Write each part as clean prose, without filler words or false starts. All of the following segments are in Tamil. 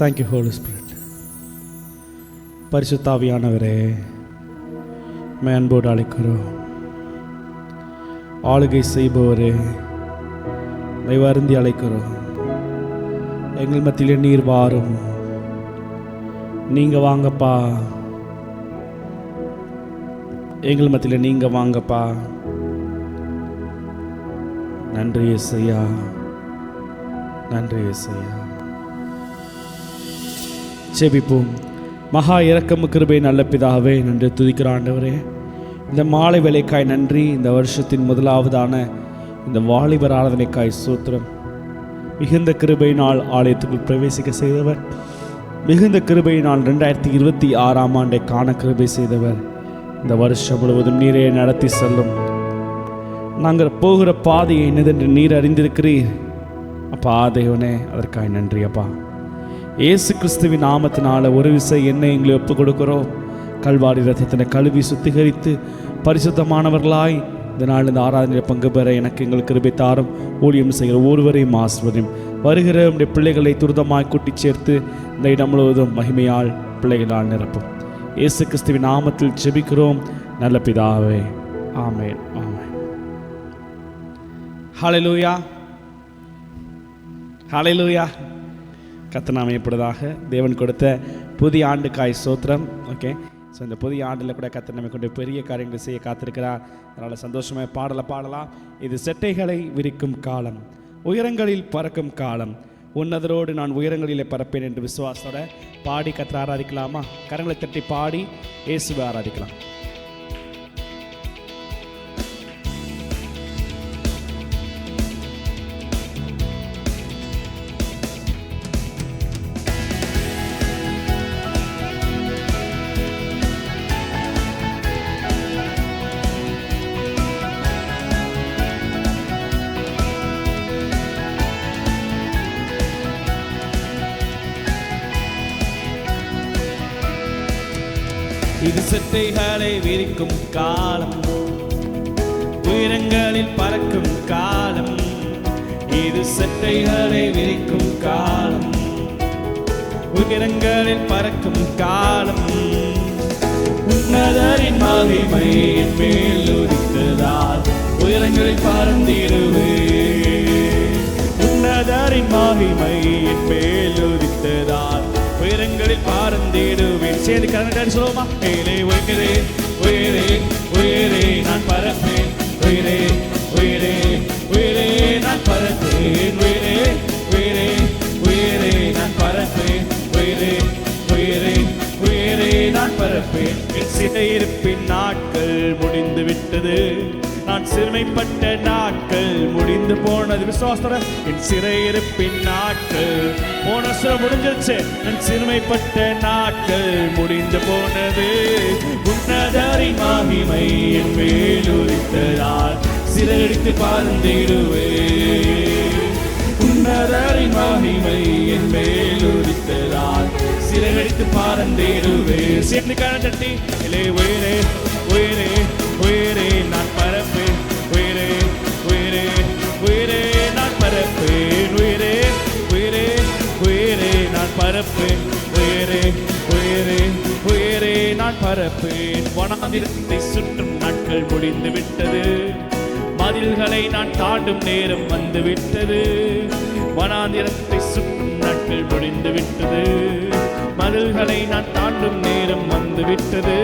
Thank you Holi spirit. பரிசுத்த ஆவியானவரே, அன்போடு அழைக்கிறோம். ஆளுகை செய்பவரே, வருந்தி அழைக்கிறோம். எங்கள் மத்தியிலே நீர் வாரும். நீங்க வாங்கப்பா, எங்கள் மத்தியிலே நீங்க வாங்கப்பா. நன்றி இயேசையா, நன்றி இயேசையா. செபிப்போம். மகா இரக்கம் கிருபை நல்ல பிதாவே, நன்றி துதிக்கிற ஆண்டவரே, இந்த மாலை வேலைக்காய் நன்றி. இந்த வருஷத்தின் முதலாவதான இந்த வாலிபர் ஆராதனைக்காய் சூத்திரம். மிகுந்த கிருபையினால் ஆலயத்துக்குள் பிரவேசிக்க செய்தவர், மிகுந்த கிருபையினால் 2026ஆம் ஆண்டை காண கிருபை செய்தவர். இந்த வருஷம் முழுவதும் நீரே நடத்தி செல்லும். நாங்கள் போகிற பாதையை என்னதென்று நீர் அறிந்திருக்கிறீர் அப்பா. தேவனே, அதற்காக நன்றி அப்பா. இயேசு கிறிஸ்துவின் நாமத்தினால ஒரு விசை என்னை எங்களை ஒப்புக் கொடுக்கிறோம். கல்வாரி ரத்தத்தினை கழுவி சுத்திகரித்து பரிசுத்தமானவர்களாய் இந்த நாள் இந்த ஆராதனையில் பங்கு பெற எனக்கு எங்கள் கிருபை தாரும். ஊழியம் செய்கிற ஒருவரையும் ஆசிர்வதியும். வருகிற நம்முடைய பிள்ளைகளை துரிதமாய் கூட்டி சேர்த்து இந்த இடம் முழுவதும் மகிமையால் பிள்ளைகளால் நிரப்பும். இயேசு கிறிஸ்துவின் நாமத்தில் ஜெபிக்கிறோம் நல்ல பிதாவே, ஆமென், ஆமென். ஹல்லேலூயா, ஹல்லேலூயா. கர்த்தர் நாமப்படுவதாக. தேவன் கொடுத்த புதிய ஆண்டுக்காய் ஸ்தோத்திரம். ஓகே, ஸோ இந்த புதிய ஆண்டில் கூட கர்த்தர் நம்மை கொண்டு பெரிய காரியங்களை செய்ய காத்திருக்கிறார். அதனால் சந்தோஷமாக பாடலை பாடலாம். இது செட்டைகளை விரிக்கும் காலம், உயரங்களில் பறக்கும் காலம், உன்னதரோடு நான் உயரங்களிலே பறப்பேன் என்று விசுவாசத்தோட பாடி கர்த்தரை ஆராதிக்கலாமா? கரங்களை தட்டி பாடி இயேசுவை ஆராதிக்கலாம். இது செட்டைகளை விரிக்கும் காலம், உயரங்களில் பறக்கும் காலம். இது செட்டைகளை விரிக்கும் காலம், உயரங்களில் பறக்கும் காலம். உன்னதரின் மகிமை என் மேல் உதித்ததால் உயரங்களில் பறந்திடுவே. உன்னதரின் மகிமை என் மேல் உதித்ததால் உயரங்களில் பறந்திடுவேன். சேர்ந்து கரங்களை சொல்லுவோமா? மேலே உயரே உயரே உயரே நான் பறப்பேன். உயரே உயரே உயரே நான் பறப்பேன். உயரே உயரே உயரே நான் பறப்பேன். உயரே உயரே உயரே நான் பறப்பேன். என் சிறையிருப்பின் நாட்கள் முடிந்து விட்டது, நான் சிறுமைப்பட்ட நாட்கள் முடிந்து போனது. விசுவாசத்தோட என் சிறையிருப்பின் நாட்கள் போன வருஷம் முடிஞ்சிருச்சு. என் சிறுமைப்பட்ட நாட்கள் முடிந்து போனது. உன்னதரின் மகிமை என் மேல் உதித்ததால் சிறகடித்து பறந்திடுவே. உன்னதரின் மகிமை என் மேல் உதித்ததால் சிறகடித்து பறந்திடுவே. சேர்ந்து கண்ண தட்டி உயரே உயரே உயரே நான் பறப்பேன். உயரே உயரே உயரே நான் பறப்பேன். உயரே உயரே உயரே நான் பறப்பேன். உயரே உயரே உயரே நான் பறப்பேன். வனாந்திரத்தை சுற்றும் நாட்கள் முடிந்து விட்டது, மதில்களை நான் தாண்டும் நேரம் வந்து விட்டது. வனாந்திரத்தை சுற்றும் நாட்கள் முடிந்து விட்டது, மதில்களை நான் தாண்டும் நேரம் வந்து விட்டது.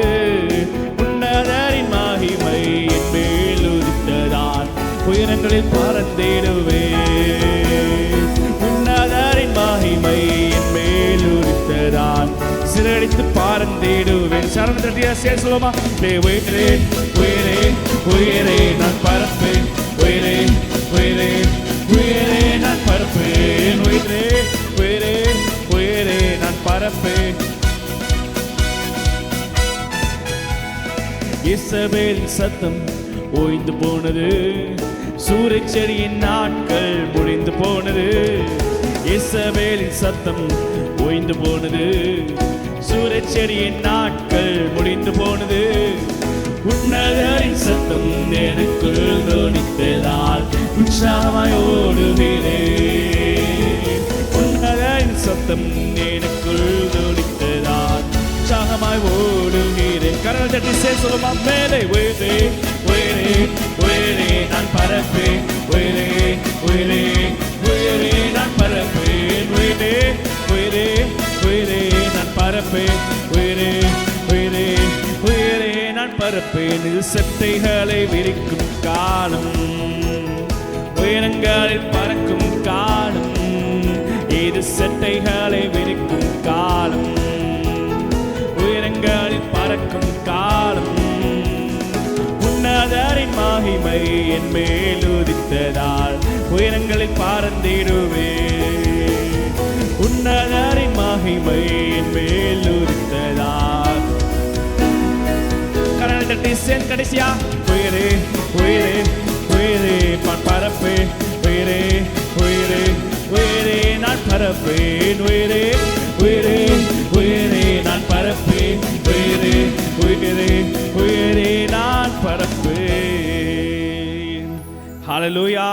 உன்னதரின் மகிமை என் மேல் உதித்ததால் உயரங்களில் பறந்திடுவே. உன்னதரின் மகிமை என் மேல் உதித்ததால் சிறகடித்து பறந்திடுவேன். சரணம் தட்டியா சேர்ந்து சொல்லுமா? உயரே உயரே உயரே நான் பறப்பேன். உயரே உயரே உயரே நான் பறப்பேன். உயரே உயரே உயரே நான் பறப்பேன். இசபேலின் சத்தம் ஓய்ந்து போனது, சூறைச்செடியின் நாட்கள் முடிந்து போனது. இசபேலின் சத்தம் ஓய்ந்து போனது, சூறைச்செடியின் நாட்கள் முடிந்து போனது. உன்னதரின் சத்தம் எனக்குள் தொனித்ததால் உற்சாகமாய் ஓடுகிறேன். உன்னதரின் சத்தம் ரத்தம் எனக்குள் துடித்ததால் உற்சாகமாய் ஓடுகிறேன். கரங்கள் தட்டி சொல்லுமா மேலே உயிரே உயிரே உயிரே நான் பறப்பேன். உயிரே உயிரே உயிரே நான் பறப்பேன். உயிரே உயிரே உயிரே நான் பறப்பேன். உயிரே உயிரே உயிரே நான் பறப்பேன். இது செட்டைகளை விரிக்கும் காலம், உயரங்களில் பறக்கும் காலம். இது செட்டைகளை விரிக்கும் காலம், உயரங்களில் பறக்கும் காலம். உன்னதரின் மகிமை என் மேல் உதித்ததால் உயரங்களில் பறந்திடுவே. உன்னதரின் மகிமை என் மேல் உதித்ததால் கரங்களை தட்டி சேர்ந்து கடைசியா உயிரே உயிரே உயிரே நான் பறப்பேன். உயிரே உயிரே உயிரே நான் பறப்பேன். உயிரே உயிரே உயிரே நான் பறப்பேன். உயிரே உயிரே உயிரே நான் பறப்பேன். ஹல்லேலூயா.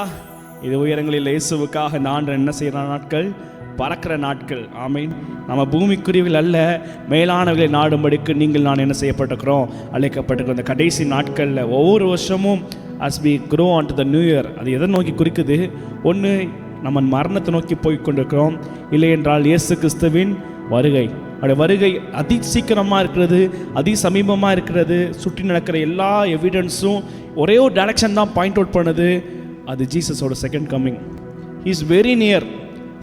இது உயரங்களில் இயேசுவுக்காக நான் என்ன செய்கிற நாட்கள், பறக்கிற நாட்கள். ஆமீன். நம்ம பூமிக்குரியவில் அல்ல, மேலானவர்களை நாடும்படிக்கு நீங்கள் நான் என்ன செய்யப்பட்டிருக்கிறோம், அழைக்கப்பட்டிருக்கிறோம். இந்த கடைசி நாட்களில் ஒவ்வொரு வருஷமும் as we grow on to the new year, அது எதை நோக்கி குறிக்குது? ஒன்று, நம்ம மரணத்தை நோக்கி போய் கொண்டிருக்கிறோம். இல்லை என்றால் இயேசு கிறிஸ்துவின் வருகை. அவருடைய வருகை அதி சீக்கிரமாக இருக்கிறது, அதி சமீபமாக இருக்கிறது. சுற்றி நடக்கிற எல்லா எவிடன்ஸும் ஒரே ஒரு டைரக்ஷன் தான் பாயிண்ட் அவுட் பண்ணுது. அது ஜீசஸோட second coming. He is very near.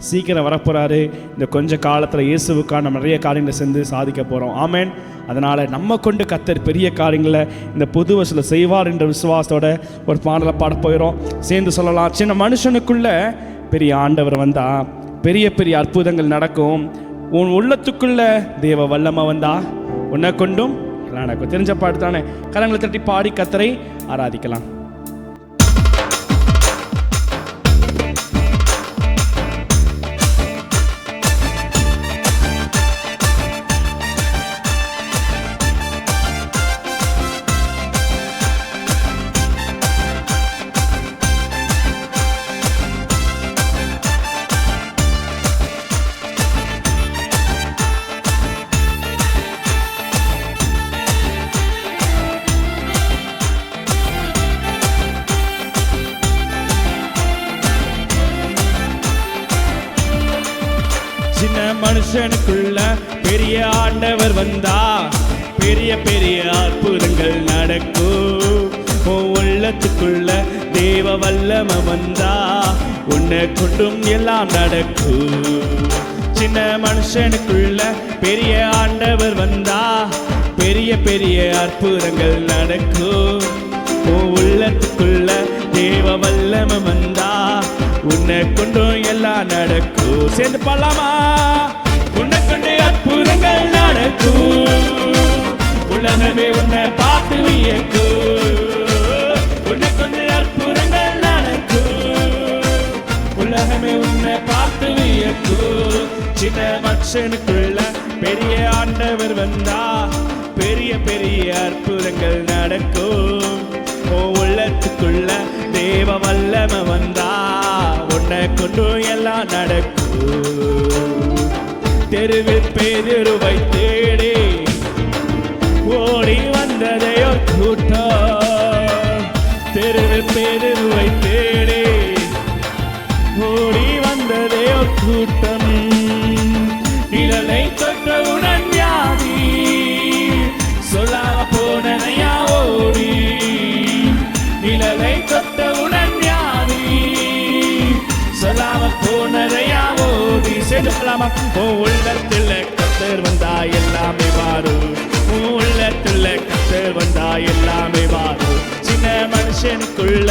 சீக்கிரம் வரப்போகிறாரு. இந்த கொஞ்ச காலத்தில் இயேசுவுக்காக நம்ம நிறைய காரியங்களை சேர்ந்து சாதிக்க போகிறோம். ஆமேன். அதனால் நம்ம கொண்டு கர்த்தர் பெரிய காரியங்களை இந்த புது வருஷத்தில் செய்வார் என்ற விசுவாசத்தோட ஒரு பாடலை பாட போயிடும். சேர்ந்து சொல்லலாம். சின்ன மனுஷனுக்குள்ள பெரிய ஆண்டவர் வந்தா பெரிய பெரிய அற்புதங்கள் நடக்கும். உன் உள்ளத்துக்குள்ள தேவ வல்லமை வந்தா உன்னை கொண்டும் நடக்கும். தெரிஞ்ச பாட்டு தானே. கரங்களை தட்டி பாடி கர்த்தரை ஆராதிக்கலாம். சின்ன மனுஷனுக்குள்ள பெரிய ஆண்டவர் வந்தா பெரிய பெரிய அற்புதங்கள் நடக்கும். உள்ளத்துக்குள்ள தேவ வல்லமை வந்தா உன்னை கொண்டும் எல்லாம் நடக்கும். சின்ன மனுஷனுக்குள்ள பெரிய ஆண்டவர் வந்தா பெரிய பெரிய அற்புதங்கள் நடக்கும். உள்ளத்துக்குள்ள தேவ வல்லமை வந்தா உன்னை கொண்டும் எல்லாம் நடக்கும். சேர்ந்து பாடலாமா? உன்னை கொண்டு அற்புதங்கள் நடக்கும். உலகமே உன்னை பார்த்து வியக்கும். உன்னை கொண்டு அற்புதங்கள் நடக்கும். உலகமே உன்னை பார்த்து வியக்கும். சின்ன மனுஷனுக்குள்ள பெரிய ஆண்டவர் வந்தா பெரிய பெரிய அற்புதங்கள் நடக்கும். உள்ளத்துக்குள்ள தேவ வல்லமை வந்தா உன்னை கொண்டு எல்லாம் நடக்கும். தெருவில் பேதுருவை தேடி ஓடி வந்ததே ஒரு கூட்டம். தெருவில் பேதுருவை தேடி ஓடி வந்ததே ஒரு கூட்டம். நிழலை தொட்டவுடன் வியாதி சொல்லாம போனையா ஓடி. நிழலை தொட்டவுடன் வியாதி சொல்லாம போனதையா ஓடி. செல்லாம உள்ளத்துல கர்த்தர் வந்தா எல்லாமே மாறும். உள்ளத்துல கர்த்தர் வந்தா எல்லாமே மாறும். சின்ன மனுஷனுக்குள்ள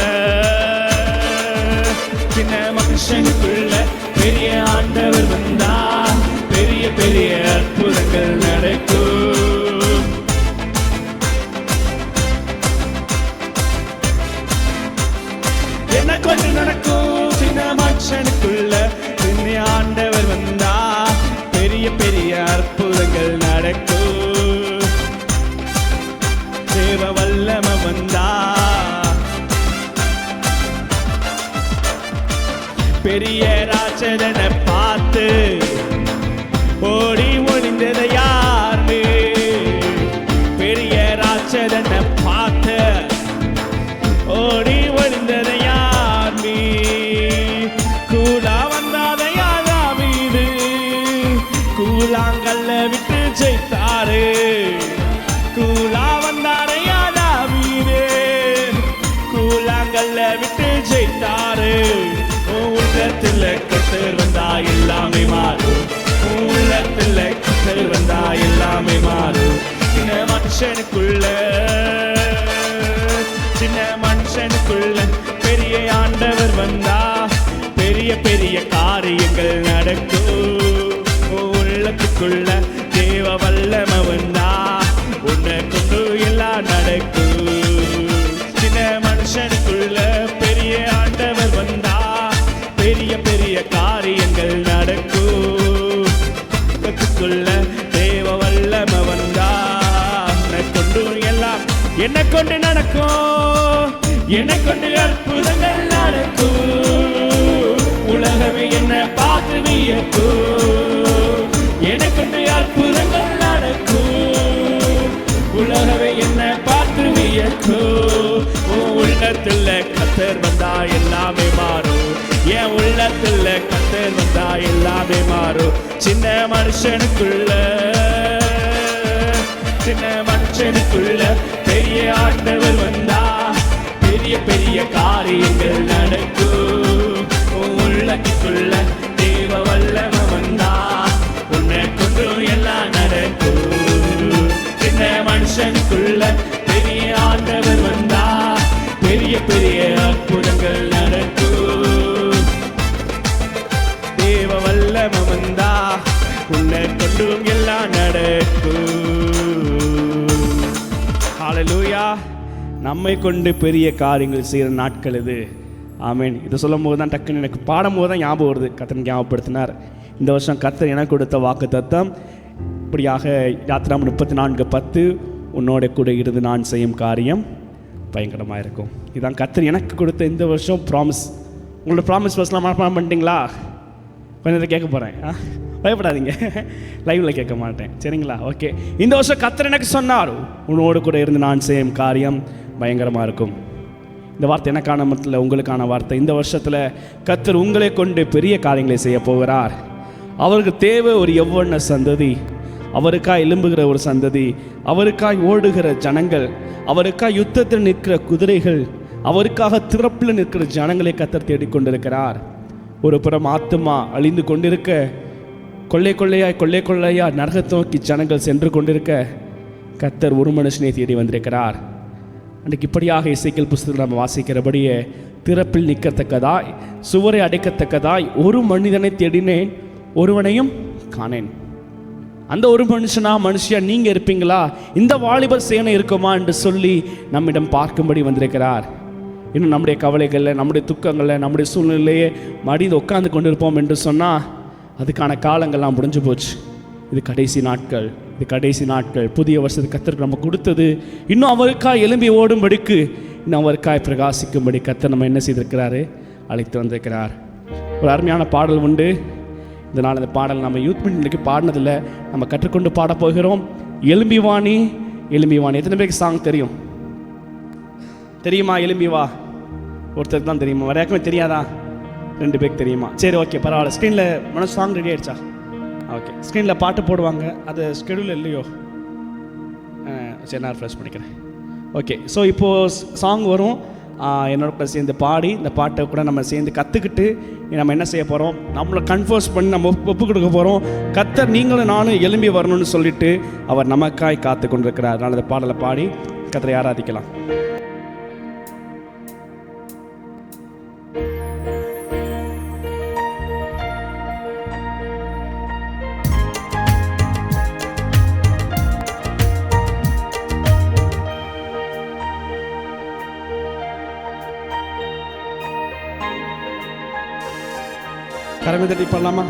பெரிய ஆண்டவர் வந்தா பெரிய பெரிய அற்புதங்கள் நடக்கும். என்ன கொஞ்சம் நடக்கும். சின்ன மனுஷனுக்குள்ள ஆண்டவர் வந்தா பெரிய பெரிய கூழாங்கல்ல விட்டு ஜெயித்தாரு. கூலா வந்தாரையா தாவீது, கூழாங்கல்ல விட்டு ஜெயித்தாரு. உள்ளத்துல கர்த்தர் வந்தா எல்லாமே மாறும், உள்ளத்துல கர்த்தர் வந்தா எல்லாமே மாறும். சின்ன மனுஷனுக்குள்ள பெரிய ஆண்டவர் வந்தா பெரிய பெரிய காரியங்கள் நடக்கும். உள்ளத்துக்குள்ள தேவ வல்லமை வந்தா உன்னை கொண்டு எல்லாம் நடக்கும். சின்ன மனுஷனுக்குள்ள பெரிய ஆண்டவர் வந்தா பெரிய பெரிய காரியங்கள் நடக்கும். உள்ளத்துக்குள்ள தேவ வல்லமை வந்தா உன்னை கொண்டு எல்லாம் என்னை கொண்டு நடக்கும், என்னை கொண்டு அற்புதங்கள் நடக்கும். உலகமே என்ன பார்த்து வியக்கும், என்னை கொண்டு அற்புதங்கள் நடக்கும். உலகமே என்ன பார்த்து வியக்கும். உள்ளத்துல கர்த்தர் வந்தா எல்லாமே மாறும், என் உள்ளத்துல கர்த்தர் வந்தா எல்லாமே மாறும். சின்ன மனுஷனுக்குள்ள பெரிய ஆண்டவர் வந்தா பெரிய பெரிய காரியங்கள் நடக்கும். உள்ளத்துக்குள்ள தேவ வல்லமை வந்தா உன்னை கொண்டு எல்லாம் நடக்கும். சின்ன மனுஷனுக்குள்ள பெரிய ஆண்டவர் வந்தா பெரிய பெரிய அற்புதங்கள் நடக்கும். தேவ வல்லமை வந்தா உன்னை கொண்டு எல்லாம் நடக்கும். ஹல்லேலூயா. நம்மை கொண்டு பெரிய காரியங்கள் செய்கிற நாட்கள் இது. ஆமேன். இதை சொல்லும் போது தான் டக்குன்னு எனக்கு பாடும்போது தான் ஞாபகம் வருது, கர்த்தர் ஞாபகப்படுத்தினார். இந்த வருஷம் கர்த்தர் எனக்கு கொடுத்த வாக்கு தத்தம் இப்படியாக யாத்திராம் 34:10 உன்னோட கூட இருந்து நான் செய்யும் காரியம் பயங்கரமாக இருக்கும். இதுதான் கர்த்தர் எனக்கு கொடுத்த இந்த வருஷம் ப்ராமிஸ். உங்களோட ப்ராமிஸ் பஸ்லாம் மனப்பாடம் பண்ணிட்டீங்களா? கொஞ்சம் கேட்க போகிறேன், பயப்படாதீங்க, லைவில் கேட்க மாட்டேன், சரிங்களா? ஓகே. இந்த வருஷம் கர்த்தர் எனக்கு சொன்னார், உன்னோடு கூட இருந்து நான் செய்யும் காரியம் பயங்கரமாக இருக்கும். இந்த வார்த்தை எனக்கான மத்தியில் உங்களுக்கான வார்த்தை. இந்த வருஷத்தில் கர்த்தர் உங்களை கொண்டு பெரிய காரியங்களை செய்ய போகிறார். அவருக்கு தேவை ஒரு யௌவன சந்ததி, அவருக்காய் எழும்புகிற ஒரு சந்ததி, அவருக்காய் ஓடுகிற ஜனங்கள், அவருக்காய் யுத்தத்தில் நிற்கிற குதிரைகள், அவருக்காக திறப்பில் நிற்கிற ஜனங்களை கர்த்தர் தேடிக்கொண்டிருக்கிறார். ஒரு புறம் ஆத்துமா அழிந்து கொண்டிருக்க, கொள்ளை கொள்ளையா நரகத்தை நோக்கி ஜனங்கள் சென்று கொண்டிருக்க, கர்த்தர் ஒரு மனுஷனை தேடி வந்திருக்கிறார். அன்றைக்கு இப்படியாக இசைக்கேல் புஸ்தகத்தில் நம்ம வாசிக்கிறபடியே, திறப்பில் நிற்கத்தக்கதாய் சுவரை அடைக்கத்தக்கதாய் ஒரு மனிதனை தேடினேன், ஒருவனையும் காணேன். அந்த ஒரு மனுஷியா நீங்கள் இருப்பீங்களா? இந்த வாலிபர் சேனை இருக்குமா என்று சொல்லி நம்மிடம் பார்க்கும்படி வந்திருக்கிறார். இன்னும் நம்முடைய கவலைகளில், நம்முடைய துக்கங்களில், நம்முடைய சூழ்நிலையே மடிந்து உட்கார்ந்து கொண்டிருப்போம் என்று சொன்னால் அதுக்கான காலங்கள்லாம் முடிஞ்சு போச்சு. இது கடைசி நாட்கள். புதிய வருஷத்துக்கு கர்த்தர் நம்ம கொடுத்தது இன்னும் அவருக்காய் எழும்பி ஓடும்படிக்கு, இன்னும் அவருக்காய் பிரகாசிக்கும்படி கர்த்தர் நம்ம என்ன செய்திருக்கிறாரு? அழைத்து வந்திருக்கிறார். ஒரு அருமையான பாடல் உண்டு. இதனால் அந்த பாடல் நம்ம யூத் மீட்டிங்க்கு பாடினதில்லை, நம்ம கற்றுக்கொண்டு பாடப் போகிறோம். எலும்பி வாணி. எத்தனை பேருக்கு சாங் தெரியுமா? எலும்பி வா. ஒருத்தருக்கு தான் தெரியுமா? வேறு யாருக்குமே தெரியாதா? 2 பேருக்கு தெரியுமா? சரி, ஓகே, பரவாயில்ல. ஸ்க்ரீனில் சாங் ரெடி ஆகிடுச்சா? ஓகே, ஸ்க்ரீனில் பாட்டு போடுவாங்க, அது ஸ்கெடியூல் இல்லையோ? சரி, நான் ரிஃப்ரெஷ் பண்ணிக்கிறேன். ஓகே, ஸோ இப்போது சாங் வரும். என்னோட கூட சேர்ந்து பாடி இந்த பாட்டை கூட நம்ம சேர்ந்து கற்றுக்கிட்டு நம்ம என்ன செய்ய போகிறோம்? நம்மளை கன்ஃபர்ஸ் பண்ணி நம்ம ஒப்பு கொடுக்க போகிறோம். கர்த்தர் நீங்களும் நானும் எழும்பி வரணும்னு சொல்லிட்டு அவர் நமக்காய் காத்து கொண்டிருக்கிறார். அதனால் அந்த பாடலை பாடி கர்த்தரை ஆராதிக்கலாம். கரங்களை தட்டி பண்ணலாமா?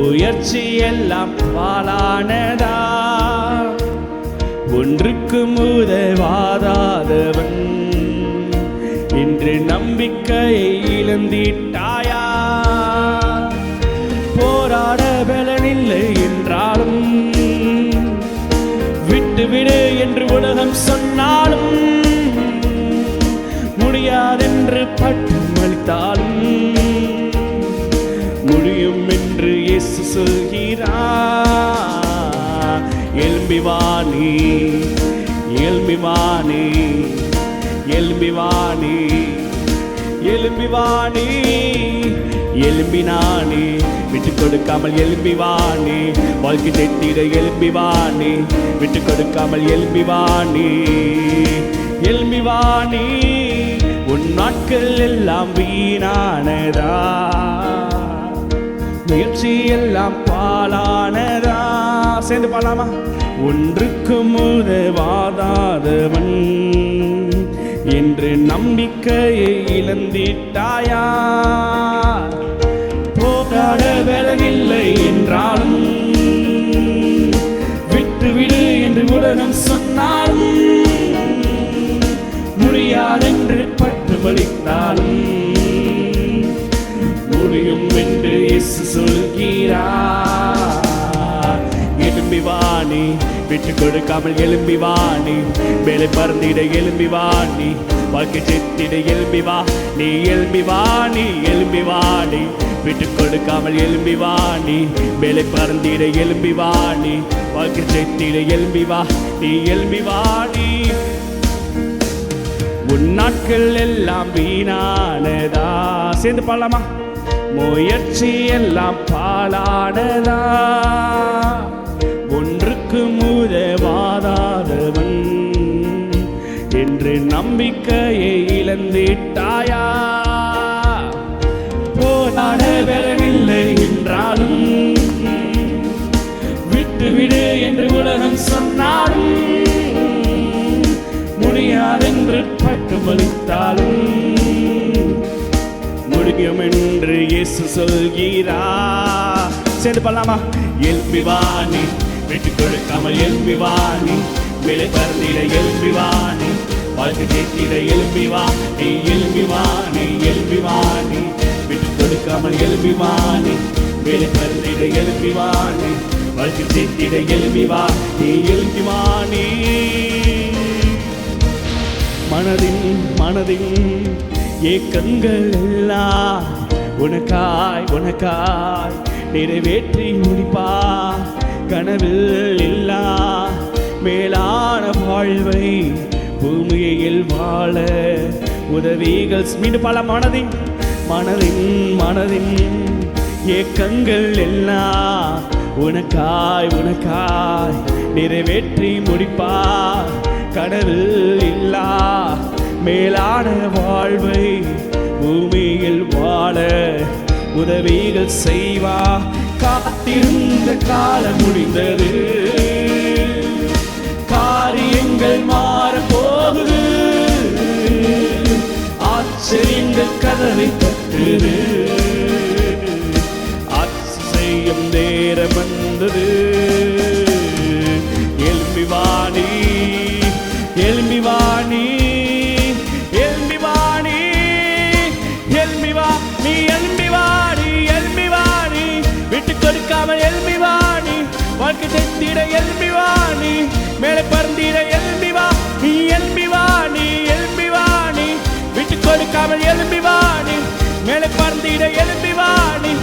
முயற்சி எல்லாம் பாழானதா, ஒன்றுக்கும் உதவாதவன் இன்று நம்பிக்கையை இழந்திட்டாயா? போராட பலனில்லை என்றாலும், விட்டுவிடு என்று உலகம் சொன்னாலும், முடியாதென்று பட்டம் அளித்தாலும் முடியும் என்று இயேசு சொல்கிறார். எழும்பி வா நீ, எழும்பி வா நீ, எழும்பி வா நீ, எழும்பி வா நீ, எழும்பி நானே விட்டு கொடுக்காமல் எழும்பி வா நீ, வாழ்க்கை தெத்திட எழும்பி வா நீ, விட்டு கொடுக்காமல் எழும்பி வா நீ, எழும்பி வா நீ. உன் நாட்கள் எல்லாம் வீணானதா, முயற்சி எல்லாம் பாழானதா. சேர்ந்து பாடலாமா? ஒன்றுக்கும் உதவாதவன் என்று நம்பிக்கையை இழந்திட்டாயா? போராட பலனில்லை என்றாலும், விட்டுவிடு என்று உலகம் சொன்னாலும், முடியாதென்று பட்டு வலித்தாலும் முடியும் என்று இயேசு சொல்கிறார். எழும்பி வா நீ, விட்டு கொடுக்காமல் எழும்பி வா நீ, மேலே பறந்திட எழும்பி வா நீ, வாழ்க்கை செத்திட எழும்பி வா நீ, எழும்பி வா நீ, எழும்பி வா நீ, விட்டு கொடுக்காமல் எழும்பி வா நீ, மேலே பறந்திட எழும்பி வா நீ, வாழ்க்கை செத்திட எழும்பி வா நீ, எழும்பி வா நீ. உன் நாட்கள் எல்லாம் வீணானதா. சேர்ந்து பாடலாமா? முயற்சி எல்லாம் பாழானதா, ஒன்றுக்கும் உதவாதவன் என்று நம்பிக்கையை இழந்திட்டாயா? போராட பலனில்லை என்றாலும், விட்டுவிடு என்று உலகம் சொன்னாலும், முடியாதென்று பட்டு வலித்தாலும் முடியும் என்று இயேசு சொல்கிறார். சேர்ந்து பாடலாமா? எழும்பி வா நீ, விட்டு கொடுக்காமல் எழும்பி வா நீ, மேலே பறந்திட எழும்பி வா நீ, வாழ்க்கை கேட்டிட எழும்பி வா நீ, எழும்பி வா நீ, எழும்பி வா நீ, விட்டு கொடுக்காமல் எழும்பி வா நீ, மேலே பறந்திட எழும்பி வா நீ, வாழ்க்கை கேட்டிட எழும்பி வா நீ, எழும்பி வா நீ. மனதின் ஏக்கங்கள் எல்லாம் உனக்காய் உனக்காய் நிறைவேற்றி முடிப்பா. கனவில் இல்லா மேலான வாழ்வை பூமியில் வாழ உதவிகள். மீண்டும் பல மனதின் ஏக்கங்கள் எல்லாம் உனக்காய் உனக்காய் நிறைவேற்றி முடிப்பா. கடவுள் இல்லா மேலான வாழ்வை பூமியில் வாழ உதவிகள் செய்வா. காத்திருந்த காலம் முடிந்தது, காரியங்கள் மாற போகுது, ஆச்சரியங்கள் கதவை தட்டுது, ஆச்சரியம் நேரம் வந்தது. எழும்பி வாணி எழும்பி வாணி எழும்பி வாணி எழும்பி வா நீ, எழும்பி வாணி எழும்பி வாணி, விட்டு கொடுக்காமல் எழும்பி வாணி, வாழ்க்கை தெத்திட எழும்பி வாணி, மேலே பறந்திட எழும்பி வா நீ, எழும்பி வாணி எழும்பி வாணி, விட்டு கொடுக்காமல் எழும்பி வாணி, மேலே பறந்திட எழும்பி வாணி,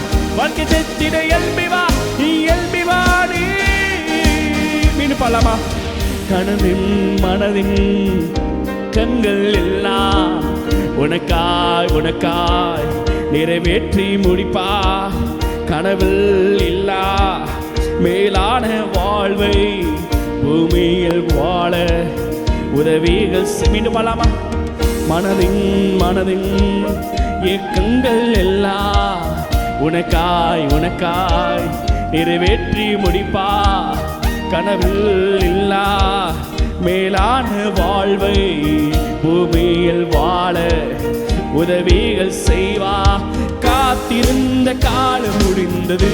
வாழ்க்கை தெத்திட எழும்பி வா நீ, எழும்பி வாணி. மீண்டும் பாடலாமா? கனவின் மனதின் கண்கள் எல்லாம் உனக்காய் உனக்காய் நிறைவேற்றி முடிப்பா. கனவில் இல்லா மேலான வாழ்வை பூமியில் வாழ உதவிகள். மீண்டும் பாடலாமா? மனதின் ஏக்கங்கள் எல்லாம் உனக்காய் உனக்காய் நிறைவேற்றி முடிப்பா. கனவில் இல்லா மேலான வாழ்வை பூமியில் வாழ உதவிகள் செய்வா. காத்திருந்த காலம் முடிந்தது,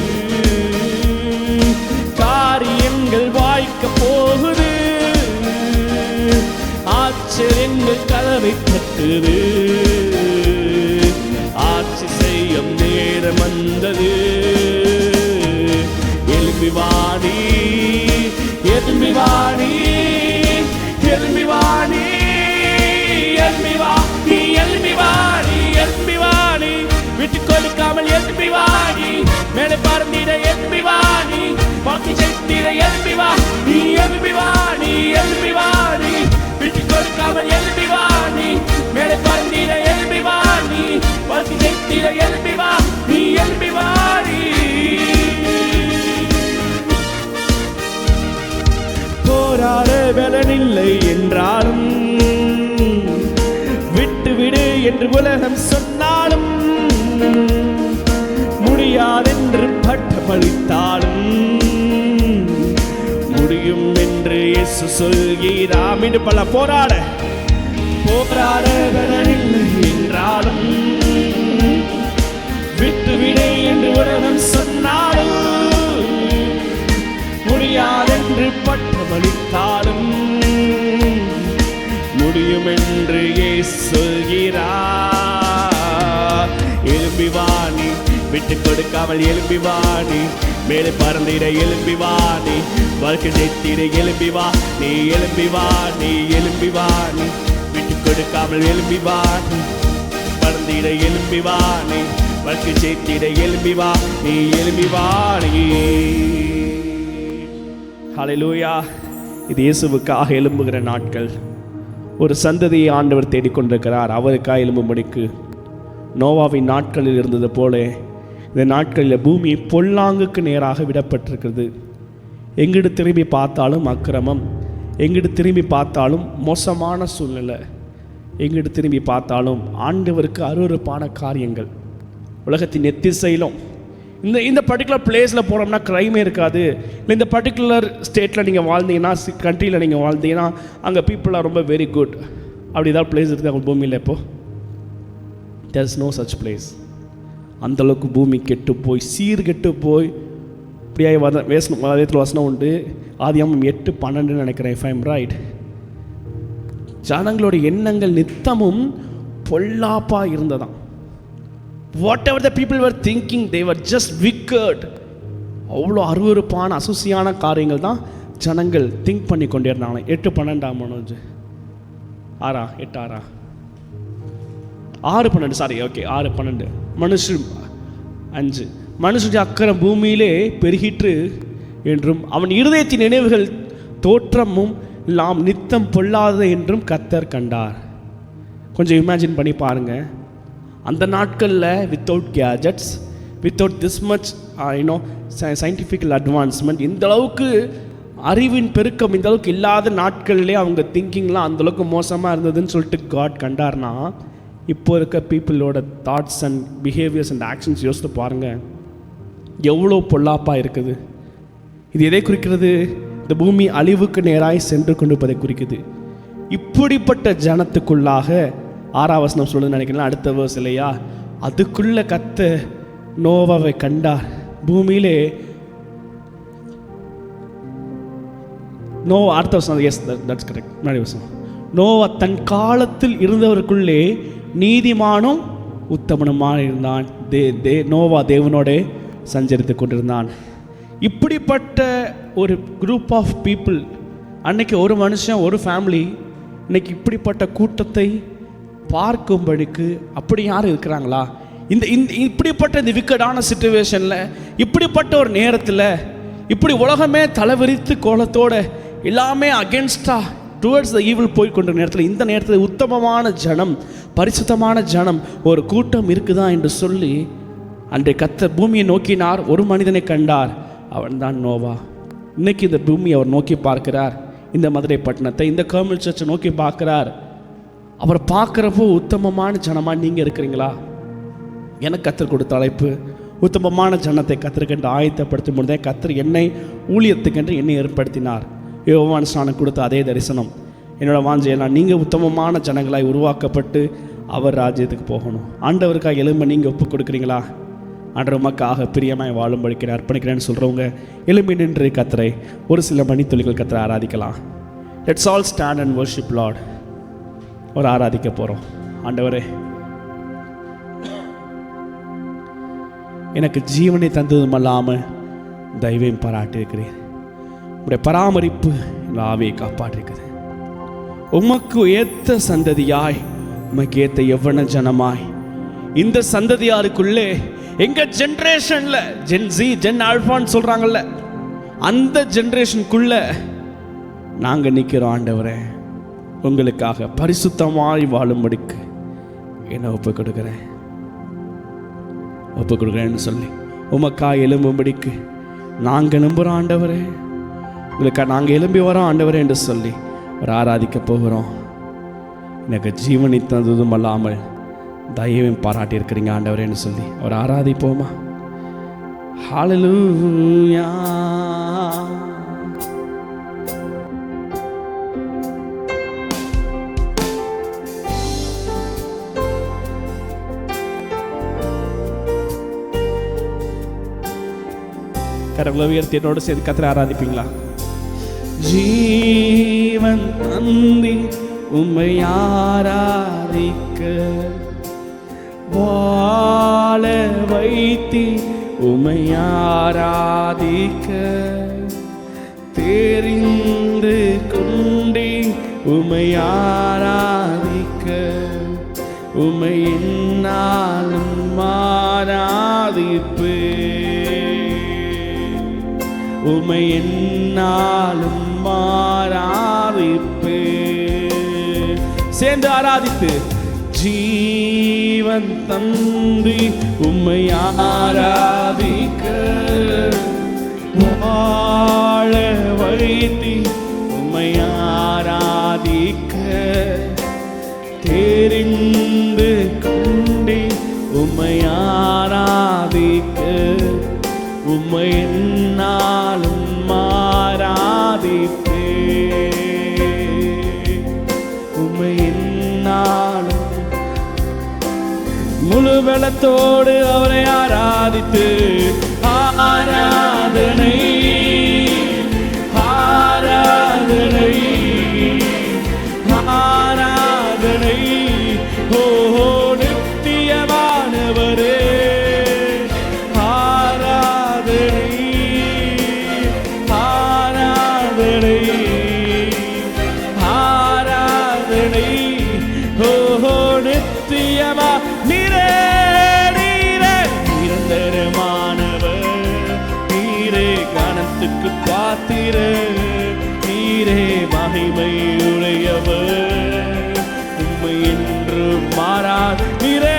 கதவை தட்டுது. ஆட்சி செய்யும் நேரம் வந்தது. எழும்பி வாடி, எழும்பி வாடி, எழும்பி வாடி, எழும்பி வா, நீ எழும்பி வாடி, எழும்பி வாடி, விட்டு கொடுக்காமல் எழும்பி வாடி, மேலே பறந்திட எழும்பி வாடி, பாக்கி செத்திட எழும்பி வா, நீ எழும்பி வாடி, எழும்பி வாடி, விட்டு கொடுக்காமல் எழும்பி வாடி, மேலே பறந்திட எழும்பி வாடி, பாக்கி செத்திட எழும்பி வா, நீ எழும்பி வாடி. போராட பலனில்லை என்றாலும், விட்டு விடு என்று உலகம் சொன்னாலும், முடியாதென்று பட்டமளித்தாலும், முடியும் என்று இயேசு சொல்கிறார். மீண்டும் பல போராட பலனில்லை என்றாலும், விட்டு விடு என்று உலகம் சொன்னாலும், முடியாதென்று பட்டமளித்தாலும், முடியும் என்று இயேசு சொல்கிறார். எழும்பி வாணி, விட்டு கொடுக்காமல் எழும்பி வாணி, மேலே பறந்திட எழும்பி வாணி, வாழ்க்கை ஜெயித்திட எழும்பி வா, நீ எழும்பி வா, நீ எழும்பி வாணி, விட்டு கொடுக்காமல் எழும்பி வாணி, பறந்திட எழும்பி வாணி, வாழ்க்கை ஜெயித்திட எழும்பி வா, நீ எழும்பி வாணி. ஹல்லேலூயா. இது இயேசுவுக்காக எழும்புகிற நாட்கள். ஒரு சந்ததியை ஆண்டவர் தேடிக்கொண்டிருக்கிறார் அவருக்காக எழும்பும்படிக்கு. நோவாவின் நாட்களில் இருந்தது போல இந்த நாட்களில் பூமி பொல்லாங்குக்கு நேராக விடப்பட்டிருக்கிறது. எங்கிட்டு திரும்பி பார்த்தாலும் அக்கிரமம், எங்கிட்டு திரும்பி பார்த்தாலும் மோசமான சூழ்நிலை, எங்கிட்டு திரும்பி பார்த்தாலும் ஆண்டவருக்கு அருவருப்பான காரியங்கள். உலகத்தின் எத்திசையிலும் இந்த பர்டிகுலர் பிளேஸில் போனோம்னா க்ரைமே இருக்காது. இல்லை இந்த பர்டிகுலர் ஸ்டேட்டில் நீங்கள் வாழ்ந்தீங்கன்னா, கண்ட்ரியில் நீங்கள் வாழ்ந்தீங்கன்னா அங்கே பீப்புளாக ரொம்ப வெரி குட், அப்படி ஏதாவது பிளேஸ் இருக்குது அவங்க பூமியில்? இப்போது there is no such place. அந்தளவுக்கு பூமி கெட்டு போய் சீர்கெட்டு போய் இப்படியாய் வேதத்தில் வசனம் உண்டு. ஆதியாகமம் 8:12 நினைக்கிறேன், இஃப் ஐ எம் ரைட். ஜனங்களோட எண்ணங்கள் நித்தமும் பொல்லாப்பாக இருந்ததாம். whatever the people were thinking, they were just wicked. அவ்வளோ அருவருப்பான அசுசியான காரியங்கள் தான் ஜனங்கள் திங்க் பண்ணி கொண்டே இருந்தாங்க. 8:12 மனோஜ் 6:12 சாரி, ஓகே 6:12. மனுஷன் 5 மனுஷனுடைய அக்கறம் பூமியிலே பெருகிற்று என்றும் அவன் இருதயத்தின் நினைவுகள் தோற்றமும் எல்லாம் நித்தம் பொல்லாதது என்றும் கர்த்தர் கண்டார். கொஞ்சம் இமேஜின் பண்ணி பாருங்கள். அந்த நாட்களில் without gadgets, without this much scientifical advancement, இந்த அளவுக்கு அறிவின் பெருக்கம் இந்த அளவுக்கு இல்லாத நாட்கள்லே அவங்க திங்கிங்லாம் அந்தளவுக்கு மோசமாக இருந்ததுன்னு சொல்லிட்டு காட் கண்டார்னா, இப்போ இருக்க பீப்புளோட thoughts and behaviours and actions யோசித்து பாருங்கள், எவ்வளோ பொல்லாப்பாக இருக்குது. இது எதை குறிக்கிறது? இந்த பூமி அழிவுக்கு நேராய் சென்று கொண்டிருப்பதை குறிக்குது. இப்படிப்பட்ட ஜனத்துக்குள்ளாக 6ஆம் வசனம் சொல்லுன்னு நினைக்கிறேன், அடுத்த வேர்ஸ் இல்லையா? அதுக்குள்ள கர்த்தர் நோவாவை கண்டார். பூமியிலே நோவா, அடுத்த வசனம், எஸ் தட்ஸ் கரெக்ட், முன்னாடி வசனம். நோவா தன் காலத்தில் இருந்தவருக்குள்ளே நீதிமானும் உத்தமனுமாக இருந்தான். நோவா தேவனோட சஞ்சரித்து கொண்டிருந்தான். இப்படிப்பட்ட ஒரு குரூப் ஆஃப் பீப்புள், அன்னைக்கு ஒரு மனுஷன் ஒரு ஃபேமிலி, இன்னைக்கு இப்படிப்பட்ட கூட்டத்தை பார்க்கும்படிக்கு அப்படி யாரும் இருக்கிறாங்களா? இந்த இப்படிப்பட்ட இந்த விக்கடான சிச்சுவேஷனில், இப்படிப்பட்ட ஒரு நேரத்தில், இப்படி உலகமே தலைவிரித்து கோலத்தோட எல்லாமே அகென்ஸ்டாக டுவர்ட்ஸ் த ஈவில் போய் கொண்ட நேரத்தில், இந்த நேரத்தில் உத்தமமான ஜனம், பரிசுத்தமான ஜனம், ஒரு கூட்டம் இருக்குதா என்று சொல்லி அன்றைய கர்த்தர் பூமியை நோக்கினார். ஒரு மனிதனை கண்டார், அவன்தான் நோவா. இன்னைக்கு இந்த பூமியை அவர் நோக்கி பார்க்கிறார். இந்த மதுரை பட்டணத்தை, இந்த கர்மல் சர்ச்சை நோக்கி பார்க்கிறார். அவர் பார்க்குறப்போ உத்தமமான ஜனமாக நீங்கள் இருக்கிறீங்களா? எனக்கு கர்த்தர் கொடுத்த அழைப்பு உத்தமமான ஜனத்தை கர்த்தருக்கென்று ஆயத்தப்படுத்தும் பொழுதே கர்த்தர் என்னை ஊழியத்துக்கென்று என்னை ஏற்படுத்தினார். யோவான் ஸ்நானம் கொடுத்த அதே தரிசனம் என்னோட வாஞ்சையெல்லாம், நீங்கள் உத்தமமான ஜனங்களாய் உருவாக்கப்பட்டு அவர் ராஜ்யத்துக்கு போகணும். ஆண்டவருக்காக எலும்பை நீங்கள் ஒப்பு கொடுக்குறீங்களா? ஆண்டவர் உமக்காக பிரியமாய் வாழும்படிக்கிறேன், அர்ப்பணிக்கிறேன்னு சொல்கிறவங்க எலும்பி நின்று கர்த்தரை ஒரு சில மணித்துளிகள் கர்த்தரை ஆராதிக்கலாம். Let's all stand and worship Lord. ஒரு ஆராதிக்க போகிறோம். ஆண்டவரே, எனக்கு ஜீவனை தந்ததும் அல்லாமல் தயவையும் பாராட்டியிருக்கிறேன். உங்களுடைய பராமரிப்பு என் ஆவியை காப்பாற்றிருக்குது. உமக்கு ஏற்ற சந்ததியாய், உமக்கு ஏற்ற எவ்வளவு ஜனமாய் இந்த சந்ததியாருக்குள்ளே எங்க ஜென்ரேஷன்ல ஜென் ஜி ஜென் ஆல்பான்னு சொல்றாங்கல்ல, அந்த ஜென்ரேஷனுக்குள்ள நாங்கள் நிற்கிறோம். ஆண்டவரே, உங்களுக்காக பரிசுத்தமாய் வாழும்படிக்கு என்னை ஒப்பு கொடுக்குறேன்னு சொல்லி உமக்காய் எலும்பும்படிக்கு நாங்கள் எழும்புகிறோம். ஆண்டவரே, உங்களுக்காக நாங்கள் எழும்பி வரோம் ஆண்டவரே என்று சொல்லி ஒரு ஆராதிக்க போகிறோம். எனக்கு ஜீவனை தந்ததும் அல்லாமல் தயவையும் பாராட்டியிருக்கிறீங்க ஆண்டவரேன்னு சொல்லி ஒரு ஆராதிப்போமா? ஹல்லேலூயா. கரங்களை உயர்த்தி என்னோடு சேர்ந்து கர்த்தரை ஆராதிப்பீங்களா? ஜீவன் தந்தி உம்மை ஆராதிக்க, வாழ வைத்தி உம்மை ஆராதிக்க, தெரிந்து கொண்டே உம்மை ஆராதிக்க, உம்மை என்னாலும் ஆராதிப்பே, உம்மை என்னாலும் ஆராதிப்பே. சேர்ந்து ஆராதித்து, ஜீவன் தந்தி உம்மை ஆராதிக்க, வாழ வைத்தி உம்மை ஆராதிக்க, தெரிந்து கொண்டே உம்மை ஆராதிக்க, உம்மை என்னாலும் ஆராதிப்பே, உம்மை என்னாலும். முழு பலத்தோடு அவரை ஆராதித்து, ஆராதனை ஆராதனை ஆராதனை ஓ நித்தியமானவரே, ஆராதனை ஆராதனை ஆராதனை ஓ நித்தியமா. நீரே நீரே நிரந்தரமானவர், நீரே கனத்துக்கு பாத்திர, நீரே மகிமை உடையவர், உம்மை என்று மாறா. நீரே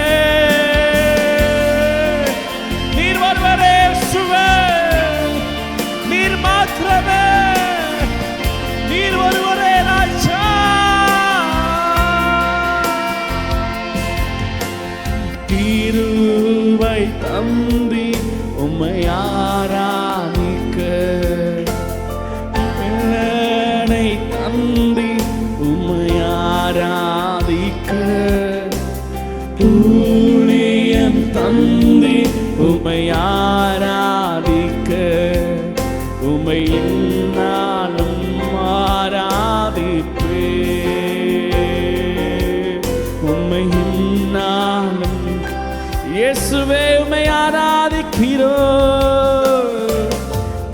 நீர் ஒருவரே சுவே, நீர் மாத்திரமே, நீர் ஒருவரே ராஜா. கிருபை தந்தி உம்மை ஆராதிக்க, என்னை தந்தி உம்மை ஆராதிக்க, ஊழியம் தந்தி உம்மை ஆராதிக்க, உம்மை என்னாலும் ஆராதிப்பே, உம்மை என்னாலும். இயேசுவே உம்மை ஆராதிக்கிறோம்.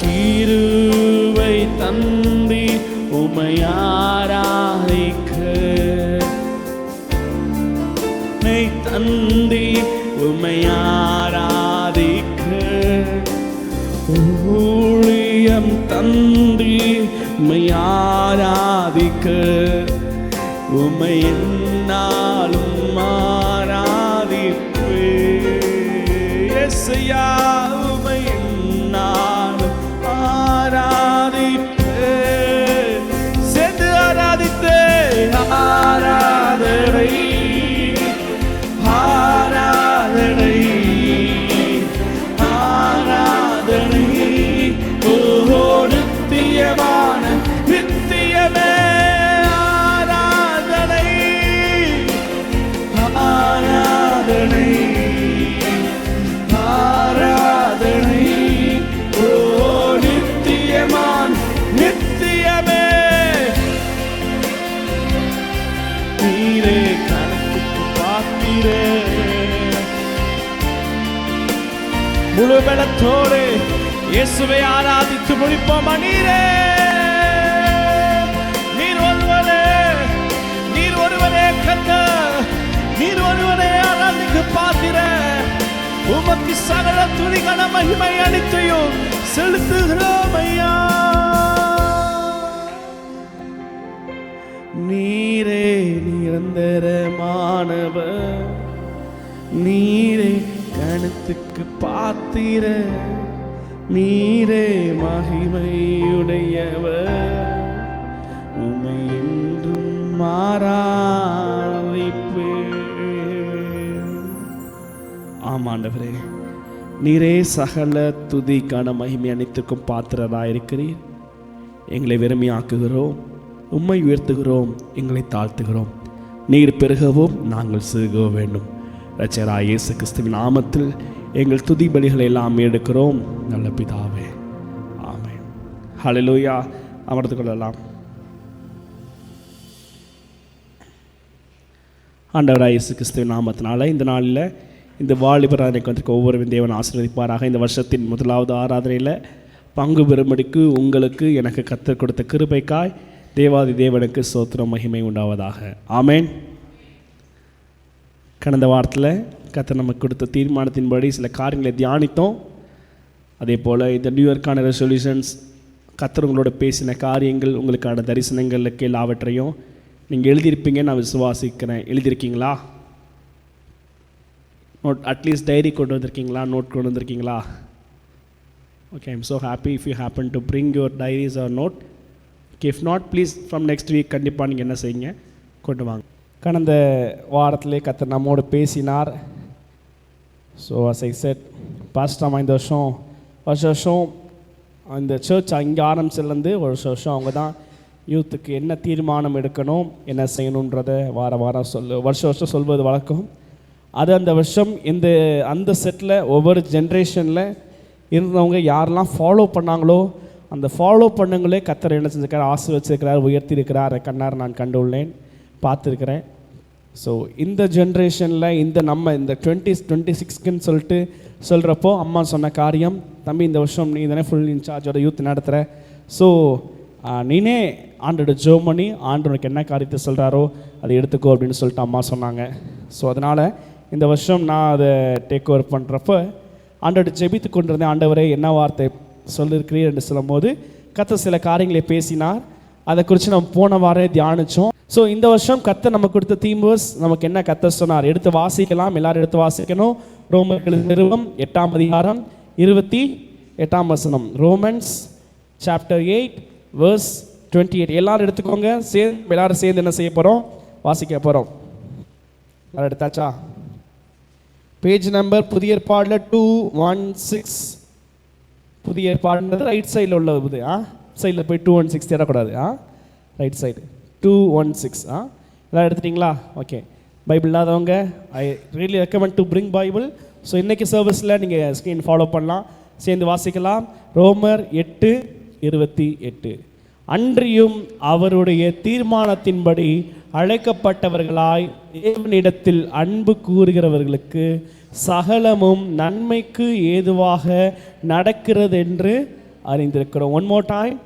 கிருபை தந்தி உம்மை ஆராதிக்க, என்னை தந்தி உம்மை ஆராதிக்க, ஊழியம் தந்தி உம்மை ஆராதிக்க, உம்மை என்னாலும் ஆராதிப்பே. இயேசுயா உம்மை என்னாலும் ஆராதிப்பே. சேர்ந்து ஆராதித்தே, ஆராதனை ஆராதனை ஆராதனை ஓ நித்தியமான நித்தியமே ஆராதனை பலத்தோடு இயேசுவை ஆராதித்து முடிப்போம். நீர் ஒருவரே கர்த்தர், நீர் ஒருவரே ஆராதிக்கு பாத்திர. உமக்கு சகல துதி கன மகிமை அனைத்தையும் செலுத்துகிறோம் ஐயா. நீரே நிரந்தரமானவர், நீரே கணத்துக்கு பாத்திர, நீரே மகிமையுடையவர், உம்மை என்றும் மாறாதிப்பே. ஆமாண்டவரே, நீரே சகல துதிக்கான மகிமை அனைத்துக்கும் பாத்திரராயிருக்கிறீர். எங்களை வெறுமையாக்குகிறோம், உம்மை உயர்த்துகிறோம், எங்களை தாழ்த்துகிறோம். நீர் பெருகவும் நாங்கள் சிறுக வேண்டும். இரட்சகராகிய இயேசு கிறிஸ்துவின் நாமத்தில் எங்கள் துதி பலிகளை எல்லாம் எடுக்கிறோம் நல்ல பிதாவே, ஆமென். ஹல்லேலூயா. அமர்ந்து கொள்ளலாம். ஆண்டவராகிய இயேசு கிறிஸ்துவின் நாமத்தினால இந்த நாளில் இந்த வாலிபர் ஆராதனைக்கு வந்திருக்க ஒவ்வொரு தேவன் ஆசீர்வதிப்பாராக. இந்த வருஷத்தின் முதலாவது ஆராதனையில் பங்கு பெறும்படிக்கு உங்களுக்கு எனக்கு கர்த்தர் கொடுத்த கிருபைக்காய் தேவாதி தேவனுக்கு ஸ்தோத்திரம் மகிமை உண்டாவதாக. ஆமென். கடந்த வாரத்தில் கர்த்தர் நமக்கு கொடுத்த தீர்மானத்தின்படி சில காரியங்களை தியானித்தோம். அதே போல் இந்த நியூ இயர்க்கான ரெசல்யூஷன்ஸ், கர்த்தர் உங்களோட பேசின காரியங்கள், உங்களுக்கான தரிசனங்களுக்கு எல்லாவற்றையும் நீங்கள் எழுதியிருப்பீங்கன்னு நான் விசுவாசிக்கிறேன். எழுதியிருக்கீங்களா? நோட், அட்லீஸ்ட் டைரி கொண்டு வந்திருக்கீங்களா? நோட் கொண்டு வந்திருக்கீங்களா? Okay, I am so happy if you happen to bring your diaries or note. If not, please from next week கண்டிப்பாக நீங்கள் என்ன செய்யுங்க, கொண்டு வாங்க. கடந்த வாரத்திலே கர்த்தர் நம்மோடு பேசினார். ஸோ as I said, பாஸ்டாமா இந்த வருஷம் இந்த சர்ச் இங்கே ஆரம்பிச்சிலேருந்து வருஷம் அவங்க தான் யூத்துக்கு என்ன தீர்மானம் எடுக்கணும், என்ன செய்யணுன்றதை வருஷம் சொல்வது வழக்கம். அது அந்த வருஷம் அந்த செட்டில் ஒவ்வொரு ஜென்ரேஷனில் இருந்தவங்க யாரெல்லாம் ஃபாலோ பண்ணாங்களோ அந்த ஃபாலோ பண்ணவங்களே கர்த்தர் என்ன செஞ்சுருக்கார், ஆசீர்வதிச்சிருக்கிறார், உயர்த்தியிருக்கிறார். கண்ணார் நான் கண்டுள்ளேன், பார்த்துருக்கிறேன். ஸோ இந்த ஜென்ரேஷனில் இந்த 2026க்குன்னு சொல்லிட்டு சொல்கிறப்போ அம்மா சொன்ன காரியம், தம்பி இந்த வருஷம் நீ தானே ஃபுல் இன்சார்ஜோட யூத் நடத்துகிற, ஸோ நீனே ஆண்டோட ஜெபம் பண்ணி ஆண்டவனுக்கு என்ன காரியத்தை சொல்கிறாரோ அதை எடுத்துக்கோ அப்படின்னு சொல்லிட்டு அம்மா சொன்னாங்க. ஸோ அதனால் இந்த வருஷம் நான் அதை டேக் ஓவர் பண்ணுறப்ப ஆண்டோட ஜெபித்து கொண்டிருந்தேன். ஆண்டவரே என்ன வார்த்தை சொல்லியிருக்கிறீர் என்று சொல்லும்போது கர்த்தர் சில காரியங்களை பேசினார். அதை குறித்து நம்ம போன வாரம் தியானித்தோம். ஸோ இந்த வருஷம் கர்த்தர் நமக்கு கொடுத்த தீம்வர்ஸ் நமக்கு என்ன கர்த்தர் சொன்னார், எடுத்து வாசிக்கலாம். எல்லாரும் எடுத்து வாசிக்கணும். ரோமர்கள் நிருபம் 8ஆம் அதிகாரம் 28ஆம் வசனம். Romans chapter 8 verse 28. எல்லாரும் எடுத்துக்கோங்க. எல்லாரும் சேர்ந்து என்ன செய்ய போகிறோம், வாசிக்க போகிறோம். எல்லாரும் எடுத்தாச்சா? பேஜ் நம்பர் புதிய ஏற்பாடில் 216. புதிய ஏற்பாடுன்றது ரைட் சைடில் உள்ளது. சைடில் போய் 216 தேடக்கூடாது. Right side 216. எல்லாம் எடுத்துட்டிங்களா? ஓகே. பைபிள் இல்லாதவங்க I really recommend to bring Bible. So இன்றைக்கி சர்வீஸில் நீங்கள் ஸ்க்ரீன் ஃபாலோ பண்ணலாம், சேர்ந்து வாசிக்கலாம். ரோமர் 8:28. அன்றியும் அவருடைய தீர்மானத்தின்படி அழைக்கப்பட்டவர்களாய் தேவனிடத்தில் அன்பு கூறுகிறவர்களுக்கு சகலமும் நன்மைக்கு ஏதுவாக நடக்கிறது என்று அறிந்திருக்கிறோம். One more time.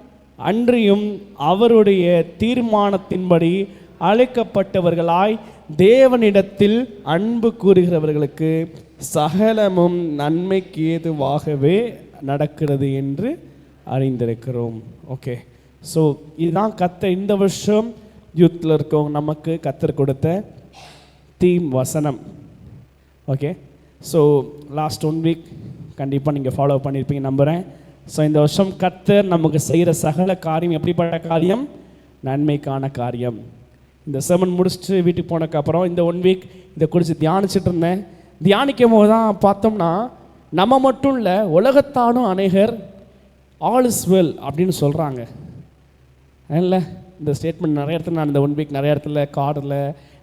அன்றியும் அவருடைய தீர்மானத்தின்படி அழைக்கப்பட்டவர்களாய் தேவனிடத்தில் அன்பு கூறுகிறவர்களுக்கு சகலமும் நன்மைக்கு ஏதுவாகவே நடக்கிறது என்று அறிந்திருக்கிறோம். ஓகே. ஸோ இதுதான் கர்த்தர் இந்த வருஷம் யூத்தில் இருக்கவங்க நமக்கு கர்த்தர் கொடுத்த தீம் வசனம். ஓகே. ஸோ லாஸ்ட் 1 வீக் கண்டிப்பாக நீங்கள் ஃபாலோ பண்ணியிருப்பீங்க நம்புகிறேன். ஸோ இந்த வருஷம் கர்த்தர் நமக்கு செய்கிற சகல காரியம் எப்படிப்பட்ட காரியம், நன்மைக்கான காரியம். இந்த செர்மன் முடிச்சுட்டு வீட்டுக்கு போனதுக்கப்புறம் இந்த 1 வீக் இதை குறித்து தியானிச்சுட்டு இருந்தேன். தியானிக்கும் போது தான் பார்த்தோம்னா நம்ம மட்டும் இல்லை, உலகத்தானும் அநேகர் ஆல் இஸ் வெல் அப்படின்னு சொல்கிறாங்க. இல்லை இந்த ஸ்டேட்மெண்ட் நிறைய இடத்துல நான் இந்த 1 வீக் நிறைய இடத்துல கார்டில்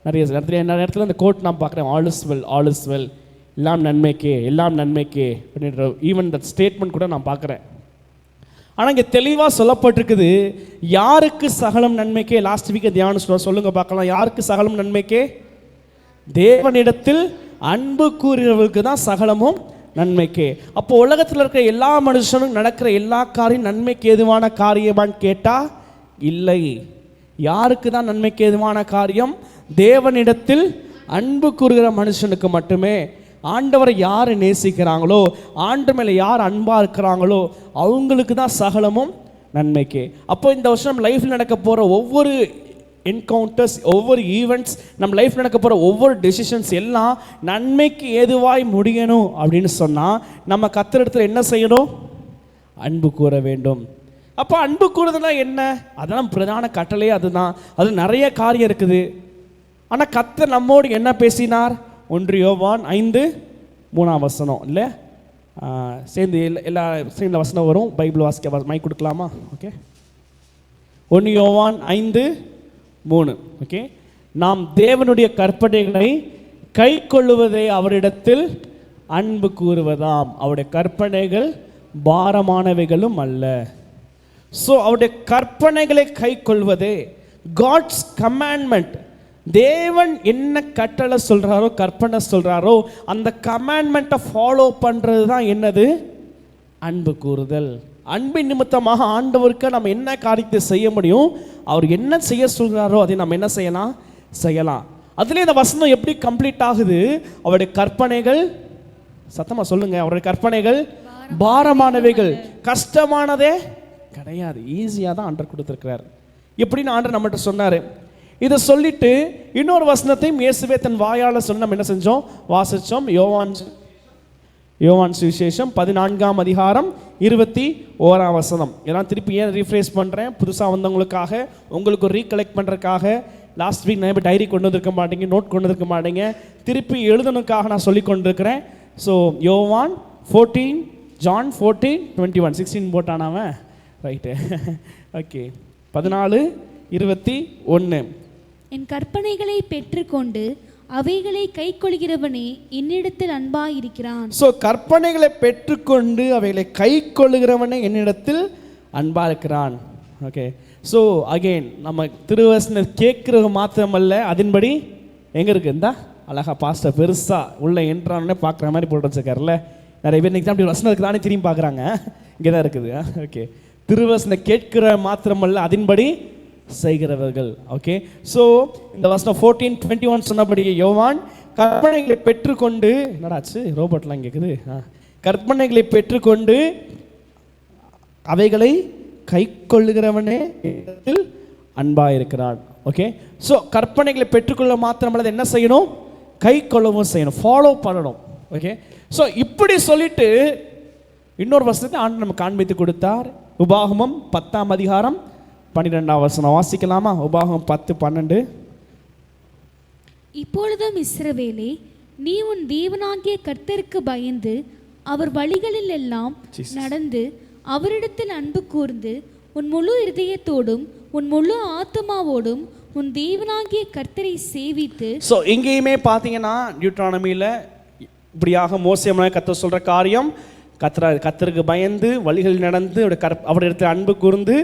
நிறைய இடத்துல இந்த கோட் நான் பார்க்குறேன். All is well, all is well, எல்லாம் நன்மைக்கே, எல்லாம் நன்மைக்கே அப்படின்ற ஈவன் தட் ஸ்டேட்மெண்ட் கூட நான் பார்க்குறேன். ஆனால் இங்கே தெளிவாக சொல்லப்பட்டிருக்குது, யாருக்கு சகலம் நன்மைக்கே. லாஸ்ட் வீக்கை தியானம் சொல்லுங்க பார்க்கலாம். யாருக்கு சகலம் நன்மைக்கே? தேவனிடத்தில் அன்பு கூறுகிறவர்களுக்கு தான் சகலமும் நன்மைக்கே. அப்போ உலகத்தில் இருக்கிற எல்லா மனுஷனும் நடக்கிற எல்லா காரியம் நன்மைக்கு ஏதுவான காரியமான்னு கேட்டால் இல்லை. யாருக்கு தான் நன்மைக்கு ஏதுவான காரியம்? தேவனிடத்தில் அன்பு கூறுகிற மனுஷனுக்கு மட்டுமே. ஆண்டவரை யார் நேசிக்கிறாங்களோ, ஆண்டு மேலே யார் அன்பாக இருக்கிறாங்களோ அவங்களுக்கு தான் சகலமும் நன்மைக்கே. அப்போ இந்த வருஷம் நம்ம லைஃப்பில் நடக்க போகிற ஒவ்வொரு என்கவுண்டர்ஸ், ஒவ்வொரு ஈவெண்ட்ஸ், நம்ம லைஃப் நடக்க போகிற ஒவ்வொரு டெசிஷன்ஸ் எல்லாம் நன்மைக்கு ஏதுவாய் முடியணும் அப்படின்னு சொன்னால் நம்ம கர்த்தரிடத்தில் என்ன செய்யணும்? அன்பு கூற வேண்டும். அப்போ அன்பு கூறுறதுனா என்ன? அதெல்லாம் பிரதான கட்டளையே அதுதான். அது நிறைய காரியம் இருக்குது. ஆனால் கர்த்தர் நம்மோடு என்ன பேசினார்? 1 யோவான் 5:3 இல்லை, சேர்ந்து எல்லா சேர்ந்த வசனம் வரும். பைபிள் வாசிக்க மைக் கொடுக்கலாமா? ஓகே, 1 யோவான் 5:3. ஓகே, நாம் தேவனுடைய கற்பனைகளை கை கொள்ளுவதை அவரிடத்தில் அன்பு கூறுவதாம். அவருடைய கற்பனைகள் பாரமானவைகளும் அல்ல. ஸோ அவருடைய கற்பனைகளை கை கொள்வதே, காட்ஸ் கமாண்ட்மெண்ட், தேவன் என்ன கட்டளை சொல்கிறாரோ, கற்பனை சொல்கிறாரோ அந்த கமாண்ட்மெண்ட்டை ஃபாலோ பண்ணுறது தான் என்னது? அன்பு கூறுதல். அன்பின் நிமித்தமாக ஆண்டவருக்கு நம்ம என்ன காரியத்தை செய்ய முடியும்? அவர் என்ன செய்ய சொல்கிறாரோ அதை நம்ம என்ன செய்யலாம். அதுலேயே இந்த வசனம் எப்படி கம்ப்ளீட் ஆகுது? அவருடைய கற்பனைகள், சத்தமாக சொல்லுங்கள், அவருடைய கற்பனைகள் பாரமானவைகள், கஷ்டமானதே கிடையாது, ஈஸியாக தான் ஆண்டவர் கொடுத்துருக்கிறார். எப்படின்னு ஆண்டவர் நம்மகிட்ட சொன்னார். இதை சொல்லிட்டு இன்னொரு வசனத்தையும் இயேசுவே தன் வாயால் சொன்ன நம்ம என்ன செஞ்சோம்? வாசித்தோம். யோவான் சுவிசேஷம் 14:21 இதெல்லாம் திருப்பி ஏன் ரீஃப்ரேஸ் பண்ணுறேன்? புதுசாக வந்தவங்களுக்காக, உங்களுக்கு ரீகலெக்ட் பண்ணுறதுக்காக. லாஸ்ட் வீக் நான் இப்போ டைரி கொண்டு வந்திருக்க மாட்டேங்க, நோட் கொண்டு வந்திருக்க மாட்டேங்க, திருப்பி எழுதணுக்காக நான் சொல்லி கொண்டிருக்கிறேன். ஸோ யோவான் 14, John 14:21, 16 போட்டானாவன், ரைட்டு, ஓகே, 14:21. என் கற்பனைகளை பெற்றுக்கொண்டு அவைகளை கை கொள்கிறவனே என்னிடத்தில் அன்பாயிருக்கிறான். ஸோ கற்பனைகளை பெற்றுக்கொண்டு அவைகளை கை கொள்ளுகிறவனே என்னிடத்தில் அன்பாக இருக்கிறான். ஓகே, ஸோ அகெயின் நம்ம திருவசனம் கேட்குறது மாத்திரமல்ல, அதன்படி எங்கே இருக்குது? இருந்தா அழகா பாஸ்டர் பெருசாக உள்ள என்ட்ரானே பார்க்குற மாதிரி போட்டு வச்சுருக்காருல்ல. நிறைய பேர் இன்றைக்கி தான் அப்படி வசனம் இருக்குதானே திரும்பி பார்க்குறாங்க. இங்கே தான் இருக்குது. ஓகே, திருவசனம் கேட்கிற மாத்திரமல்ல அதன்படி செய்கிறவர்கள். ஓகே, ஸோ இந்த வசனம் 14:21 சொன்னபடி யோவான் கற்பனைகளை பெற்றுக்கொண்டு, என்னடாச்சு ரோபோட்லாம் கேட்குது, கற்பனைகளை பெற்றுக்கொண்டு அவைகளை கை கொள்ளுகிறவனே அன்பாக இருக்கிறான். ஓகே, ஸோ கற்பனைகளை பெற்றுக்கொள்ள மாத்திரமல்ல என்ன செய்யணும்? கை கொள்ளவும் செய்யணும், ஃபாலோ பண்ணணும். ஓகே, ஸோ இப்படி சொல்லிட்டு இன்னொரு வசனத்தை ஆண்டு நம்ம காண்பித்து கொடுத்தார். உபாகமம் 10:12 வாசிக்கலாமா? உபாகமம் 10:12. இப்பொழுதும் இஸ்ரவேலே, நீ உன் தேவனாகிய கர்த்தருக்கு பயந்து அவர் வழிகளில் எல்லாம் நடந்து அவரிடத்தில் அன்பு கூர்ந்து உன் முழு இருதயத்தோடும் உன் முழு ஆத்துமாவோடும் உன் தேவனாகிய கர்த்தரை சேவித்து. ஸோ இங்கேயுமே பார்த்தீங்கன்னா டியூட்ரானமியில் இப்படியாக மோசேமான கர்த்தர் சொல்கிற காரியம், கர்த்தருக்கு பயந்து வழிகள் நடந்து அவரிடத்தில் அன்பு கூர்ந்து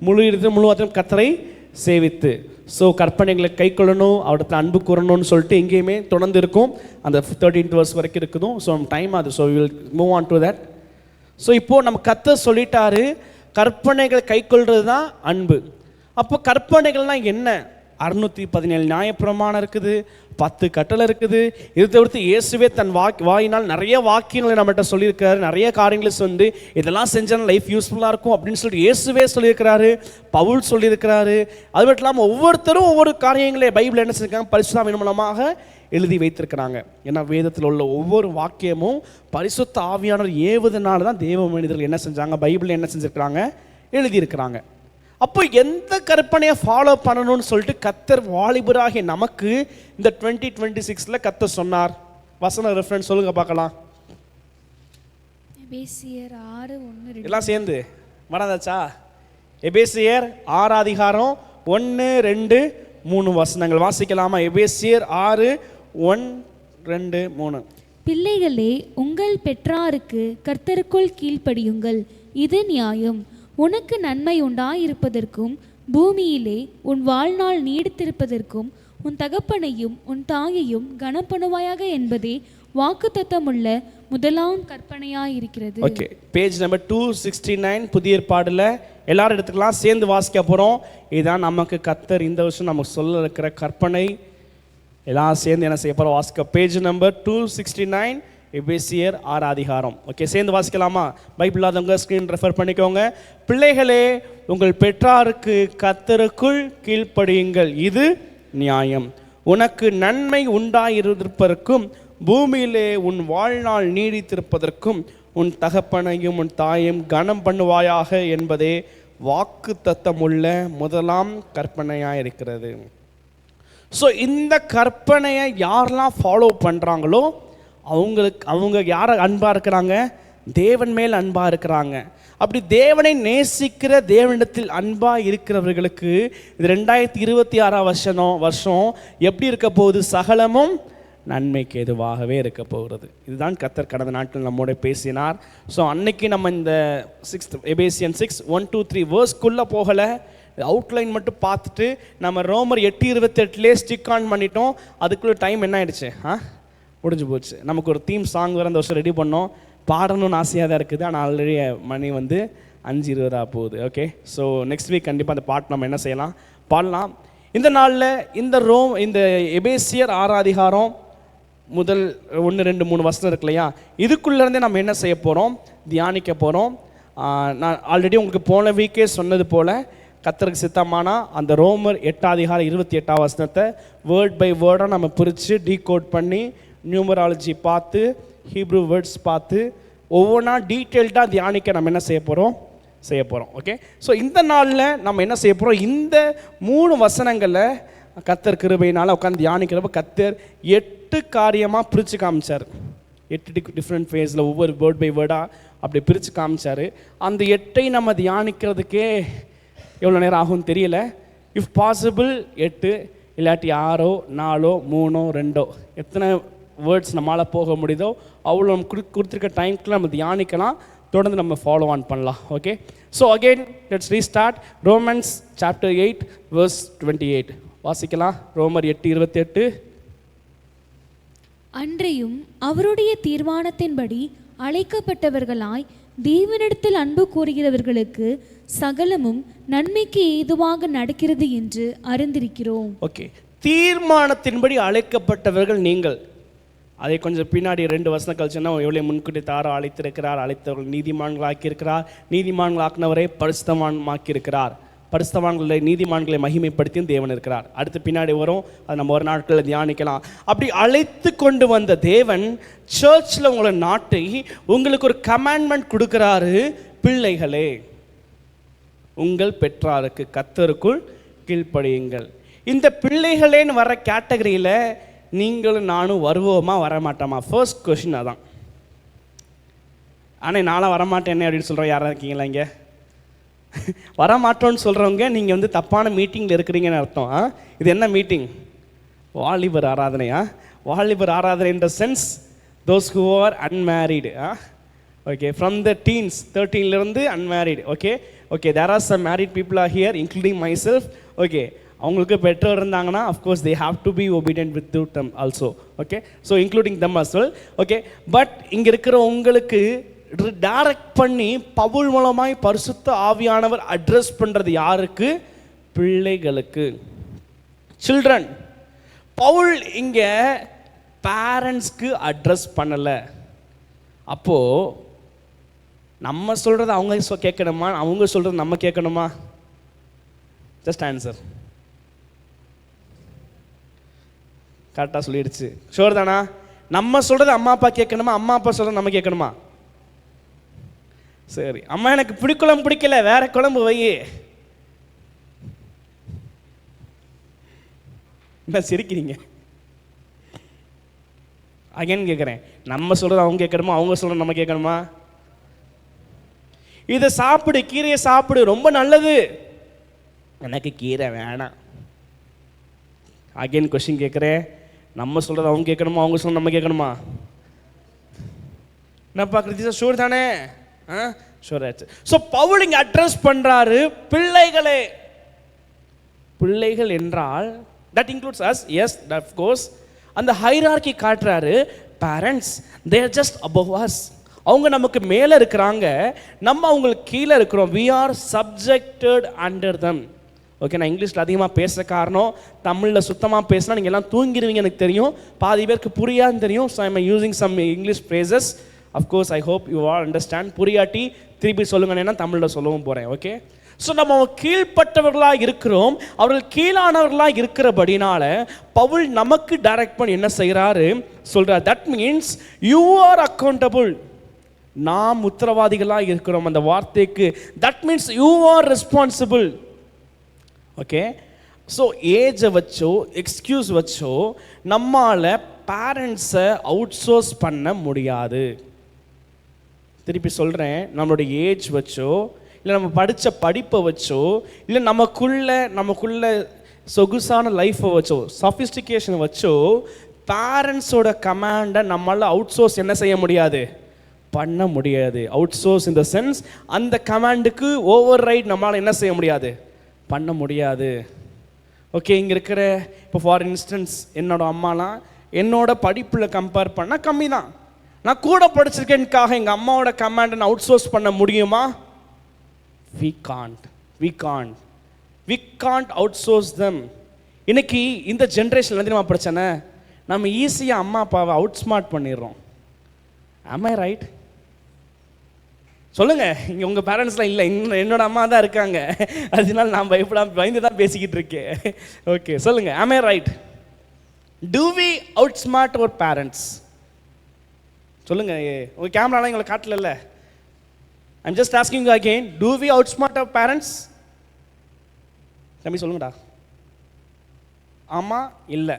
முழு இருதயம் முழு ஆத்தும் கர்த்தரை சேவித்து. ஸோ கற்பனைகளை கை கொள்ளணும், அவரிடத்தில் அன்பு கூறணும்னு சொல்லிட்டு எங்கேயுமே தொடர்ந்து இருக்கும். அந்த 13th verse வரைக்கும் இருக்குதும். ஸோ டைம் அது. So will move on to that. So இப்போது நம்ம கர்த்தர் சொல்லிட்டாரு, கற்பனைகளை கை கொள்வது தான் அன்பு. அப்போ கற்பனைகள்னால் என்ன? 617 நியாயப்பிரமாணம் இருக்குது, 10 கட்டளை இருக்குது. இதை தவிர்த்து இயேசுவே தன் வாயினால் நிறைய வாக்கியங்களை நம்மகிட்ட சொல்லியிருக்காரு. நிறைய காரியங்களை வந்து இதெல்லாம் செஞ்சால் லைஃப் யூஸ்ஃபுல்லாக இருக்கும் அப்படின்னு சொல்லிட்டு இயேசுவே சொல்லியிருக்கிறாரு, பவுல் சொல்லியிருக்கிறாரு. அது மட்டும் இல்லாமல் ஒவ்வொருத்தரும் ஒவ்வொரு காரியங்களே பைபிள் என்ன செஞ்சுருக்காங்க? பரிசுத்த ஆவியின் மூலமாக எழுதி வைத்திருக்கிறாங்க. ஏன்னா வேதத்தில் உள்ள ஒவ்வொரு வாக்கியமும் பரிசுத்த ஆவியானவர் ஏவுதனால தான் தேவ மனிதர்கள் என்ன செஞ்சாங்க? பைபிளில் என்ன செஞ்சுருக்கிறாங்க? எழுதியிருக்கிறாங்க. அப்போ எந்த கற்பனையை ஃபாலோ பண்ணணும்னு சொல்லிட்டு கர்த்தர் வாலிபராகிய நமக்கு இந்த 2026 கர்த்தர் சொன்னார். வசன ரெஃபரன்ஸ் சொல்லுங்க பார்க்கலாம். எபேசியர் 6:1 எல்லாம் சேர்ந்து வராதாச்சா? எபேசியர் 6:1-2-3 வசனங்கள் வாசிக்கலாமா? எபேசியர் 6:1-2-3. பிள்ளைகளே, உங்கள் பெற்றாருக்கு கர்த்தருக்குள் கீழ்ப்படியுங்கள், இது நியாயம். உனக்கு நன்மை உண்டாயிருப்பதற்கும் பூமியிலே உன் வாழ்நாள் நீடித்திருப்பதற்கும் உன் தகப்பனையும் உன் தாயையும் கனப்பணுவாயாக என்பதே வாக்குத்தத்தமுள்ள முதலாம் கற்பனையாய் இருக்கிறது. ஓகே, பேஜ் நம்பர் 269 புதிய ஏற்பாடுல எல்லாரும் எடுத்துக்கலாம், சேர்ந்து வாசிக்க போகிறோம். இதுதான் நமக்கு கர்த்தர் இந்த வருஷம் நமக்கு சொல்ல இருக்கிற கற்பனை. எல்லாம் சேர்ந்து என்ன செய்ய போகிறோம்? வாசிக்க. பேஜ் நம்பர் 269 எபேசியர் 6 அதிகாரம். ஓகே, சேர்ந்து வாசிக்கலாமா? பைபிள் இல்லாதவங்க ஸ்க்ரீன் ரெஃபர் பண்ணிக்கோங்க. பிள்ளைகளே, உங்கள் பெற்றாருக்கு கர்த்தருக்குள் கீழ்ப்படியுங்கள், இது நியாயம். உனக்கு நன்மை உண்டாயிருப்பதற்கும் பூமியிலே உன் வாழ்நாள் நீடித்திருப்பதற்கும் உன் தகப்பனையும் உன் தாயையும் கனம் பண்ணுவாயாக என்பதே வாக்கு தத்தமுள்ள முதலாம் கற்பனையாக இருக்கிறது. ஸோ இந்த கற்பனையை யாரெல்லாம் ஃபாலோ பண்ணுறாங்களோ அவங்க யாரை அன்பாக இருக்கிறாங்க? தேவன் மேல் அன்பாக இருக்கிறாங்க. அப்படி தேவனை நேசிக்கிற, தேவனிடத்தில் அன்பாக இருக்கிறவர்களுக்கு இது 2026 வருஷம் எப்படி இருக்க போகுது? சகலமும் நன்மைக்கு எதுவாகவே இருக்க போகிறது. இதுதான் கர்த்தர் கடந்த நாட்கள் நம்மோட பேசினார். ஸோ அன்னைக்கு நம்ம இந்த 6 எபேசியன் 6:1-3 வேர்ஸ்க்குள்ளே போகலை, அவுட்லைன் மட்டும் பார்த்துட்டு நம்ம ரோமர் 8:28 ஸ்டிக் ஆன் பண்ணிட்டோம். அதுக்குள்ளே டைம் என்ன ஆயிடுச்சு? முடிஞ்சு போச்சு. நமக்கு ஒரு தீம் சாங் வேறு அந்த வருஷம் ரெடி பண்ணோம், பாடணும்னு ஆசையாக தான் இருக்குது. ஆனால் ஆல்ரெடி மணி 5:20 போகுது. ஓகே, ஸோ நெக்ஸ்ட் வீக் கண்டிப்பாக அந்த பாட்டு நம்ம என்ன செய்யலாம்? பாடலாம். இந்த நாளில் இந்த எபேசியர் 6 அதிகாரம் முதல் 1, 2, 3 வசனம் இருக்கு இல்லையா, இதுக்குள்ளேருந்தே நம்ம என்ன செய்ய போகிறோம்? தியானிக்க போகிறோம். நான் ஆல்ரெடி உங்களுக்கு போன வீக்கே சொன்னது போல், கர்த்தருக்கு சித்தமானா அந்த ரோமர் 8 அதிகாரம் 28 வசனத்தை வேர்ட் பை வேர்டாக நம்ம பிரித்து டீகோட் பண்ணி நியூமராலஜி பார்த்து ஹீப்ரூ வேர்ட்ஸ் பார்த்து ஒவ்வொன்றா டீட்டெயில்டாக தியானிக்க நம்ம என்ன செய்ய போகிறோம். ஓகே, ஸோ இந்த நாளில் நம்ம என்ன செய்ய போகிறோம்? இந்த 3 வசனங்களில் கர்த்தர் கிருபையினால் உட்காந்து தியானிக்கிறப்ப கர்த்தர் 8 காரியமாக பிரித்து காமிச்சார். 8 டிஃப்ரெண்ட் ஃபேஸில் ஒவ்வொரு வேர்ட் பை வேர்டாக அப்படி பிரித்து காமிச்சார். அந்த 8ஐ நம்ம தியானிக்கிறதுக்கே எவ்வளோ நேரம் ஆகும்னு தெரியல. இஃப் பாசிபிள் 8, இல்லாட்டி 6, 4, 3, 2 எத்தனை வேர்ட்ஸ் நம்மளால் போக முடியுதோ அவ்வளோ நம்ம கொடுத்துருக்க டைம்க்கு நம்ம தியானிக்கலாம். தொடர்ந்து நம்ம ஃபாலோ ஆன் பண்ணலாம். Okay, so again let's restart. Romans chapter 8 verse 28 வாசிக்கலாம். ரோமர் 8:28. அன்றையும் அவருடைய தீர்மானத்தின்படி அழைக்கப்பட்டவர்களாய் தேவனிடத்தில் அன்பு கூறுகிறவர்களுக்கு சகலமும் நன்மைக்கு ஏதுவாக நடக்கிறது என்று அறிந்திருக்கிறோம். ஓகே, தீர்மானத்தின்படி அழைக்கப்பட்டவர்கள் நீங்கள். அதை கொஞ்சம் பின்னாடி 2 வசனம் கழிச்சுன்னா எவ்வளோ முன்கூட்டி தாரோ அழைத்திருக்கிறார், அழைத்தவர்கள் நீதிமான்களாக்கியிருக்கிறார், நீதிமான்களாக்கினவரை பரிசுத்தவான்மாக்கியிருக்கிறார், பரிசுத்தவான்களை நீதிமான்களை மகிமைப்படுத்தியும் தேவன் இருக்கிறார். அடுத்து பின்னாடி வரும், அது நம்ம ஒரு நாட்களில் தியானிக்கலாம். அப்படி அழைத்து கொண்டு வந்த தேவன் சர்ச்சில் உங்களை நாட்டி உங்களுக்கு ஒரு கமாண்ட்மெண்ட் கொடுக்குறாரு. பிள்ளைகளே, உங்கள் பெற்றாருக்கு கர்த்தருக்குள் கீழ்ப்படியுங்கள். இந்த பிள்ளைகளேன்னு வர கேட்டகரியில் நீங்களும் நானும் வருவோமா வரமாட்டோமா? ஃபர்ஸ்ட் கொஷின் அதான். ஆனால் நானும் வரமாட்டேன்னு அப்படின்னு சொல்கிறோம். யாராக இருக்கீங்களா இங்கே? வரமாட்டோன்னு சொல்கிறவங்க நீங்கள் தப்பான மீட்டிங்கில் இருக்கிறீங்கன்னு அர்த்தம். இது என்ன மீட்டிங்? வாலிபர் ஆராதனையா? வாலிபர் ஆராதனை in the sense those who are unmarried. Okay, from the teens 13 unmarried. Okay, there are some married people are here including myself. Okay, அவங்களுக்கு பெற்றோர் இருந்தாங்கன்னா of course they have to be obedient with them also. Okay, so including them as well. Okay, but இங்கே இருக்கிற உங்களுக்கு டைரக்ட் பண்ணி பவுல் மூலமாய் பரிசுத்த ஆவியானவர் அட்ரஸ் பண்ணுறது யாருக்கு? பிள்ளைகளுக்கு, சில்ட்ரன். பவுல் இங்கே பேரண்ட்ஸ்க்கு அட்ரஸ் பண்ணலை. அப்போது நம்ம சொல்கிறது அவங்க கேட்கணுமா, அவங்க சொல்கிறது நம்ம கேட்கணுமா? Just answer. கரெக்டாக சொல்லிடுச்சு. ஷோர் தானா? நம்ம சொல்கிறது அம்மா அப்பா கேட்கணுமா, அம்மா அப்பா சொல்கிறது நம்ம கேட்கணுமா? சரி, அம்மா எனக்கு புளிக்குழம்பு பிடிக்கல, வேற குழம்பு வை. என்ன சிரிக்கிறீங்க? அகைன் கேட்குறேன், நம்ம சொல்கிறது அவங்க கேட்கணுமா, அவங்க சொல்கிறது நம்ம கேட்கணுமா? இதை சாப்பிடு, கீரையை சாப்பிடு, ரொம்ப நல்லது. எனக்கு கீரை வேணாம். அகைன் கொஸ்டின் கேட்குறேன், நம்ம சொல்கிறது அவங்க கேட்கணுமா, அவங்க சொல்கிறது நம்ம கேட்கணுமா? என்னப்பா கிருத்திகா, ஷூர் தானே? ஷூர் ஆச்சு. ஸோ பவுல் இங்கே அட்ரஸ் பண்ணுறாரு, பிள்ளைகளே. பிள்ளைகள் என்றால் that includes us. Yes, of course. அந்த ஹைரார்கி காட்டுறாரு. parents, they are just above us. அவங்க நமக்கு மேலே இருக்கிறாங்க, நம்ம அவங்களுக்கு கீழே இருக்கிறோம். we are subjected under them. Okay, நான் இங்கிலீஷில் அதிகமாக பேச காரணம், தமிழில் சுத்தமாக பேசினா நீங்கள் எல்லாம் தூங்கிடுவீங்க எனக்கு தெரியும், பாதி பேருக்கு புரியாதுன்னு தெரியும். So I'm using some English phrases. Of course I hope you all understand. புரியாட்டி திருப்பி சொல்லுங்கன்னா தமிழில் சொல்லவும் போகிறேன். ஓகே, ஸோ நம்ம கீழ்ப்பட்டவர்களாக இருக்கிறோம், அவர்கள் கீழானவர்களாக இருக்கிறபடினால பவுல் நமக்கு டைரக்ட் பண்ணி என்ன செய்கிறாரு சொல்கிறார். That means you are accountable. நாம் உத்தரவாதிகளாக இருக்கிறோம் அந்த வார்த்தைக்கு. That means you are responsible. Okay, so ஏஜை வச்சோ எக்ஸ்கியூஸ் வச்சோ நம்மால் பேரண்ட்ஸை அவுட் சோர்ஸ் பண்ண முடியாது. திருப்பி சொல்கிறேன், நம்மளுடைய ஏஜ் வச்சோ இல்லை நம்ம படித்த படிப்பை வச்சோ இல்லை நமக்குள்ள சொகுசான லைஃப்பை வச்சோ சஃபிஸ்டிகேஷனை வச்சோ பேரண்ட்ஸோட கமாண்டை நம்மளால் அவுட் சோர்ஸ் என்ன செய்ய முடியாது, பண்ண முடியாது. Out source in the sense அந்த கமாண்டுக்கு ஓவர் ரைட் நம்மளால் என்ன செய்ய முடியாது, பண்ண முடியாது. ஓகே, இங்கே இருக்கிற இப்போ ஃபார் இன்ஸ்டன்ஸ் என்னோட அம்மாலாம் என்னோட படிப்பில் கம்பேர் பண்ணால் கம்மி தான். நான் கூட படிச்சிருக்கேன்காக எங்கள் அம்மாவோட கமாண்டை நான் அவுட் சோர்ஸ் பண்ண முடியுமா? we can't outsource them. இன்னைக்கு இந்த ஜென்ரேஷனில் வந்து நம்ம பிரச்சனை, நம்ம ஈஸியாக அம்மா அப்பாவை அவுட் ஸ்மார்ட் பண்ணிடுறோம். am I right? சொல்லுங்க, இங்கே உங்கள் பேரண்ட்ஸ்லாம் இல்லை, என்னோட அம்மா தான் இருக்காங்க, அதனால நான் பயந்து தான் பேசிக்கிட்டு இருக்கேன். ஓகே, சொல்லுங்க, am I right? do we outsmart our parents? சொல்லுங்க, உங்கள் கேமராலாம் எங்களை காட்டல. I'm just asking you again, do we outsmart our parents? தம்பி சொல்லுங்கடா. ஆமா இல்லை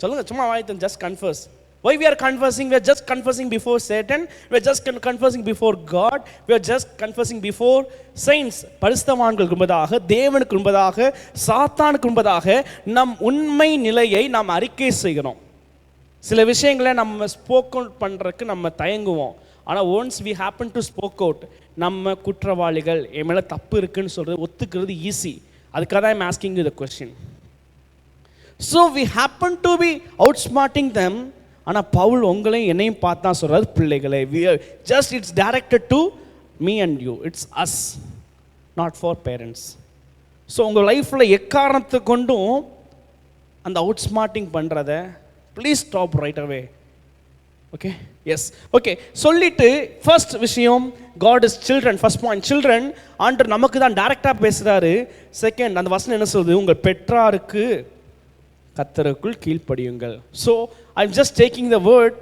சொல்லுங்க, சும்மா வாய்த்து just confess. Why we are confessing? We are just confessing before Satan, we are just confessing before God, we are just confessing before saints. பரிசுத்தவான்களுக்கு முன்பதாக, தேவனுக்கு முன்பதாக, சாத்தானுக்கு முன்பதாக நம் உண்மை நிலையை நாம் அறிக்கை செய்கிறோம். சில விஷயங்களை நம்ம ஸ்போக் அவுட் பண்ணுறதுக்கு நம்ம தயங்குவோம். ஆனால் once we happen to spoke out, நம்ம குற்றவாளிகள், என் மேலே தப்பு இருக்குன்னு சொல்கிறது ஒத்துக்கிறது ஈஸி. அதுக்காக தான் I'm asking you the question. So we happen to be outsmarting them. ஆனால் பவுல் உங்களையும் என்னையும் பார்த்து தான் சொல்கிறார், பிள்ளைகளை, just it's directed to me and you, it's us, not for parents. So உங்கள் லைஃப்பில் எக்காரணத்தை கொண்டும் அந்த அவுட் ஸ்மார்ட்டிங் பண்ணுறத please stop right away. Okay, yes, okay. சொல்லிட்டு ஃபர்ஸ்ட் விஷயம், God is children. First point, children. ஆண்டவர் நமக்கு தான் டைரக்டாக பேசுகிறாரு. செகண்ட், அந்த வசனம் என்ன சொல்லுது, உங்கள் பெற்றாருக்கு கர்த்தருக்குள் கீழ்ப்படியுங்கள். So I am just taking the word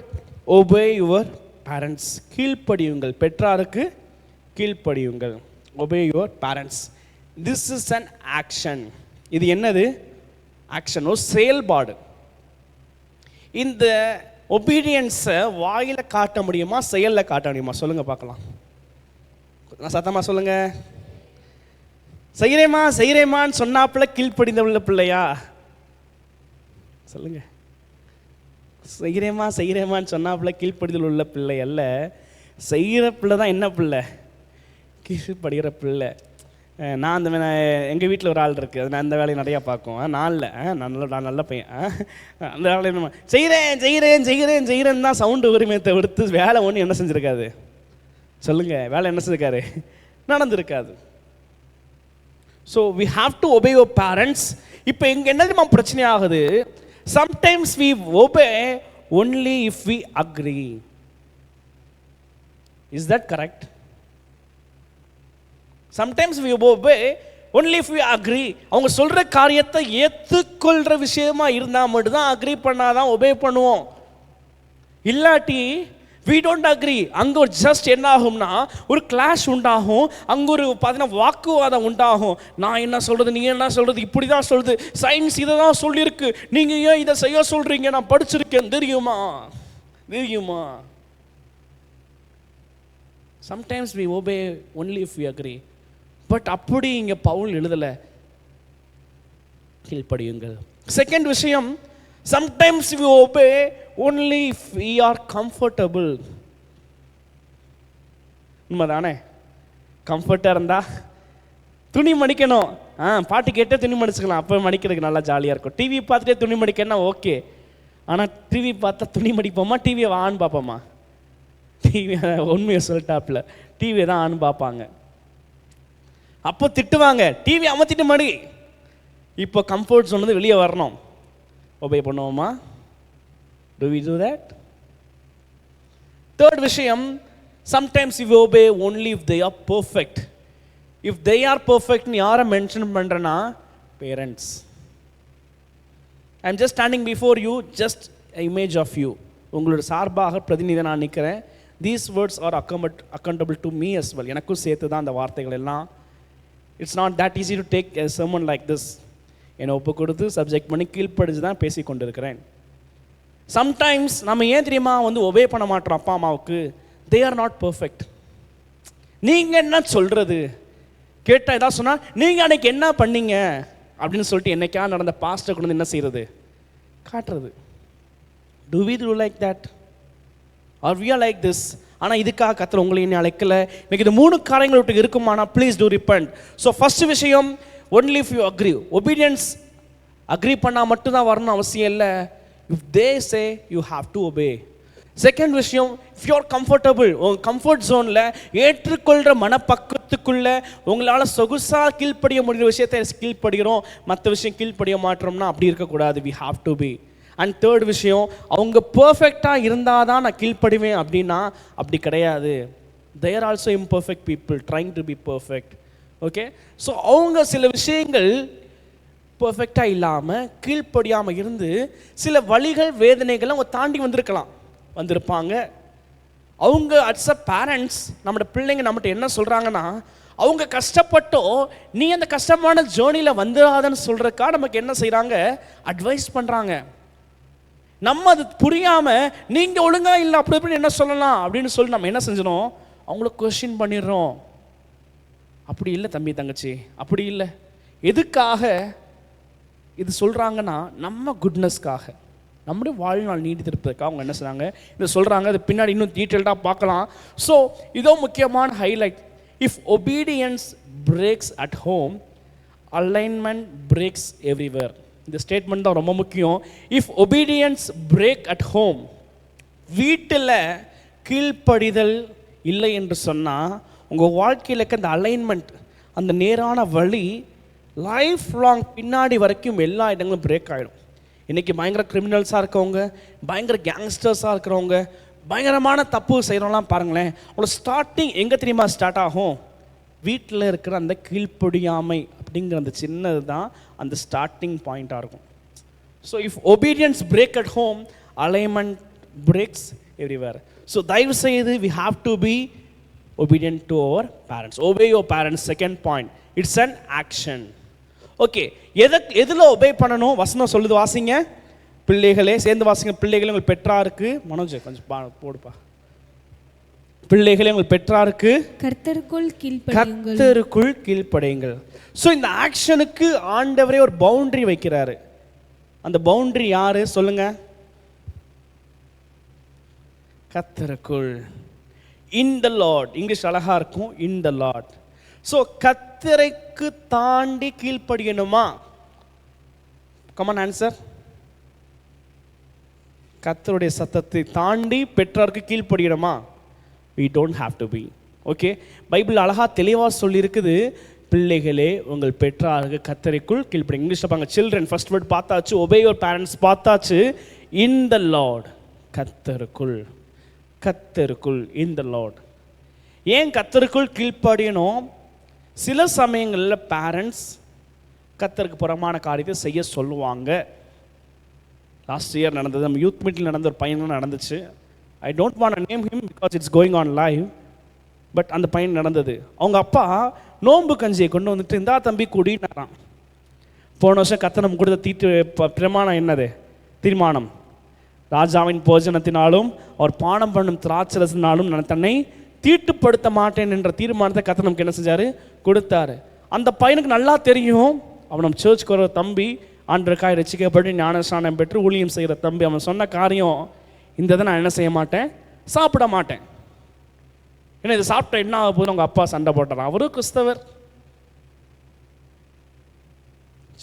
obey your parents. கீழ்ப்படியுங்கள், பெற்றாருக்கு கீழ்ப்படியுங்கள். Obey your parents. This is an action. இது என்னது? ஆக்ஷன், ஒரு செயல்பாடு. இந்த ஒபீடியன்ஸை வாயில் காட்ட முடியுமா, செயலில் காட்ட முடியுமா? சொல்லுங்கள் பார்க்கலாம். நான் சத்தமாக சொல்லுங்கள். செய்கிறேமான்னு சொன்னாப்புல கீழ்ப்படிந்த உள்ள பிள்ளையா? சொல்லுங்க. செய்கிறேமான்னு சொன்னாப்புல கீழ்ப்படிதல் உள்ள பிள்ளை அல்ல. செய்கிற பிள்ளை தான் என்ன பிள்ளை? கீழ்ப்படுகிற பிள்ளை. நான் அந்த எங்கள் வீட்டில் ஒரு ஆள் இருக்குது, அது நான் அந்த வேலையை நிறையா பார்க்கும். நான் இல்லை, நான் நல்ல பையன். அந்த வேலை என்ன செய்கிறேன் தான் சவுண்டு உரிமையை தவிர்த்து வேலை ஒன்று என்ன செஞ்சுருக்காது? சொல்லுங்கள், வேலை என்ன செஞ்சுருக்காரு? நடந்திருக்காது. So we have to obey your parents. இப்போ இங்கே என்ன தெரியுமா பிரச்சனை ஆகுது? Sometimes we obey only if we agree. Is that correct? Sometimes we obey only if we agree. அவங்க சொல்ற காரியத்தை ஏற்றுக்கொள்கிற விஷயமா இருந்தால் மட்டும்தான் அக்ரி பண்ணாதான் ஒபே பண்ணுவோம். இல்லாட்டி we don't agree. அங்கே ஒரு ஜஸ்ட் என்ன ஆகும்னா ஒரு கிளாஷ் உண்டாகும், அங்கே ஒரு பார்த்தீங்கன்னா வாக்குவாதம் உண்டாகும். நான் என்ன சொல்கிறது, நீங்கள் என்ன சொல்கிறது, இப்படி தான் சொல்லுது, சயின்ஸ் இதை தான் சொல்லியிருக்கு, நீங்கள் ஏன் இதை செய்ய சொல்கிறீங்க, நான் படிச்சிருக்கேன் தெரியுமா? Sometimes we obey only if we agree. But அப்படி இங்கே பவுல் எழுதலை, கீழ்ப்படியுங்கள். செகண்ட் விஷயம், sometimes we obey only if we are comfortable. உண்மைதானே? கம்ஃபர்ட்டாக இருந்தால் துணி மடிக்கணும், பாட்டு கேட்டே துணி மடிச்சுக்கலாம், அப்போ மடிக்கிறதுக்கு நல்லா ஜாலியாக இருக்கும். டிவி பார்த்துட்டே துணி மடிக்கணும்னா ஓகே. ஆனால் டிவி பார்த்தா துணி மடிப்போமா, டிவியை ஆன் பார்ப்போமா? டிவி உண்மையை சொல்லிட்டாப்புல, டிவியை தான் ஆன் பார்ப்பாங்க. அப்போ திட்டுவாங்க, டிவி அமர்த்திட்டு மடி. இப்போ கம்ஃபர்ட் ஜோன் வெளியே வரணும், ஒபே பண்ணுவோமா? Do we do that? Third விஷயம், sometimes we obey only if they are perfect. If they are perfect னு யாரை மென்ஷன் பண்ணுறேன்னா, parents. I'm just standing before you, just an image of you. உங்களோட சார்பாக பிரதிநிதியை நான் நிற்கிறேன். These words are accountable to me as well. எனக்கும் சேர்த்து தான் அந்த வார்த்தைகள் எல்லாம். It's not that easy to take a sermon like this. என்னை ஒப்பு கொடுத்து சப்ஜெக்ட் பண்ணி கீழ்ப்படிச்சு தான் பேசி கொண்டு இருக்கிறேன். சம்டைம்ஸ் நம்ம ஏன் தெரியுமா ஒபே பண்ண மாட்டோம் அப்பா அம்மாவுக்கு? They are not perfect. நீங்கள் என்ன சொல்கிறது கேட்டால் ஏதாவது சொன்னால், நீங்கள் அன்றைக்கி என்ன பண்ணீங்க அப்படின்னு சொல்லிட்டு என்னைக்கா நடந்த பாஸ்ட்டை கொண்டு என்ன செய்கிறது? காட்டுறது. Do we do like that? Or we are like this? ஆனால் இதுக்காக கர்த்தர் உங்களை இன்னும் அழைக்கல. இன்னைக்கு இது 3 காரியங்கள் விட்டு இருக்குமானா please do repent. So first விஷயம், only if you agree. Obedience agree பண்ணால் மட்டும்தான் வரணும் அவசியம் இல்லை. If they say you have to obey. Second விஷயம், இஃப் யூ ஆர் கம்ஃபர்டபுள், உங்கள் கம்ஃபர்ட் ஜோனில் ஏற்றுக்கொள்கிற மனப்பக்குவத்துக்குள்ளே உங்களால் சொகுசாக கீழ்ப்படிய முடிகிற விஷயத்தை கீழ்ப்படுகிறோம், மற்ற விஷயம் கீழ்ப்படிய மாற்றோம்னா அப்படி இருக்கக்கூடாது. We have to be. And third விஷயம், அவங்க பர்ஃபெக்டாக இருந்தால் தான் நான் கீழ்ப்படிவேன் அப்படின்னா அப்படி கிடையாது. They are also imperfect people trying to be perfect. Okay, so அவங்க சில விஷயங்கள் பர்ஃபெக்டாக இல்லாமல் கீழ்ப்படியாமல் இருந்து சில வழிகள் வேதனைகளை அவங்க தாண்டி வந்திருப்பாங்க. அவங்க அட்ஸ் அ பேரண்ட்ஸ், நம்மளோட பிள்ளைங்க நம்மகிட்ட என்ன சொல்கிறாங்கன்னா, அவங்க கஷ்டப்பட்டோ நீ அந்த கஷ்டமான ஜேர்னியில் வந்துடாதன்னு சொல்கிறக்கா நமக்கு என்ன செய்கிறாங்க? அட்வைஸ் பண்ணுறாங்க. நம்ம அது புரியாமல் நீங்கள் ஒழுங்காக இல்லை அப்படி எப்படி என்ன சொல்லலாம் அப்படின்னு சொல்லி நம்ம என்ன செஞ்சிடும்? அவங்கள கொஸ்டின் பண்ணிடுறோம். அப்படி இல்லை தம்பி தங்கச்சி, அப்படி இல்லை. எதுக்காக இது சொல்கிறாங்கன்னா, நம்ம குட்னஸ்க்காக, நம்முடைய வாழ்நாள் நீடித்திருப்பதற்காக அவங்க என்ன செய்கிறாங்க இதை சொல்கிறாங்க. அது பின்னாடி இன்னும் டீட்டெயில்டாக பார்க்கலாம். ஸோ இதோ முக்கியமான highlight. If obedience breaks at home, alignment breaks everywhere. இந்த ஸ்டேட்மெண்ட் தான் ரொம்ப முக்கியம். If obedience break at home, வீட்டில் கீழ்ப்படிதல் இல்லை என்று சொன்னால் உங்கள் வாழ்க்கையில் இருக்க அந்த அலைன்மெண்ட், அந்த நேரான வழி லைஃப் லாங் பின்னாடி வரைக்கும் எல்லா இடங்களும் பிரேக் ஆகிடும். இன்றைக்கி பயங்கர கிரிமினல்ஸாக இருக்கவங்க, பயங்கர கேங்ஸ்டர்ஸாக இருக்கிறவங்க, பயங்கரமான தப்பு செய்கிறவங்களாம் பாருங்களேன், அவங்களோட ஸ்டார்டிங் எங்கே தெரியுமா ஸ்டார்ட் ஆகும்? வீட்டில் இருக்கிற அந்த கீழ்ப்படியாமை அப்படிங்கிற அந்த சின்னது தான் அந்த ஸ்டார்டிங் பாயிண்ட்டாக இருக்கும். So if obedience break at home, alignment breaks everywhere. So தயவு செய்து we have to be obedient to our parents. Obey your parents. Second point, it's an action. Okay, எதில் ஒபே பண்ணணும்? வசனம் சொல்லுது, வாசிங்க பிள்ளைகளே, சேர்ந்து வாசிங்க. பிள்ளைகளே உங்கள் பெற்றாருக்கு, மனோஜ் கொஞ்சம் போடுப்பா. பிள்ளைகளே உங்கள் பெற்றாருக்கு கர்த்தருக்குள் கீழ்ப்படியுங்கள். ஸோ இந்த ஆக்ஷனுக்கு ஆண்டவரே ஒரு பவுண்டரி வைக்கிறாரு. அந்த பவுண்டரி யாரு சொல்லுங்க? கர்த்தருக்குள், இன் த லார்ட். இங்கிலீஷ் அழகா இருக்கும், இன் த லார்ட். ஸோ கர்த்தருக்கு தாண்டி கீழ்ப்படியணுமா? Come on answer. கர்த்தருடைய சத்தத்தை தாண்டி பெற்றாருக்கு கீழ்ப்படியணுமா? we don't have to be. Okay, Bible அழகா தெளிவாக சொல்லியிருக்குது, பிள்ளைகளே உங்கள் பெற்றாருக்கு கர்த்தருக்குள் கீழ்ப்படிங்க. இங்கிலீஷில் பாருங்க, சில்ட்ரன் ஃபர்ஸ்ட் வேர்ட் பார்த்தாச்சு, ஒபே யுவர் பேரண்ட்ஸ் பார்த்தாச்சு, இன் த லார்ட் கர்த்தருக்குள். கர்த்தருக்குள், இன் த லார்ட். ஏன் கர்த்தருக்குள் கீழ்ப்படியணும்? சில சமயங்களில் பேரண்ட்ஸ் கர்த்தருக்கு புறமான காரியத்தை செய்ய சொல்லுவாங்க. லாஸ்ட் இயர் நடந்தது, நம்ம யூத் மீட்டில் நடந்த ஒரு பையனும் நடந்துச்சு. ஐ don't want to name him because it's going on live. But அந்த பையன் நடந்தது, அவங்க அப்பா நோன்பு கஞ்சியை கொண்டு வந்துட்டு, இந்தா தம்பி குடினாராம். போன வருஷம் கர்த்தர் நம்ம கொடுத்த பிரமாணம் என்னது? தீர்மானம். ராஜாவின் போஜனத்தினாலும் அவர் பானம் பண்ணும் திராட்சரசினாலும் நான் தன்னை தீட்டுப்படுத்த மாட்டேன் என்ற தீர்மானத்தை கர்த்தர் நமக்கு என்ன செஞ்சாரு? கொடுத்தாரு. அந்த பையனுக்கு நல்லா தெரியும், அவன் நம்ம சர்ச்சுக்கு வர தம்பி, ஆண்டவருக்காய் ரட்சிக்கப்பட்டு ஞானஸ்நானம் பெற்று ஊழியம் செய்கிற தம்பி. அவன் சொன்ன காரியம், இந்த இதை நான் என்ன செய்ய மாட்டேன், சாப்பிட மாட்டேன். ஏன்னா இதை சாப்பிட்டா என்ன ஆக போது? அவங்க அப்பா சண்டை போட்டார். அவரும் கிறிஸ்தவர்.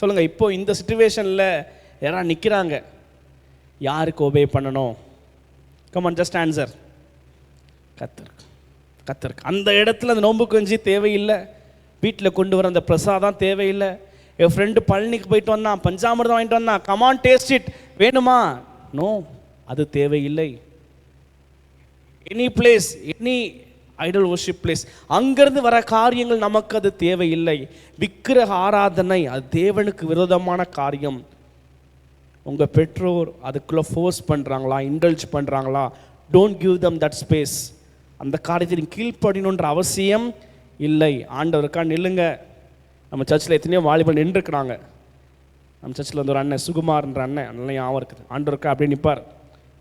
சொல்லுங்க, இப்போ இந்த சிச்சுவேஷனில் யாராவது நிற்கிறாங்க, யாருக்கு ஒபே பண்ணணும்? Come on, just answer. கத்தருக்கு. அந்த இடத்துல அந்த நோன்பு கஞ்சி தேவையில்லை, வீட்டில் கொண்டு வர அந்த பிரசாதம் தேவையில்லை. என் ஃப்ரெண்டு பழனிக்கு போயிட்டு வந்தான், பஞ்சாமிர்தம் வாங்கிட்டு வந்தான், கமான் டேஸ்ட் இட், வேணுமா? நோ, அது தேவையில்லை. Any place, any Idol worship place, அங்கிருந்து வர காரியங்கள் நமக்கு அது தேவையில்லை. விக்கிரக ஆராதனை அது தேவனுக்கு விரோதமான காரியம். உங்கள் பெற்றோர் அதுக்குள்ளே ஃபோர்ஸ் பண்ணுறாங்களா, இன்டல்ஜ் பண்ணுறாங்களா? Don't give them that space. அந்த காரியத்தில் கீழ்ப்படினுன்ற அவசியம் இல்லை. ஆண்டவருக்கா நில்லுங்க. நம்ம சர்ச்சில் எத்தனையோ வாலிபர் நின்றுருக்குறாங்க. நம்ம சர்ச்சில் வந்து ஒரு அண்ணன் சுகுமார்ன்ற அண்ணன் நல்லா ஞாபகம் இருக்குது. ஆண்டவருக்கா அப்படியே நிற்பார்.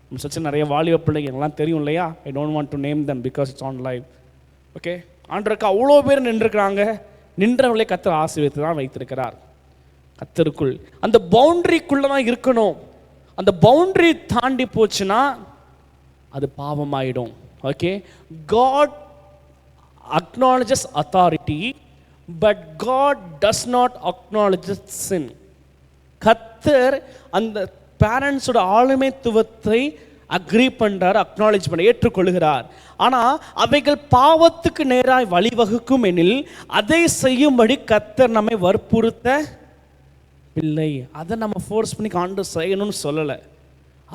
நம்ம சர்ச்சில் நிறைய வாலிப பிள்ளைங்க எல்லாம் தெரியும் இல்லையா? I don't want to name them because it's on live. Okay, ஆண்டவருக்கா அவ்வளோ பேர் நின்றுருக்குறாங்க. நின்றவர்களே கர்த்தர் ஆசீர்வதித்து தான் வைத்திருக்கிறார். கர்த்தருக்குள் அந்த பவுண்டரிக்குள்ளே தான் இருக்கணும். அந்த பவுண்டரி தாண்டி போச்சுன்னா அது பாவமாயிடும். Okay, God acknowledges authority, but God does not acknowledge sin. கர்த்தர் அந்த பேரண்ட்ஸோட ஆளுமைத்துவத்தை அக்ரி பண்ணுறார், அக்னாலேஜ் பண்ண ஏற்றுக்கொள்கிறார். ஆனால் அவைகள் பாவத்துக்கு நேராக வழிவகுக்கும் எனில் அதை செய்யும்படி கர்த்தர் நம்மை வற்புறுத்த இல்லை. அதை நம்ம ஃபோர்ஸ் பண்ணி ஆண்டவர் செய்யணும்னு சொல்லலை.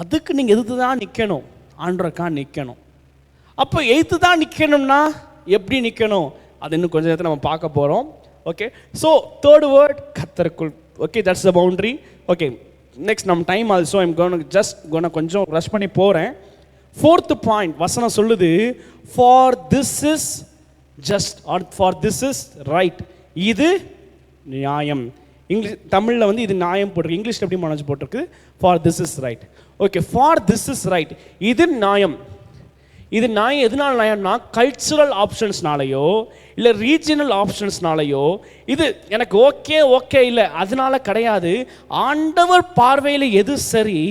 அதுக்கு நீங்கள் எதிர்த்து தான் நிற்கணும், ஆண்டவருக்கா நிற்கணும். அப்போ எதிர்த்து தான் நிற்கணும்னா எப்படி நிற்கணும்? அது இன்னும் கொஞ்சம் நேரத்தில் நம்ம பார்க்க போகிறோம். ஓகே, ஸோ தேர்ட் வேர்ட் கர்த்தருக்குள். Okay, that's the boundary. Okay, next நம்ம டைம் ஆல்சோ ஐம் கோன கொஞ்சம் ரஷ் பண்ணி போகிறேன். ஃபோர்த் பாயிண்ட் வசனம் சொல்லுது, for this is just or for this is right. இது நியாயம். இங்கிலீஷ் தமிழில் வந்து இது நியாயம் போட்டிருக்கு, இங்கிலீஷில் எப்படி மனசு போட்டிருக்கு? For this is right. Okay, for this is right, இது நியாயம். இது நியாயம் எதனால் நியாயம்னா, கல்ச்சுரல் ஆப்ஷன்ஸ்னாலேயோ இல்லை ரீஜனல் ஆப்ஷன்ஸ்னாலேயோ இது எனக்கு ஓகே இல்லை அதனால கிடையாது. ஆண்டவர் பார்வையில் எது சரி,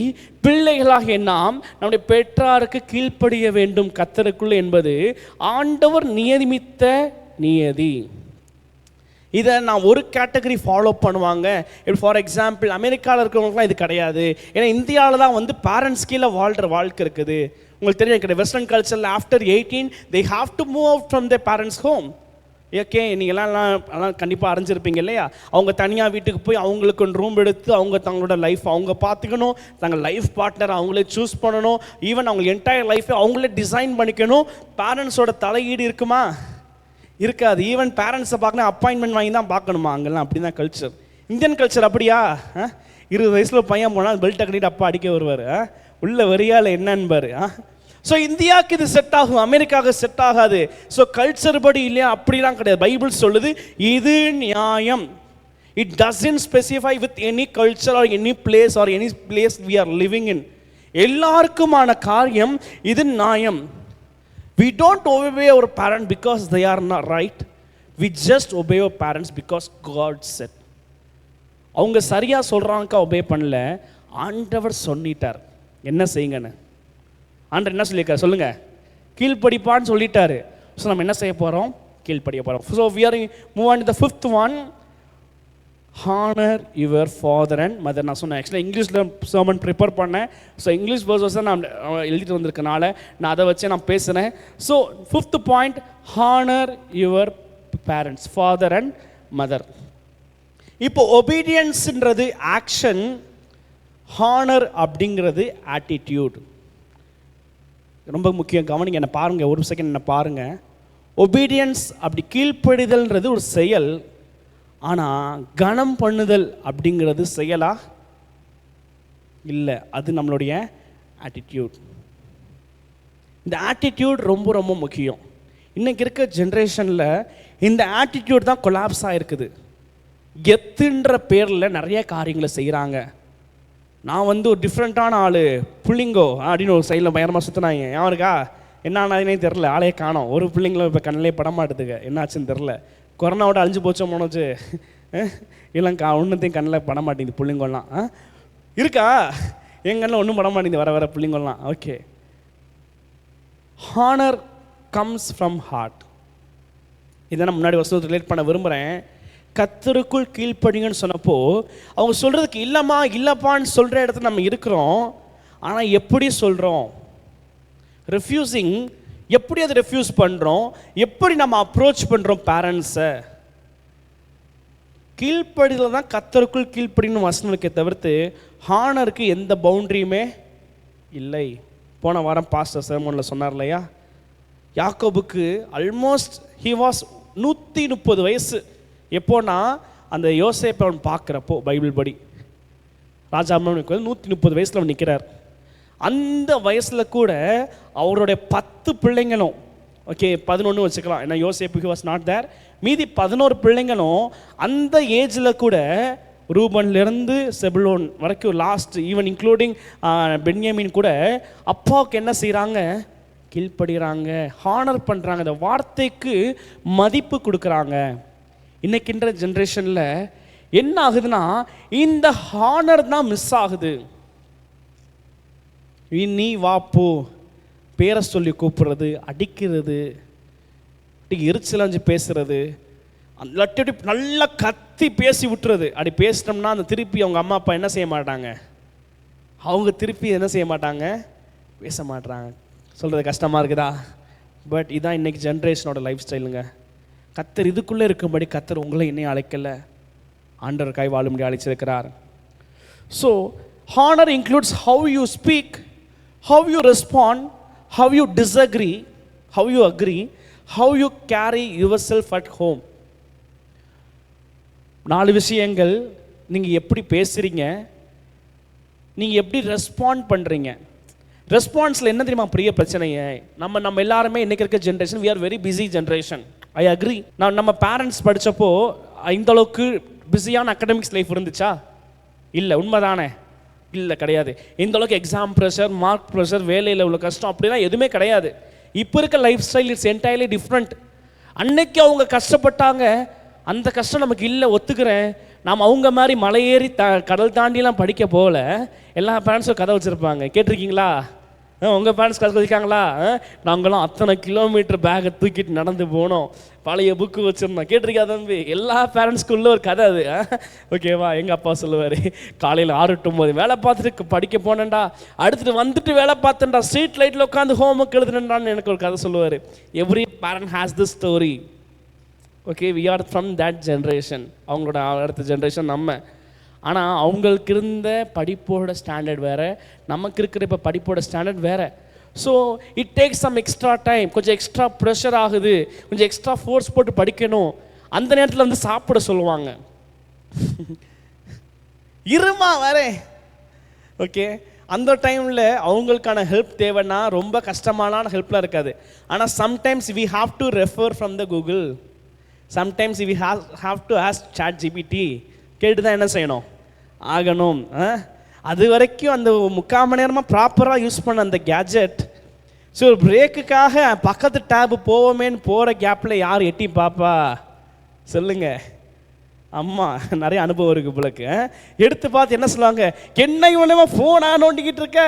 பிள்ளைகளாக நாம் நம்முடைய பெற்றாருக்கு கீழ்ப்படிய வேண்டும் கர்த்தருக்குள் என்பது ஆண்டவர் நியமித்த நியதி. இதை நான் ஒரு கேட்டகரி ஃபாலோ பண்ணுவாங்க. இப்போ ஃபார் எக்ஸாம்பிள் அமெரிக்காவில் இருக்கிறவங்களுக்குலாம் இது கிடையாது. ஏன்னா இந்தியாவில் தான் வந்து பேரண்ட்ஸ் கீழே வாழ்கிற வாழ்க்கை இருக்குது. உங்களுக்கு தெரியும் கிடையாது, வெஸ்டர்ன் கல்ச்சரில் after 18 they have to move out from their parents' home. Okay, நீங்கள்லாம் கண்டிப்பாக அறிஞ்சிருப்பீங்க இல்லையா? அவங்க தனியாக வீட்டுக்கு போய் அவங்களுக்கு ஒரு ரூம் எடுத்து அவங்க தங்களோட லைஃப் அவங்க பார்த்துக்கணும், தங்கள் லைஃப் பார்ட்னர் அவங்களே சூஸ் பண்ணணும், ஈவன் அவங்க என்டையர் லைஃப்பை அவங்களே டிசைன் பண்ணிக்கணும். பேரண்ட்ஸோட தலையீடு இருக்குமா? இருக்காது. ஈவன் பேரண்ட்ஸை பார்க்கணும் அப்பாயின்மெண்ட் வாங்கி தான் பார்க்கணுமா? அங்கெல்லாம் அப்படி தான் கல்ச்சர். இந்தியன் கல்ச்சர் அப்படியா? 20 வயசில் பையன் போனால் பெல்ட்டை கட்டிட்டு அப்பா அடிக்க வருவார், உள்ள வரியால் என்னன்பார். ஸோ இந்தியாவுக்கு இது செட் ஆகும், அமெரிக்காவுக்கு செட் ஆகாது. ஸோ கல்ச்சர் படி இல்லையா? அப்படிலாம் கிடையாது. பைபிள் சொல்லுது இது நியாயம். It doesn't specify with any culture or any place or any place we are living in. எல்லாருக்குமான காரியம் இது நியாயம். We don't obey our parents because they are not right. We just obey our parents because God said. அவங்க சரியாக சொல்கிறாங்கக்கா ஒபே பண்ணல, ஆண்டவர் சொல்லிட்டார் என்ன செய்யுங்கன்னு. ஆண்டவர் என்ன சொல்லியிருக்கார் சொல்லுங்கள்? கீழ்ப்படிப்பான்னு சொல்லிட்டாரு. ஸோ நம்ம என்ன செய்ய போகிறோம்? கீழ்ப்படிய போகிறோம். So we are move on to the fifth one. Honour your father and mother. நான் சொன்னேன் ஆக்சுவலாக இங்கிலீஷில் சர்மன் ப்ரிப்பேர் பண்ணேன். ஸோ இங்கிலீஷ் வேர்ஸ் தான் நான் எழுதிட்டு வந்திருக்கனால நான் அதை வச்சு நான் பேசுகிறேன். So fifth point, honour your parents, father and mother. இப்போ ஒபீடியன்ஸுன்றது ஆக்ஷன், ஹானர் அப்படிங்கிறது ஆட்டிடியூட். ரொம்ப முக்கியம், கவனிங்க, என்னை பாருங்கள், ஒரு செகண்ட் என்னை பாருங்கள். ஒபீடியன்ஸ் அப்படி கீழ்ப்படிதல்ன்றது ஒரு செயல், ஆனால் கனம் பண்ணுதல் அப்படிங்கிறது செயலா? இல்லை, அது நம்மளுடைய ஆட்டிடியூட். இந்த ஆட்டிடியூட் ரொம்ப ரொம்ப முக்கியம். இன்றைக்கி இருக்க ஜென்ரேஷனில் இந்த ஆட்டிடியூட் தான் கொலாப்ஸ் ஆகிருக்குது. கெத்துன்ற பேரில் நிறைய காரியங்களை செய்கிறாங்க. நான் வந்து ஒரு டிஃப்ரெண்ட்டான ஆள், புள்ளிங்கோ அப்படின்னு ஒரு சைடில் பயங்கரமாக சுற்றினாங்க. யாருக்கா என்ன ஆனாதுன்னே தெரில, ஆளையே காணோம். ஒரு பிள்ளைங்களும் இப்போ கண்ணிலே படமாட்டுதுங்க, என்னாச்சுன்னு தெரில. கொரோனாவோட அழிஞ்சு போச்சோ மோனோச்சு, இல்லைங்கக்கா ஒன்றுத்தையும் கண்ணில் பட மாட்டேங்குது புள்ளிங்கொல்லாம். இருக்கா என் கண்ணில் ஒன்றும் பட மாட்டேங்குது வர புள்ளிங்கொல்லாம். Okay, honour comes from heart. இதை நான் முன்னாடி வருஷத்துக்கு ரிலேட் பண்ண விரும்புகிறேன். கர்த்தருக்குள் கீழ்ப்படிங்கன்னு சொன்னப்போ அவங்க சொல்கிறதுக்கு இல்லைம்மா இல்லைப்பான்னு சொல்கிற இடத்துல நம்ம இருக்கிறோம். ஆனால் எப்படி சொல்கிறோம்? ரெஃப்யூசிங், எப்படி அதை ரெஃப்யூஸ் பண்ணுறோம், எப்படி நம்ம அப்ரோச் பண்ணுறோம் பேரண்ட்ஸை? கீழ்ப்படியில் தான் கர்த்தருக்குள் கீழ்ப்படின்னு வசனம் இருக்கே தவிர்த்து ஹானருக்கு எந்த பவுண்டரியுமே இல்லை. போன வாரம் பாஸ்டர் sermonல சொன்னார் இல்லையா, யாக்கோபுக்கு ஆல்மோஸ்ட் ஹி வாஸ் 130 வயசு. எப்போனா அந்த யோசேப்பை அவன் பார்க்குறப்போ, பைபிள் படி ராஜா 130 வயசில் அவன் நிற்கிறார். அந்த வயசில் கூட அவருடைய 10 பிள்ளைங்களும், ஓகே 11 வச்சுக்கலாம், ஏன்னா யோசேப்பு வாஸ் நாட் தேர், மீதி 11 பிள்ளைங்களும் அந்த ஏஜில் கூட ரூபன்லேருந்து செபுலோன் வரைக்கும் லாஸ்ட் ஈவன் இன்க்ளூடிங் பென்யாமின் கூட அப்பாவுக்கு என்ன செய்கிறாங்க? கீழ்ப்படுகிறாங்க, ஹானர் பண்ணுறாங்க, அந்த வார்த்தைக்கு மதிப்பு கொடுக்குறாங்க. இன்னைக்கின்ற ஜென்ரேஷனில் என்ன ஆகுதுன்னா இந்த ஹானர் தான் மிஸ் ஆகுது. நீ வாப்போ பேரை சொல்லி கூப்பிடுறது, அடிக்கிறது, எரிச்சலஞ்சு பேசுறது, லட்டி நல்லா கத்தி பேசி விட்டுறது. அப்படி பேசிட்டோம்னா அந்த திருப்பி அவங்க அம்மா அப்பா என்ன செய்ய மாட்டாங்க? அவங்க திருப்பி என்ன செய்ய மாட்டாங்க? பேச மாட்டாங்க. சொல்கிறது கஷ்டமாக இருக்குதா? பட் இதான் இன்றைக்கி ஜென்ரேஷனோட லைஃப் ஸ்டைலுங்க. கர்த்தர் இதுக்குள்ளே இருக்கும்படி கர்த்தர் உங்களை என்னையும் அழைக்கலை, ஆண்டவருக்காய் வாழும்படி அழைச்சிருக்கிறார். So honour includes how you speak, how you respond, how you disagree, how you agree, how you carry yourself at home. 4 விஷயங்கள். நீங்கள் எப்படி பேசுகிறீங்க, நீங்கள் எப்படி ரெஸ்பாண்ட் பண்ணுறீங்க. ரெஸ்பான்ஸில் என்ன தெரியுமா பெரிய பிரச்சனையே? நம்ம எல்லாருமே இன்றைக்கி இருக்க generation, we are very busy generation. I agree. நம்ம பேரண்ட்ஸ் படித்தப்போ இந்த அளவுக்கு பிஸியான அகடமிக்ஸ் லைஃப் இருந்துச்சா? இல்லை. உண்மைதானே? இல்லை, கிடையாது. இந்த அளவுக்கு எக்ஸாம் ப்ரெஷர், மார்க் ப்ரெஷர், வேலையில் உள்ள கஷ்டம் அப்படிலாம் எதுவுமே கிடையாது. இப்போ இருக்க life style it's entirely different. அன்னைக்கு அவங்க கஷ்டப்பட்டாங்க, அந்த கஷ்டம் நமக்கு இல்லை, ஒத்துக்கிறேன். நாம் அவங்க மாதிரி மலையேறி கடல் தாண்டிலாம் படிக்க போகல. எல்லா பேரண்ட்ஸும் கதை வச்சுருப்பாங்க, கேட்டிருக்கீங்களா? உங்கள் பேரண்ட்ஸ் கதை வச்சுருக்காங்களா? நாங்களாம் அத்தனை கிலோமீட்டர் பேக்கை தூக்கிட்டு நடந்து போனோம், பழைய புக்கு வச்சுருந்தோம், கேட்டிருக்கா தம்பி? எல்லா பேரண்ட்ஸ்க்குள்ள ஒரு கதை அது. ஓகேவா? எங்கள் அப்பா சொல்லுவார், காலையில் 6 to 9 வேலை பார்த்துட்டு படிக்க போனேன்டா, அடுத்துட்டு வந்துட்டு வேலை பார்த்தேன்டா, ஸ்ட்ரீட் லைட்டில் உட்காந்து ஹோம் ஒர்க் எழுதுனேன்டான்னு எனக்கு ஒரு கதை சொல்லுவார். Every parent has this story. Okay, we are from that generation. அவங்களோட அடுத்த ஜென்ரேஷன் நம்ம. ஆனால் அவங்களுக்கு இருந்த படிப்போட ஸ்டாண்டர்ட் வேறு, நமக்கு இருக்கிற இப்போ படிப்போட ஸ்டாண்டர்ட் வேறு. So it takes some extra time. கொஞ்சம் எக்ஸ்ட்ரா ப்ரெஷர் ஆகுது, கொஞ்சம் எக்ஸ்ட்ரா ஃபோர்ஸ் போட்டு படிக்கணும். அந்த நேரத்தில் வந்து சாப்பிட சொல்லுவாங்க, இருமா வரேன். ஓகே, அந்த டைமில் அவங்களுக்கான ஹெல்ப் தேவைன்னா ரொம்ப கஷ்டமான ஹெல்ப்லாம் இருக்காது. ஆனால் sometimes we have to refer from the Google, sometimes we have to ask ChatGPT. கேட்டு தான் என்ன செய்யணும்? ஆகணும். அது வரைக்கும் அந்த 3/4 மணி நேரமாக ப்ராப்பராக யூஸ் பண்ண அந்த கேஜெட், ஸோ பிரேக்குக்காக பக்கத்து டேபு போவோமேன்னு போகிற கேப்பில் யார் எட்டி பாப்பா? சொல்லுங்க. அம்மா நிறைய அனுபவம் இருக்குது பிள்ளைக்கு. எடுத்து பார்த்து என்ன சொல்லுவாங்க? என்ன இவனமா ஃபோனாக நோண்டிக்கிட்டு இருக்க?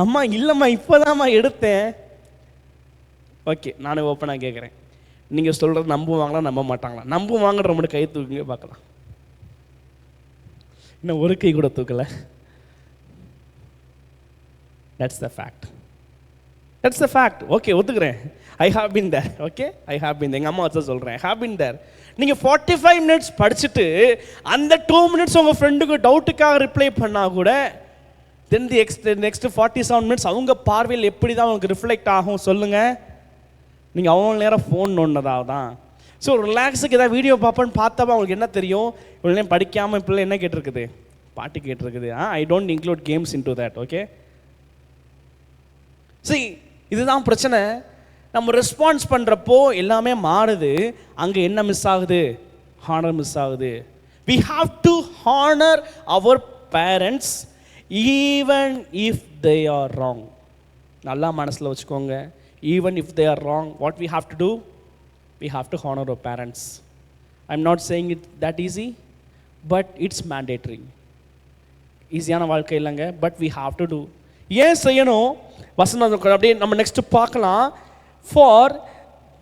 அம்மா இல்லைம்மா இப்போதாம்மா எடுத்தேன். ஓகே, நானும் ஓப்பனாக கேட்குறேன், நீங்கள் சொல்கிறது நம்புவாங்களா நம்ப மாட்டாங்களா? நம்புவாங்கன்ற மட்டும் கை தூக்குங்க பார்க்கலாம். இன்னும் ஒரு கை கூட தூக்கலை. That's the fact. That's the fact. Okay, ஒத்துக்கிறேன். I have been there. Okay, I have been. எங்கள் அம்மா வச்சா சொல்கிறேன், ஐ ஹாவ் பின் தேர். நீங்கள் 45 minutes படிச்சுட்டு அந்த 2 minutes உங்கள் ஃப்ரெண்டுக்கு டவுட்டுக்காக ரிப்ளை பண்ணால் கூட தென் தி நெக்ஸ்ட் 47 minutes அவங்க பார்வையில் எப்படி தான் உங்களுக்கு ரிஃப்ளெக்ட் ஆகும் சொல்லுங்கள்? நீங்கள் அவ்வளோ நேரம் ஃபோன் நோண்டதாக தான். ஸோ ரிலாக்ஸுக்கு ஏதாவது வீடியோ பார்ப்பேன்னு பார்த்தப்ப அவங்களுக்கு என்ன தெரியும்? இவ்வளோ நேரம் படிக்காமல் இப்போ என்ன கேட்டிருக்குது? பாட்டு கேட்டிருக்குது. I don't include games into that. Okay, சரி, இதுதான் பிரச்சனை. நம்ம ரெஸ்பான்ஸ் பண்ணுறப்போ எல்லாமே மாறுது. அங்கே என்ன மிஸ் ஆகுது? ஹானர் மிஸ் ஆகுது. We have to honour our parents even if they are wrong. நல்லா மனசில் வச்சுக்கோங்க. Even if they are wrong, what we have to do? We have to honor our parents. I'm not saying it that easy, but it's mandatory. ஈஸியான வாழ்க்கை இல்லைங்க, but we have to do. ஏன் செய்யணும்? வசனம் அப்படியே நம்ம நெக்ஸ்ட் பார்க்கலாம். For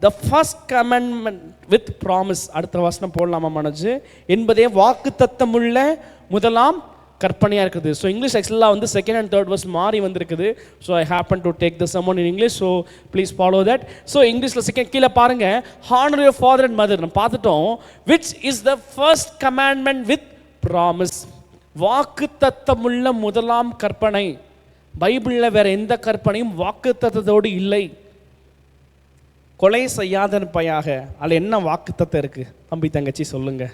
the first commandment with promise. அடுத்த வசனம் போடலாமா மனோஜ்? என்பதே வாக்கு தத்தமுள்ள முதலாம் கற்பனையாக இருக்குது. ஸோ இங்கிலீஷ் ஆக்சுவலாக வந்து செகண்ட் அண்ட் தேர்ட் வர்ஸ் மாறி வந்திருக்குது. So I happen to take the sermon in English, so please follow that. So இங்கிலீஷில் செகண்ட் கீழே பாருங்கள், honour your father and mother நம்ம பார்த்துட்டோம். Which is the first commandment with promise, வாக்கு தத்தமுள்ள முதலாம் கற்பனை. பைபிளில் வேற எந்த கற்பனையும் வாக்கு தத்தத்தோடு இல்லை. கொலை செய்யாதிருப்பாயாக, அதில் என்ன வாக்கு தத்தம் இருக்குது தம்பி தங்கச்சி சொல்லுங்க?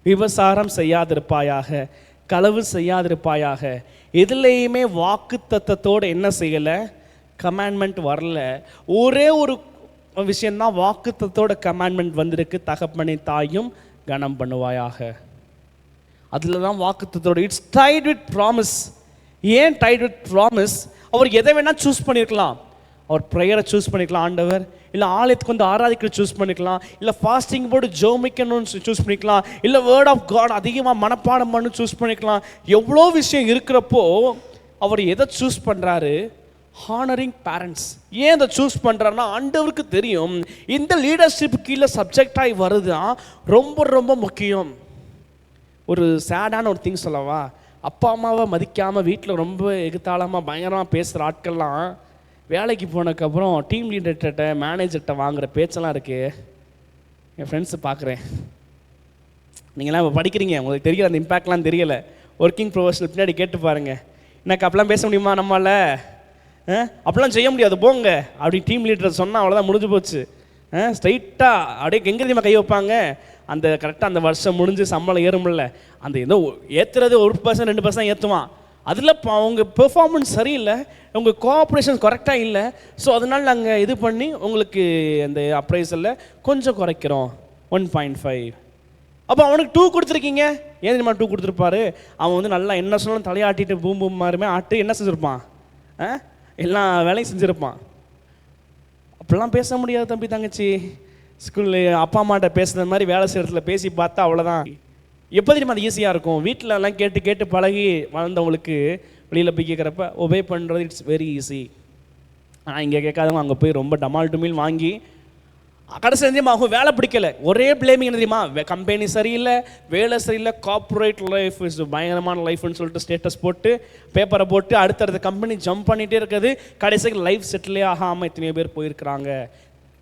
விபசாரம் செய்யாதிருப்பாயாக, களவு செய்யாதிருப்பாயாக, எதுலேயுமே வாக்கு தத்தத்தோடு என்ன செய்யலை, கமாண்ட்மெண்ட் வரல. ஒரே ஒரு விஷயந்தான் வாக்கு தத்தத்தோட கமாண்ட்மெண்ட் வந்திருக்கு, தகப்பனை தாயும் கனம் பண்ணுவாயாக. அதில் தான் வாக்கு தத்தத்தோடு. It's tied with promise. ஏன் டைட் வித் ப்ராமிஸ்? அவர் எதை வேணால் சூஸ் பண்ணியிருக்கலாம். அவர் ப்ரேயரை சூஸ் பண்ணிக்கலாம் ஆண்டவர், இல்லை ஆலயத்துக்கு வந்து ஆராதிக்கிற சூஸ் பண்ணிக்கலாம், இல்லை ஃபாஸ்டிங் போட்டு ஜோமிக்கணும்னு சூஸ் பண்ணிக்கலாம், இல்லை வேர்ட் ஆஃப் காட் அதிகமாக மனப்பாடம் பண்ணு சூஸ் பண்ணிக்கலாம். எவ்வளோ விஷயம் இருக்கிறப்போ அவர் எதை சூஸ் பண்ணுறாரு? Honouring parents. ஏன் அதை சூஸ் பண்ணுறாருன்னா ஆண்டவருக்கு தெரியும் இந்த லீடர்ஷிப் கீழே சப்ஜெக்ட் ஆகி வருதுதான் ரொம்ப ரொம்ப முக்கியம். ஒரு சேடான ஒரு திங் சொல்லவா, அப்பா அம்மாவை மதிக்காமல் வீட்டில் ரொம்ப எகுத்தாளமாக பயங்கரமாக பேசுகிற ஆட்கள்லாம் வேலைக்கு போனதுக்கப்புறம் டீம் லீடர்கிட்ட மேனேஜர்கிட்ட வாங்குகிற பேச்செல்லாம் இருக்குது. என் ஃப்ரெண்ட்ஸு பார்க்குறேன், நீங்களாம் இப்போ படிக்கிறீங்க, உங்களுக்கு தெரியல, அந்த இம்பேக்ட்லாம் தெரியலை. ஒர்க்கிங் ப்ரொஃபஷனல் பின்னாடி கேட்டு பாருங்கள், எனக்கு அப்பெல்லாம் பேச முடியுமா நம்மளால்? அப்படிலாம் செய்ய முடியாது போங்க அப்படி டீம் லீடர் சொன்னால் அவ்வளோதான், முடிஞ்சு போச்சு. ஸ்ட்ரைட்டாக அப்படியே எங்கே தெரியுமா கை வைப்பாங்க, அந்த கரெக்டாக அந்த வருஷம் முடிஞ்சு சம்பளம் ஏறும்ல, அந்த ஏதோ ஏற்றுறது 1% 2% ஏற்றுவான். அதில் அவங்க பெர்ஃபார்மன்ஸ் சரியில்லை, உங்கள் கோஆப்ரேஷன் கரெக்டாக இல்லை, ஸோ அதனால் நாங்கள் இது பண்ணி உங்களுக்கு அந்த அப்ரைசலில் கொஞ்சம் குறைக்கிறோம் 1.5. அப்போ அவனுக்கு 2 கொடுத்துருக்கீங்க. ஏன் தெரியுமா 2 கொடுத்துருப்பாரு? அவன் வந்து நல்லா என்ன சொன்னாலும் தலையாட்டிட்டு பூம் பூம் மாதிரிமே ஆட்டு என்ன செஞ்சுருப்பான், எல்லா வேலையும் செஞ்சுருப்பான். அப்படிலாம் பேச முடியாது தம்பி தங்கச்சி. ஸ்கூலில் அப்பா அம்மாட்ட பேசுகிற மாதிரி வேலை செய்கிறதுல பேசி பார்த்தா அவ்வளோதான். எப்போ தெரியுமா அது ஈஸியாக இருக்கும்? வீட்டில் எல்லாம் கேட்டு கேட்டு பழகி வளர்ந்தவங்களுக்கு வெளியில் போய் கேட்குறப்ப ஒபே பண்ணுறது இட்ஸ் வெரி ஈஸி. ஆனால் இங்கே கேட்காதவங்க அங்கே போய் ரொம்ப டமால் டுமில் வாங்கி கடைசி தெரியுமா அவங்க வேலை பிடிக்கலை, ஒரே பிளேமிங் என்ன தெரியுமா, கம்பெனி சரியில்லை, வேலை சரியில்லை, கார்ப்பரேட் லைஃப் இஸ் பயங்கரமான லைஃப்னு சொல்லிட்டு ஸ்டேட்டஸ் போட்டு பேப்பரை போட்டு அடுத்தடுத்த கம்பெனி ஜம்ப் பண்ணிகிட்டே இருக்குது. கடைசிக்கு லைஃப் செட்டிலே ஆகாமல் எத்தனையோ பேர் போயிருக்கிறாங்க.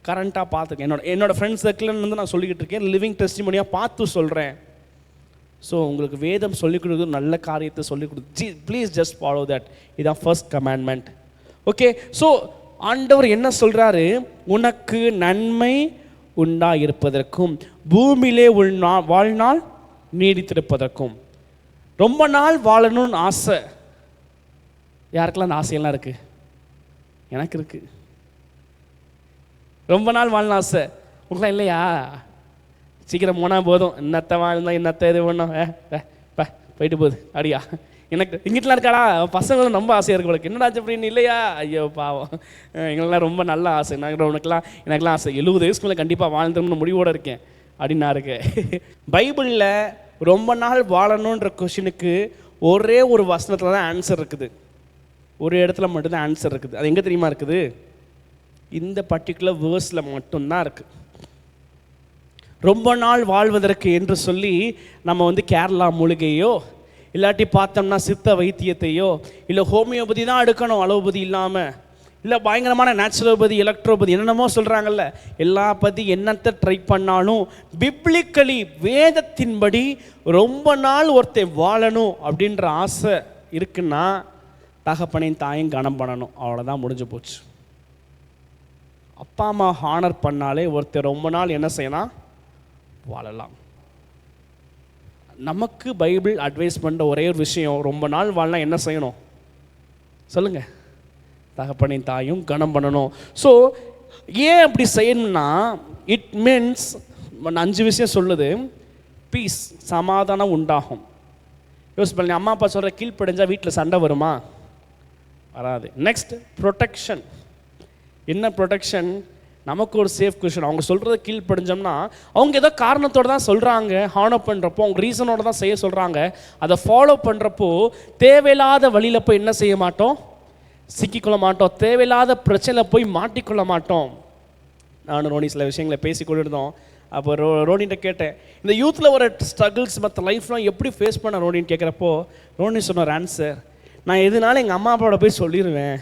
கரண்ட்டாக பார்த்துருக்கேன், என்னோட ஃப்ரெண்ட்ஸ் சர்க்கிள்னு வந்து நான் சொல்லிக்கிட்டு இருக்கேன், லிவிங் டெஸ்டிமோனியாக பார்த்து சொல்கிறேன். ஸோ உங்களுக்கு வேதம் சொல்லிக் கொடுக்குறது நல்ல காரியத்தை சொல்லிக் கொடுத்து ப்ளீஸ் ஜஸ்ட் ஃபாலோ தட். இதுதான் ஃபர்ஸ்ட் கமாண்ட்மெண்ட். ஓகே, ஸோ ஆண்டவர் என்ன சொல்கிறாரு? உனக்கு நன்மை உண்டாயிருப்பதற்கும் பூமியிலே வாழ்நாள் நீடித்திருப்பதற்கும். ரொம்ப நாள் வாழணும்னு ஆசை. யாருக்கெல்லாம் அந்த ஆசையெல்லாம் இருக்குது? எனக்கு இருக்குது. ரொம்ப நாள் வாழணும் ஆசை. உங்களுக்குலாம் இல்லையா? சீக்கிரம் போனால் போதும், இன்னத்தை வாழ்ந்தா இன்னத்தை இது பண்ணோம் போயிட்டு போகுது அப்படியா? எனக்கு இங்கிட்டலாம் இருக்காடா பசங்களும் ரொம்ப ஆசையாக இருக்கு உங்களுக்கு, என்னடா அப்படின்னு இல்லையா? ஐயோ பாவம், எங்களுக்கெல்லாம் ரொம்ப நல்ல ஆசை. எனக்குலாம் ஆசை 70 வயசுக்குள்ளே கண்டிப்பாக வாழ்ந்தோம்னு முடிவோடு இருக்கேன் அப்படின்னு நான் இருக்கேன். பைபிளில் ரொம்ப நாள் வாழணுன்ற கொஷினுக்கு ஒரே ஒரு வசனத்தில் தான் ஆன்சர் இருக்குது. ஒரு இடத்துல மட்டும்தான் ஆன்சர் இருக்குது. அது எங்கே தெரியுமா இருக்குது? இந்த பர்டிகுலர் வேர்ஸில் மட்டும்தான் இருக்குது. ரொம்ப நாள் வாழ்வதற்கு என்று சொல்லி நம்ம வந்து கேரளா மூலிகையோ இல்லாட்டி பார்த்தோம்னா சித்த வைத்தியத்தையோ இல்லை ஹோமியோபதி தான் எடுக்கணும் அலோபதி இல்லாமல், இல்லை பயங்கரமான நேச்சுரோபதி எலக்ட்ரோபதி என்னென்னமோ சொல்கிறாங்கல்ல, எல்லா பற்றி என்னத்தை ட்ரை பண்ணாலும் பிப்ளிக்கலி வேதத்தின்படி ரொம்ப நாள் ஒருத்தர் வாழணும் அப்படின்ற ஆசை இருக்குன்னா தகப்பனையும் தாயும் கனம் பண்ணணும். அவ்வளோதான், முடிஞ்சு போச்சு. அப்பா அம்மா ஹானர் பண்ணாலே ஒருத்தர் ரொம்ப நாள் என்ன செய்யலாம், வாழலாம். நமக்கு பைபிள் அட்வைஸ் பண்ணுற ஒரே ஒரு விஷயம், ரொம்ப நாள் வாழலாம் என்ன செய்யணும் சொல்லுங்கள்? தகப்பனையும் தாயும் கனம் பண்ணணும். ஸோ ஏன் அப்படி செய்யணும்னா இட் மீன்ஸ் 5 விஷயம் சொல்லுது. பீஸ், சமாதானம் உண்டாகும். யோசிச்சு பாருங்க, அம்மா அப்பா சொல்கிற கீழ்ப்படிஞ்சால் வீட்டில் சண்டை வருமா? வராது. Next protection. என்ன ப்ரொடெக்ஷன்? நமக்கு ஒரு சேஃப் கொஷின். அவங்க சொல்கிறத கீழ்ப்படிஞ்சோம்னா அவங்க ஏதோ காரணத்தோடு தான் சொல்கிறாங்க, ஹானர் பண்ணுறப்போ அவங்க ரீசனோடு தான் செய்ய சொல்கிறாங்க. அதை ஃபாலோ பண்ணுறப்போ தேவையில்லாத வழியில் போய் என்ன செய்ய மாட்டோம், சிக்கிக்கொள்ள மாட்டோம். தேவையில்லாத பிரச்சனையில் போய் மாட்டிக்கொள்ள மாட்டோம். நானும் ரோனி சில விஷயங்களை பேசி கொண்டிருந்தோம். அப்போ ரோனிகிட்ட கேட்டேன், இந்த யூத்தில் வர ஸ்ட்ரகிள்ஸ் மற்ற லைஃப்லாம் எப்படி ஃபேஸ் பண்ண ரோனின்னு கேட்குறப்போ ரோனி சொன்னார் ஆன்சர், நான் எதுனாலும் எங்கள் அம்மா அப்பாவோட போய் சொல்லிடுவேன்.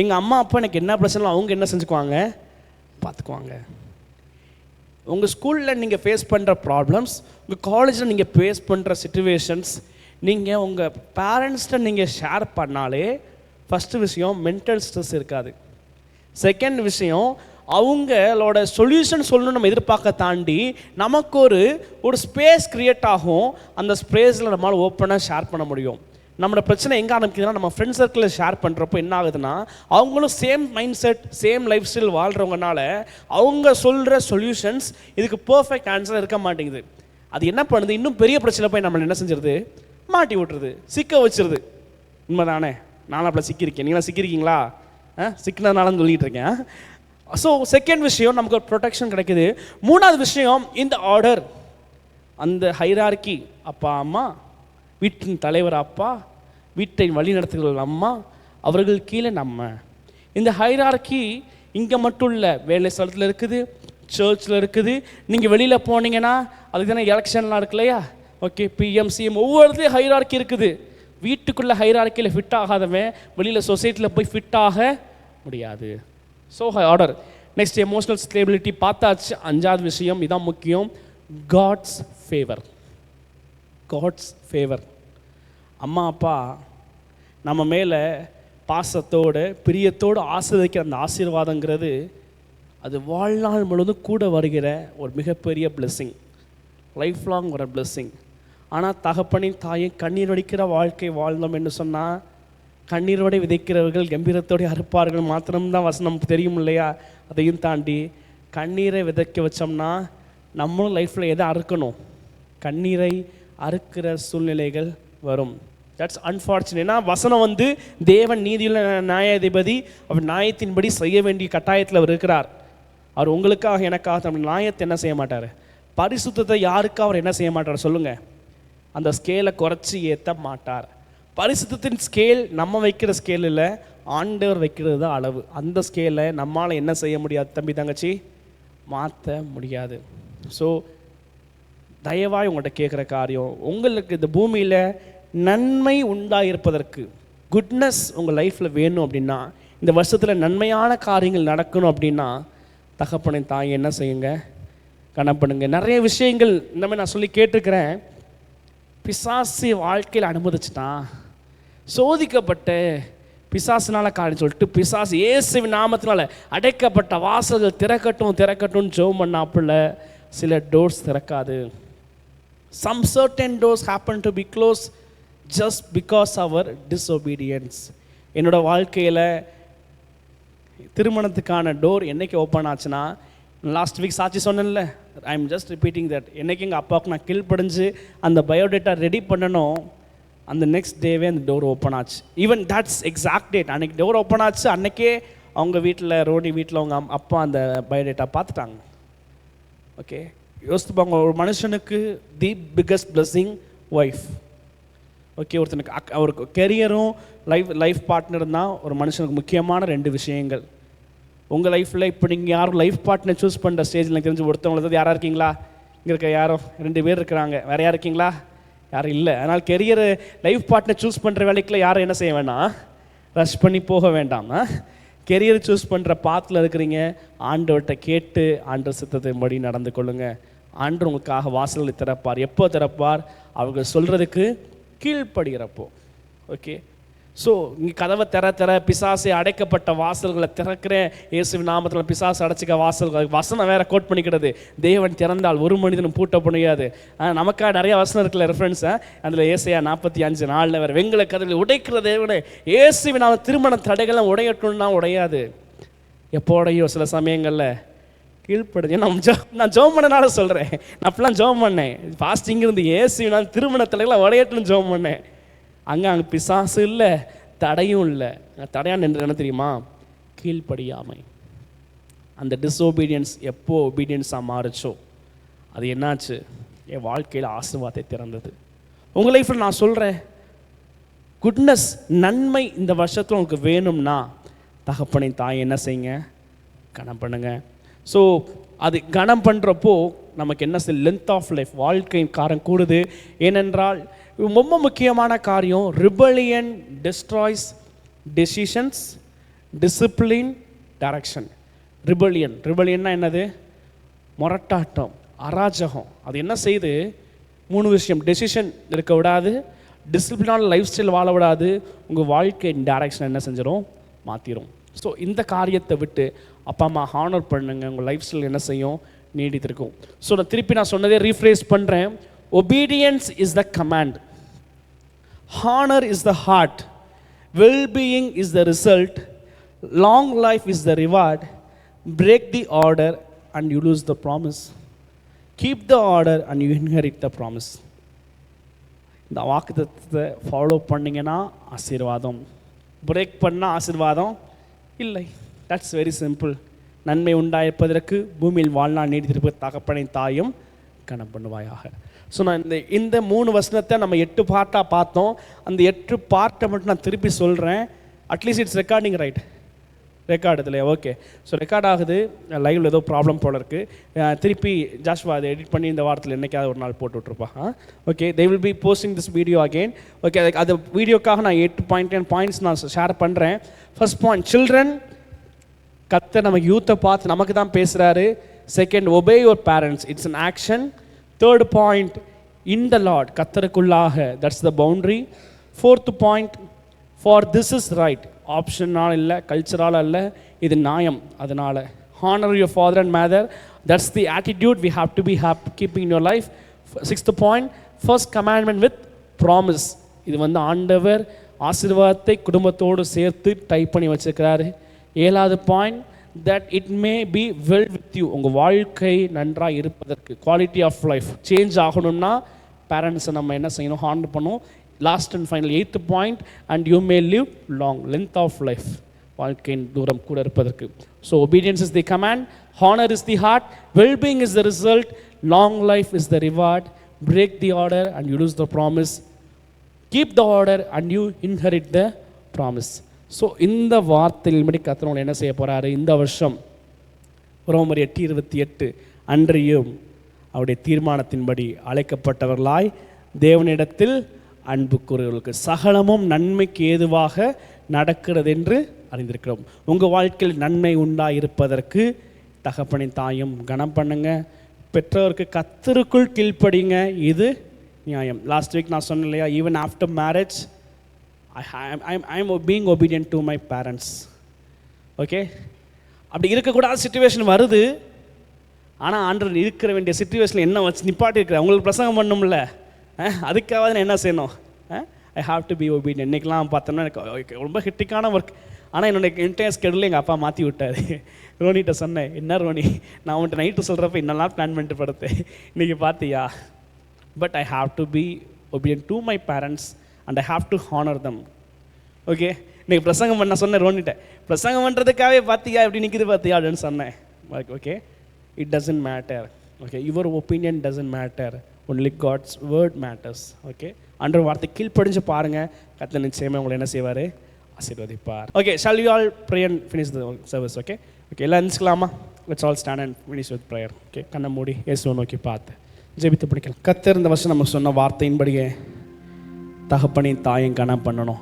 எங்கள் அம்மா அப்பா எனக்கு என்ன பிரச்சனை அவங்க என்ன செஞ்சுக்குவாங்க, பார்த்துக்குவாங்க. உங்கள் ஸ்கூலில் நீங்கள் ஃபேஸ் பண்ணுற ப்ராப்ளம்ஸ், உங்கள் காலேஜில் நீங்கள் ஃபேஸ் பண்ணுற சிச்சுவேஷன்ஸ் நீங்கள் உங்கள் பேரண்ட்ஸ்கிட்ட நீங்கள் ஷேர் பண்ணாலே ஃபஸ்ட்டு விஷயம் மென்டல் ஸ்ட்ரெஸ் இருக்காது. செகண்ட் விஷயம், அவங்களோட சொல்யூஷன் சொல்லணும் நம்ம எதிர்பார்க்க தாண்டி நமக்கு ஒரு ஸ்பேஸ் க்ரியேட் ஆகும். அந்த ஸ்பேஸில் நம்மளால் ஓப்பனாக ஷேர் பண்ண முடியும். நம்மளோட பிரச்சனை எங்கே ஆரம்பிக்குதுன்னா, நம்ம ஃப்ரெண்ட் சர்க்கிளில் ஷேர் பண்ணுறப்போ என்ன ஆகுதுன்னா, அவங்களும் same mindset same lifestyle வாழ்கிறவங்கனால அவங்க சொல்கிற சொல்யூஷன்ஸ் இதுக்கு பர்ஃபெக்ட் ஆன்சர் இருக்க மாட்டேங்குது. அது என்ன பண்ணுது, இன்னும் பெரிய பிரச்சனை போய் நம்மளை என்ன செஞ்சிருது, மாட்டி விட்டுருது, சிக்க வச்சிருது. உண்மைதானே? நானும் அப்படி சிக்கியிருக்கேன், நீங்களாம் சிக்கியிருக்கீங்களா? சிக்கினதுனால சொல்லிகிட்டு இருக்கேன். ஸோ செகண்ட் விஷயம், நமக்கு ஒரு ப்ரொடெக்ஷன் கிடைக்குது. மூணாவது விஷயம், இந்த ஆர்டர், அந்த ஹைரார்கி, அப்பா அம்மா, வீட்டின் தலைவர் அப்பா, வீட்டை வழிநடத்துகிற அம்மா, அவர்கள் கீழே நம்ம. இந்த ஹைரார்கி இங்கே மட்டும் இல்லை, வேலை ஸ்தலத்தில் இருக்குது, சர்ச்சில் இருக்குது. நீங்கள் வெளியில் போனீங்கன்னா அதுக்கு தானே எலெக்ஷன்லாம் இருக்கு இல்லையா? ஓகே, பிஎம் சிஎம் ஒவ்வொருத்தையும் ஹைரார்கி இருக்குது. வீட்டுக்குள்ளே ஹைரார்க்கியில் ஃபிட் ஆகாதவன் வெளியில் சொசைட்டியில் போய் ஃபிட் ஆக முடியாது. So order. Next emotional stability பார்த்தாச்சு. அஞ்சாவது விஷயம் இதான் முக்கியம், காட்ஸ் ஃபேவர். God's favour. அம்மா அப்பா நம்ம மேலே பாசத்தோடு பிரியத்தோடு ஆசீர்வதிக்கிற அந்த ஆசீர்வாதங்கிறது அது வாழ்நாள் முழுவதும் கூட வருகிற ஒரு மிகப்பெரிய பிளெஸ்ஸிங், லைஃப் லாங் ஒரு பிளெஸ்ஸிங். ஆனால் தகப்பனின் தாயை கண்ணீர் வடிக்கிற வாழ்க்கை வாழ்ந்தோம் என்று சொன்னால், கண்ணீரோடு விதைக்கிறவர்கள் கம்பீரத்தோடு அறுப்பார்கள் மாத்திரம்தான் வசனம் தெரியும் இல்லையா? அதையும் தாண்டி கண்ணீரை விதைக்க வச்சோம்னா நம்மளும் லைஃப்பில் எதை அறுக்கணும், கண்ணீரை அறுக்கிற சூழ்நிலைகள் வரும். That's unfortunate. ஏன்னா வசனம் தேவன் நீதியுள்ள நியாயாதிபதி, அவர் நியாயத்தின்படி செய்ய வேண்டிய கட்டாயத்தில் அவர் இருக்கிறார். அவர் உங்களுக்காக எனக்காக நம்ம நியாயத்தை என்ன செய்ய மாட்டார், பரிசுத்தத்தை யாருக்காக அவர் என்ன செய்ய மாட்டார் சொல்லுங்கள், அந்த ஸ்கேலை குறைச்சி ஏற்ற மாட்டார். பரிசுத்தத்தின் ஸ்கேல் நம்ம வைக்கிற ஸ்கேல் இல்லை, ஆண்டவர் வைக்கிறது தான் அளவு. அந்த ஸ்கேலை நம்மளால் என்ன செய்ய முடியாது தம்பி தங்கச்சி, மாற்ற முடியாது. ஸோ தயவாய் உங்கள்கிட்ட கேட்குற காரியம், உங்களுக்கு இந்த பூமியில் நன்மை உண்டாயிருப்பதற்கு, குட்னஸ் உங்கள் லைஃப்பில் வேணும் அப்படின்னா, இந்த வருஷத்தில் நன்மையான காரியங்கள் நடக்கணும் அப்படின்னா, தகப்பனின் தாய் என்ன செய்யுங்க, கணப்படுங்க. நிறைய விஷயங்கள் இந்த மாதிரி நான் சொல்லி கேட்டிருக்கிறேன். பிசாசு வாழ்க்கையில் அனுமதிச்சிட்டான், சோதிக்கப்பட்ட பிசாசுனால காரியம் சொல்லிட்டு பிசாசு இயேசுவின் நாமத்தினால அடைக்கப்பட்ட வாசல்கள் திறக்கட்டும்னு ஜெபம் பண்ணாப்புல சில doors திறக்காது. Some certain doors happen to be closed just because our disobedience. என்னோட வாழ்க்கையில் திருமணத்துக்கான டோர் என்னைக்கு ஓப்பன் ஆச்சுன்னா, லாஸ்ட் வீக் சாட்சி சொன்னேன்ல, ஐ எம் ஜஸ்ட் ரிப்பீட்டிங் தட். என்னைக்கு எங்கள் அப்பாவுக்கு நான் கீழ்ப்படிஞ்சு அந்த பயோடேட்டா ரெடி பண்ணணும், அந்த நெக்ஸ்ட் டேவே அந்த டோர் ஓப்பன் ஆச்சு. Even that's exact date. அன்றைக்கி டோர் ஓப்பன் ஆச்சு, அன்றைக்கே அவங்க வீட்டில், ரோனி வீட்டில் அவங்க அப்பா அந்த பயோடேட்டா பார்த்துட்டாங்க. ஓகே, யோசித்துப்பாங்க, ஒரு மனுஷனுக்கு the biggest blessing wife. Okay, ஒருத்தனுக்கு அவருக்கு கெரியரும் லைஃப் பார்ட்னரும் தான் ஒரு மனுஷனுக்கு முக்கியமான 2 விஷயங்கள். உங்கள் லைஃப்பில் இப்போ நீங்கள் யாரும் லைஃப் பார்ட்னர் சூஸ் பண்ணுற ஸ்டேஜில் எனக்கு தெரிஞ்சு ஒருத்தவங்களுக்கு யாராக இருக்கீங்களா? இங்கே இருக்க யாரும் 2 பேர் இருக்கிறாங்க, வேறு யார் இருக்கீங்களா? யாரும் இல்லை. அதனால் கெரியர் லைஃப் பார்ட்னர் சூஸ் பண்ணுற வேலைக்குள்ள யாரும் என்ன செய்ய வேண்டாம், ரஷ் பண்ணி போக வேண்டாம். கெரியர் சூஸ் பண்ணுற பாத்தில் இருக்கிறீங்க, ஆண்டவர்கிட்ட கேட்டு ஆண்டவர் சித்தத்தின்படி நடந்து கொள்ளுங்கள். ஆண்டவர் உங்களுக்காக வாசல்களை திறப்பார். எப்போ திறப்பார்? அவங்க சொல்கிறதுக்கு கீழ்ப்படுகிறப்போ. ஓகே, ஸோ இங்கே கதவை திற பிசாசை அடைக்கப்பட்ட வாசல்களை திறக்கிறேன் இயேசுவின் நாமத்தில். பிசாசு அடைச்சிக்க வாசல்கள், வசனம் வேற கோட் பண்ணிக்கிறது, தேவன் திறந்தால் ஒரு மனிதனும் பூட்ட முடியாது. நமக்காக நிறைய வசனம் இருக்குல்ல ரெஃபரன்ஸ், அதில் ஏசாயா 45:4 வேறு, வெங்கல கதவை உடைக்கிற தேவனே இயேசுவின் நாம திருமண தடைகள்லாம் உடையட்டும்னா உடையாது. எப்போ உடையும்? சில சமயங்களில் கீழ்ப்படுது. நான் ஜெபம் பண்ணனால சொல்கிறேன், நான் அப்படிலாம் ஜெபம் பண்ணேன், ஃபாஸ்டிங் இருந்து இயேசுவின் திருமண தடைகள்லாம் உடையட்டும்னு ஜெபம் பண்ணேன். அங்கே பிசாசு இல்லை, தடையும் இல்லை. தடையான் என்று என்ன தெரியுமா? கீழ்ப்படியாமை. அந்த டிஸ்ஒபீடியன்ஸ் எப்போ ஒபீடியன்ஸாக மாறுச்சோ அது என்னாச்சு? என் வாழ்க்கையில் ஆசீர்வாதத்தை திறந்தது. உங்கள் லைஃப்பில் நான் சொல்கிறேன், குட்னஸ் நன்மை இந்த வருஷத்தில் உங்களுக்கு வேணும்னா தகப்பனை தாய் என்ன செய்யுங்க, கணம் பண்ணுங்க. ஸோ அது கனம் பண்ணுறப்போ நமக்கு என்ன லென்த் ஆஃப் லைஃப், வாழ்க்கையின் காரம் கூடுது. ஏனென்றால் ரொம்ப முக்கியமான காரியம், rebellion destroys decisions, discipline, direction. ரிபலியன்னா என்னது? முரட்டாட்டம், அராஜகம். அது என்ன செய்யுது? 3 விஷயம். டெசிஷன் இருக்க விடாது, டிசிப்ளினான லைஃப் ஸ்டைல் வாழ விடாது, உங்கள் வாழ்க்கை டைரக்ஷன் என்ன செஞ்சிடும்? மாற்றிடும். ஸோ இந்த காரியத்தை விட்டு அப்பா அம்மா ஹானர் பண்ணுங்க, உங்கள் லைஃப் ஸ்டைல் என்ன செய்யும்? நீடித்திருக்கும். ஸோ நான் திருப்பி சொன்னதே ரீஃப்ரேஸ் பண்ணுறேன். Obedience is the command, honour is the heart, wellbeing is the result, long life is the reward, break the order and you lose the promise, keep the order and you inherit the promise. இந்த வாக்குத்தத்தத்தை ஃபாலோ பண்ணிங்கன்னா ஆசீர்வாதம், பிரேக் பண்ணால் ஆசீர்வாதம் இல்லை. That's very simple. நன்மை உண்டாயிருப்பதற்கு பூமியில் வாழ்நாள் நீடித்திருப்ப தகப்பனை தாயும் கனம் பண்ணுவாயாக. ஸோ நான் இந்த 3 வசனத்தை நம்ம 8 பார்ட்டாக பார்த்தோம். அந்த 8 பார்ட்டை மட்டும் நான் திருப்பி சொல்கிறேன். At least it's recording, right? Record இதில் ஓகே. ஸோ ரெக்கார்ட் ஆகுது, லைவில் ஏதோ ப்ராப்ளம் போல இருக்குது. திருப்பி ஜாஷ்வா அதை எடிட் பண்ணி இந்த வாரத்தில் என்றைக்காவது ஒரு நாள் போட்டு விட்ருப்பா. Okay, they will be posting this video again. Okay, அது வீடியோக்காக நான் 8 பாயிண்ட்ஸ் நான் ஷேர் பண்ணுறேன். ஃபர்ஸ்ட் பாயிண்ட், சில்ட்ரன், கர்த்தர் நமக்கு யூத்தை பார்த்து நமக்கு தான் பேசுகிறாரு. Second, obey your parents, it's an action. Third point, in the Lord, கர்த்தருக்குள்ளாக, that's the boundary. Fourth point, for this is right, ஆப்ஷனால் இல்லை, கல்ச்சரால் அல்ல, இது நியாயம். அதனால் honour your father and mother, that's the attitude we have to be keeping in your life. Sixth point, first commandment with promise, இது ஆண்டவர் ஆசீர்வாதத்தை குடும்பத்தோடு சேர்த்து டைப் பண்ணி வச்சுருக்கிறாரு. 7வது point, that it may be well with you, உங்கள் வாழ்க்கை நன்றாக இருப்பதற்கு, குவாலிட்டி ஆஃப் லைஃப் சேஞ்ச் ஆகணும்னா பேரண்ட்ஸை நம்ம என்ன செய்யணும்? ஹானர் பண்ணணும். Last and final 8th point, and you may live long, length of life, வாழ்க்கையின் தூரம் கூட இருப்பதற்கு. So obedience is the command, honour is the heart, wellbeing is the result, long life is the reward, break the order and you lose the promise, keep the order and you inherit the promise. So இந்த வார்த்தையின்படி கர்த்தர் உங்களை என்ன செய்ய போகிறாரு? இந்த வருஷம் ரோமர் 8:28 அன்றியும் அவருடைய தீர்மானத்தின்படி அழைக்கப்பட்டவர்களாய் தேவனிடத்தில் அன்பு கூறுகிறவர்களுக்கு சகலமும் நன்மைக்கு ஏதுவாக நடக்கிறது என்று அறிந்திருக்கிறோம். உங்கள் வாழ்க்கையில் நன்மை உண்டாயிருப்பதற்கு தகப்பனின் தாயும் கனம் பண்ணுங்க, பெற்றோருக்கு கர்த்தருக்குள் கீழ்ப்படிங்க, இது நியாயம். லாஸ்ட் வீக் நான் சொன்னேன் இல்லையா, even after marriage I am being obedient to my parents. Okay, அப்படி இருக்கக்கூடாத சுச்சுவேஷன் வருது. ஆனால் ஆண்டவர் இருக்கிற வேண்டிய சுச்சுவேஷனில் என்ன வச்சு நிப்பாட்டிருக்கிறேன்? உங்களுக்கு பிரசங்கம் பண்ணணும்ல, அதுக்காக நான் என்ன செய்யணும்? I have to be obedient. இன்றைக்கெலாம் பார்த்தோம்னா எனக்கு ரொம்ப ஹெக்டிக்கான ஒர்க். ஆனால் என்னோடய இன்டர்னல் ஸ்கெடியூலில் எங்கள் அப்பா மாற்றி விட்டார். ரோனிகிட்ட சொன்னேன், என்ன ரோனி, நான் உன்ட்டு நைட்டு சொல்கிறப்ப இன்னெல்லாம் பிளான் பண்ணிட்டு படுத்தேன், இன்றைக்கி பார்த்தியா? But I have to be obedient to my parents and I have to honour them. Okay, இன்றைக்கி பிரசங்கம் பண்ண சொன்னேன் ரோனிகிட்ட, பிரசங்கம் பண்ணுறதுக்காகவே பார்த்தியா எப்படி நிற்கிது பார்த்தியா அப்படின்னு சொன்னேன். Okay, it doesn't matter. Okay, your opinion doesn't matter, only God's word matters. Okay, அன்ற வார்த்தை கீழ்ப்படிஞ்சு பாருங்கள், கர்த்தர் நிச்சயமாக உங்களை என்ன செய்வார்? ஆசீர்வதிப்பார். Okay, shall you all pray and finish the service? Okay, எல்லாம் எழுந்துக்கலாமா? Let's all stand and finish with prayer. Okay, கண்ணை மூடி இயேசுவை நோக்கி பார்த்து ஜெபித்து பிடிக்கலாம். கர்த்தர் இந்த வருஷம் நம்ம சொன்ன வார்த்தையின்படியே தகப்பனின் தாயும் கனம் பண்ணணும்.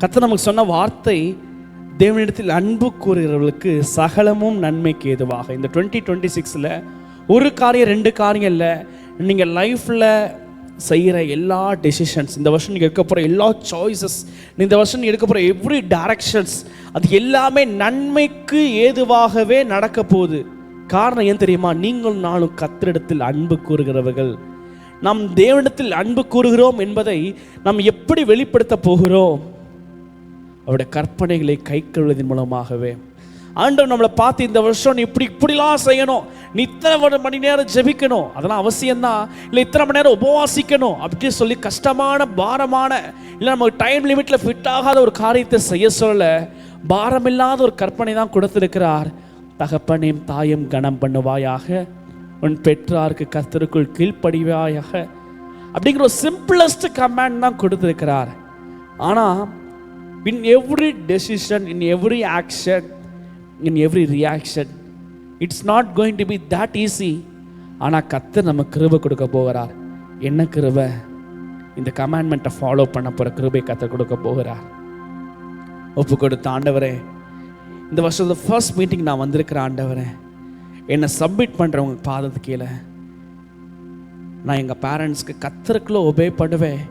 கர்த்தர் நமக்கு சொன்ன வார்த்தை, தேவனிடத்தில் அன்பு கூறுகிறவர்களுக்கு சகலமும் நன்மைக்கு ஏதுவாக. இந்த 2026 ஒரு காரியம் 2 காரியம் இல்லை, நீங்கள் லைஃப்பில் செய்கிற எல்லா டெசிஷன்ஸ், இந்த வருஷம் நீங்கள் எடுக்க போகிற எல்லா சாய்ஸஸ், இந்த வருஷம் நீங்கள் எடுக்க போகிற எவ்ரி டைரக்ஷன்ஸ், அது எல்லாமே நன்மைக்கு ஏதுவாகவே நடக்க போகுது. காரணம் ஏன் தெரியுமா? நீங்கள் நானும் கர்த்தரிடத்தில் அன்பு கூறுகிறவர்கள். நாம் தேவனிடத்தில் அன்பு கூறுகிறோம் என்பதை நாம் எப்படி வெளிப்படுத்த போகிறோம்? அவருடைய கற்பனைகளை கை கொள்வதன் மூலமாகவே. ஆண்டவர் நம்மளை பார்த்து, இந்த வருஷம் நீ இப்படிலாம் செய்யணும், நீ இத்தனை மணி நேரம் ஜெபிக்கணும், அதெல்லாம் அவசியம்தான், இல்லை இத்தனை மணி நேரம் உபவாசிக்கணும் அப்படின்னு சொல்லி கஷ்டமான பாரமான இல்லை நமக்கு டைம் லிமிட்டில் ஃபிட் ஆகாத ஒரு காரியத்தை செய்ய சொல்ல பாரமில்லாத ஒரு கற்பனை தான் கொடுத்திருக்கிறார். தகப்பனையும் தாயும் கனம் பண்ணுவாயாக, உன் பெற்றாருக்கு கர்த்தருக்குள் கீழ்ப்படிவாயாக அப்படிங்கிற ஒரு சிம்பிளஸ்ட் கமாண்ட் தான் கொடுத்திருக்கிறார். ஆனால் in every decision, in every action, in every reaction, it's not going to be that easy. ஆனால் கர்த்தர் நம்ம கிருபை கொடுக்க போகிறார். என்ன கிருபை? இந்த கமாண்ட்மெண்ட்டை ஃபாலோ பண்ண போகிற கிருபை கர்த்தர் கொடுக்க போகிறார். ஒப்பு கொடுத்த ஆண்டவரே, இந்த வருஷத்துல ஃபர்ஸ்ட் மீட்டிங் நான் வந்திருக்கிற ஆண்டவரே, என்னை சப்மிட் பண்ணுறவங்க பாதத்துக்கு கீழே நான் எங்கள் பேரண்ட்ஸ்க்கு கர்த்தருக்குள்ள ஒபே பண்ணுவேன்.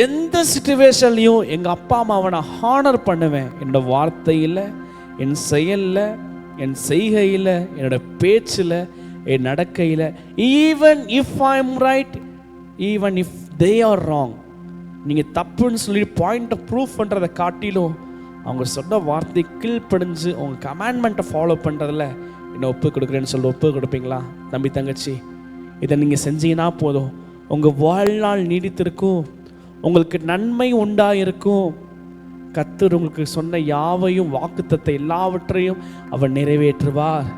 எந்த சிச்சுவேஷன்லையும் எங்கள் அப்பா அம்மாவை நான் ஹானர் பண்ணுவேன். என்னோட வார்த்தையில், என் செயலில், என் செய்கையில், என்னோட பேச்சில், என் நடக்கையில். Even if I am right, even if they are wrong, நீங்கள் தப்புன்னு சொல்லி பாயிண்ட்டை ப்ரூவ் பண்ணுறதை காட்டிலும் அவங்க சொன்ன வார்த்தை கீழ்ப்படிஞ்சு உங்கள் கமாண்ட்மெண்ட்டை ஃபாலோ பண்ணுறதில் என்னை ஒப்பு கொடுக்குறேன்னு சொல்லி ஒப்பு கொடுப்பீங்களா? தம்பி தங்கச்சி, இதை நீங்கள் செஞ்சீங்கன்னா போதும், உங்கள் வாழ்நாள் நீடித்திருக்கும், உங்களுக்கு நன்மை உண்டாயிருக்கும். கர்த்தர் உங்களுக்கு சொன்ன யாவையும், வாக்குத்தத்தை எல்லாவற்றையும் அவர் நிறைவேற்றுவார்.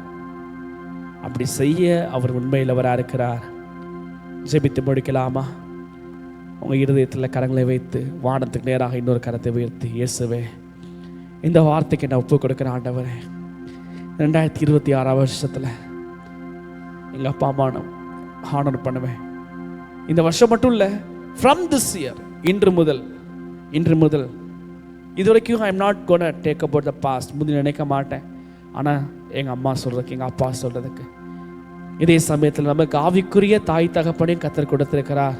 அப்படி செய்ய அவர் உண்மையிலவராக இருக்கிறார். ஜெபித்து முடிக்கலாமா? உங்கள் இருதயத்தில் கரங்களை வைத்து வானத்துக்கு நேராக இன்னொரு கரத்தை உயர்த்தி, இயேசுவே, இந்த வார்த்தைக்கு நான் ஒப்பு கொடுக்குற ஆண்டவரே, 2026 வருஷத்தில் எங்கள் அப்பா அம்மா ஹானர் பண்ணுவேன். இந்த வருஷம் மட்டும் இல்லை, ஃப்ரம் திஸ் இயர், இன்று முதல் இது வரைக்கும் I am not gonna take about the past. முந்தி நினைக்க மாட்டேன். ஆனால் எங்கள் அம்மா சொல்கிறதுக்கு, எங்கள் அப்பா சொல்கிறதுக்கு, இதே சமயத்தில் நமக்கு ஆவிக்குரிய தாய் தகப்பனையும் கர்த்தர் கொடுத்திருக்கிறார்.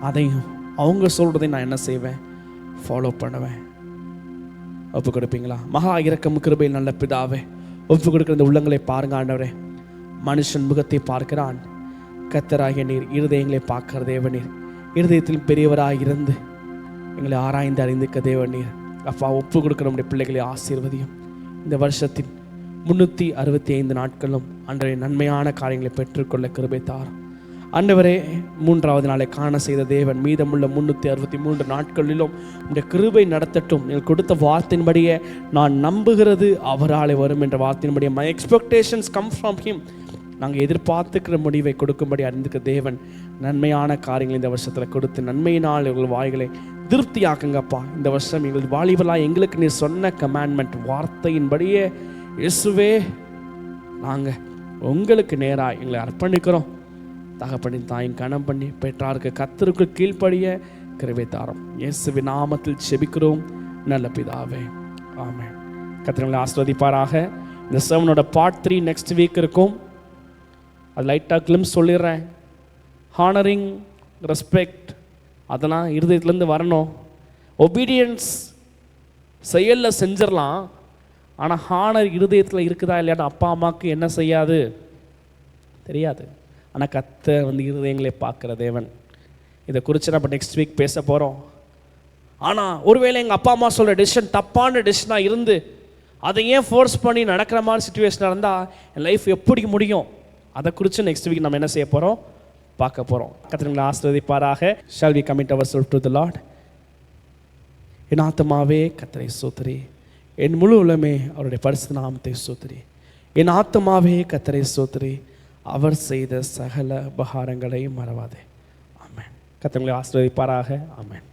அதையும் அவங்க சொல்கிறதையும் நான் என்ன செய்வேன்? ஃபாலோ பண்ணுவேன். ஒப்பு கொடுப்பீங்களா? மகா இரக்கம் கிருபையில் நல்ல பிதாவே, ஒப்பு கொடுக்குற இந்த உள்ளங்களை பாருங்க ஆண்டவரே. மனுஷன் முகத்தை பார்க்கிறான், கர்த்தராகிய நீர் இருதயங்களை பார்க்கிற தேவநீர். இருதயத்தில் பெரியவராக இருந்து எங்களை ஆராய்ந்து அறிந்துக்க தேவநீர். அப்பா, ஒப்பு கொடுக்குற நம்முடைய பிள்ளைகளை ஆசீர்வதியும். இந்த வருஷத்தின் 365 நாட்களும் அன்றைய நன்மையான காரியங்களை பெற்றுக்கொள்ள கிருபை தாரும் ஆண்டவரே. 3வது நாளை காண செய்த தேவன், மீதமுள்ள 363 நாட்களிலும் இந்த கிருபை நடத்தட்டும். நீங்கள் கொடுத்த வார்த்தையின்படியே நான் நம்புகிறது அவராலே வரும் என்ற வார்த்தையின்படியே, my expectations come from him, நாங்கள் எதிர்பார்த்துக்கிற முடிவை கொடுக்கும்படி அறிந்துக்க தேவன் நன்மையான காரியங்களை இந்த வருஷத்தில் கொடுத்து நன்மையினால் எங்கள் வாய்களை திருப்தியாக்குங்கப்பா. இந்த வருஷம் எங்கள் வாலிபலாக எங்களுக்கு நீ சொன்ன கமாண்ட்மெண்ட் வார்த்தையின்படியே இயேசுவே, நாங்கள் உங்களுக்கு நேராக எங்களை அர்ப்பணிக்கிறோம். தகப்பனின் தாயின் கனம் பண்ணி பெற்றாருக்கு கர்த்தருக்கு கீழ்ப்படிய கிருபை தாரும். இயேசுவின் நாமத்தில் செபிக்கிறோம் நல்ல பிதாவே, ஆமென். கர்த்தர் ஆசீர்வதிப்பாராக. இந்த செவனோட பார்ட் 3 நெக்ஸ்ட் வீக் இருக்கும். அது லைட்டாக கிளிம்ஸ் சொல்லிடுறேன். ஹானரிங், ரெஸ்பெக்ட், அதெல்லாம் இருதயத்துலேருந்து வரணும். ஒபீடியன்ஸ் செயலில் செஞ்சிடலாம், ஆனால் ஹானர் இருதயத்தில் இருக்குதா இல்லையான்னு அப்பா அம்மாவுக்கு என்ன செய்யாது தெரியாது. ஆனால் கர்த்தர் இருதயங்களை பார்க்குற தேவன். இதை குறித்து நம்ம நெக்ஸ்ட் வீக் பேச போகிறோம். ஆனால் ஒருவேளை எங்கள் அப்பா அம்மா சொல்கிற டெசிஷன் தப்பான டெசிஷனாக இருந்து அதை ஏன் ஃபோர்ஸ் பண்ணி நடக்கிற மாதிரி சுச்சுவேஷனாக இருந்தால் என் லைஃப் எப்படி முடியும், அதை குறித்து நெக்ஸ்ட் வீக் நம்ம என்ன செய்ய போகிறோம்? பார்க்க போகிறோம். கர்த்தர் ஆசீர்வதிப்பாராக. Shall we commit ourself to the Lord. என் ஆத்துமாவே கர்த்தரை ஸ்தோத்திரி, என் முழு உள்ளமே அவருடைய பரிசுத்த நாமத்தை ஸ்தோத்திரி. என் ஆத்துமாவே கர்த்தரை ஸ்தோத்திரி, அவர் செய்த சகல உபகாரங்களையும் மறவாதே. ஆமென். கர்த்தர் ஆசீர்வதிப்பாராக. ஆமென்.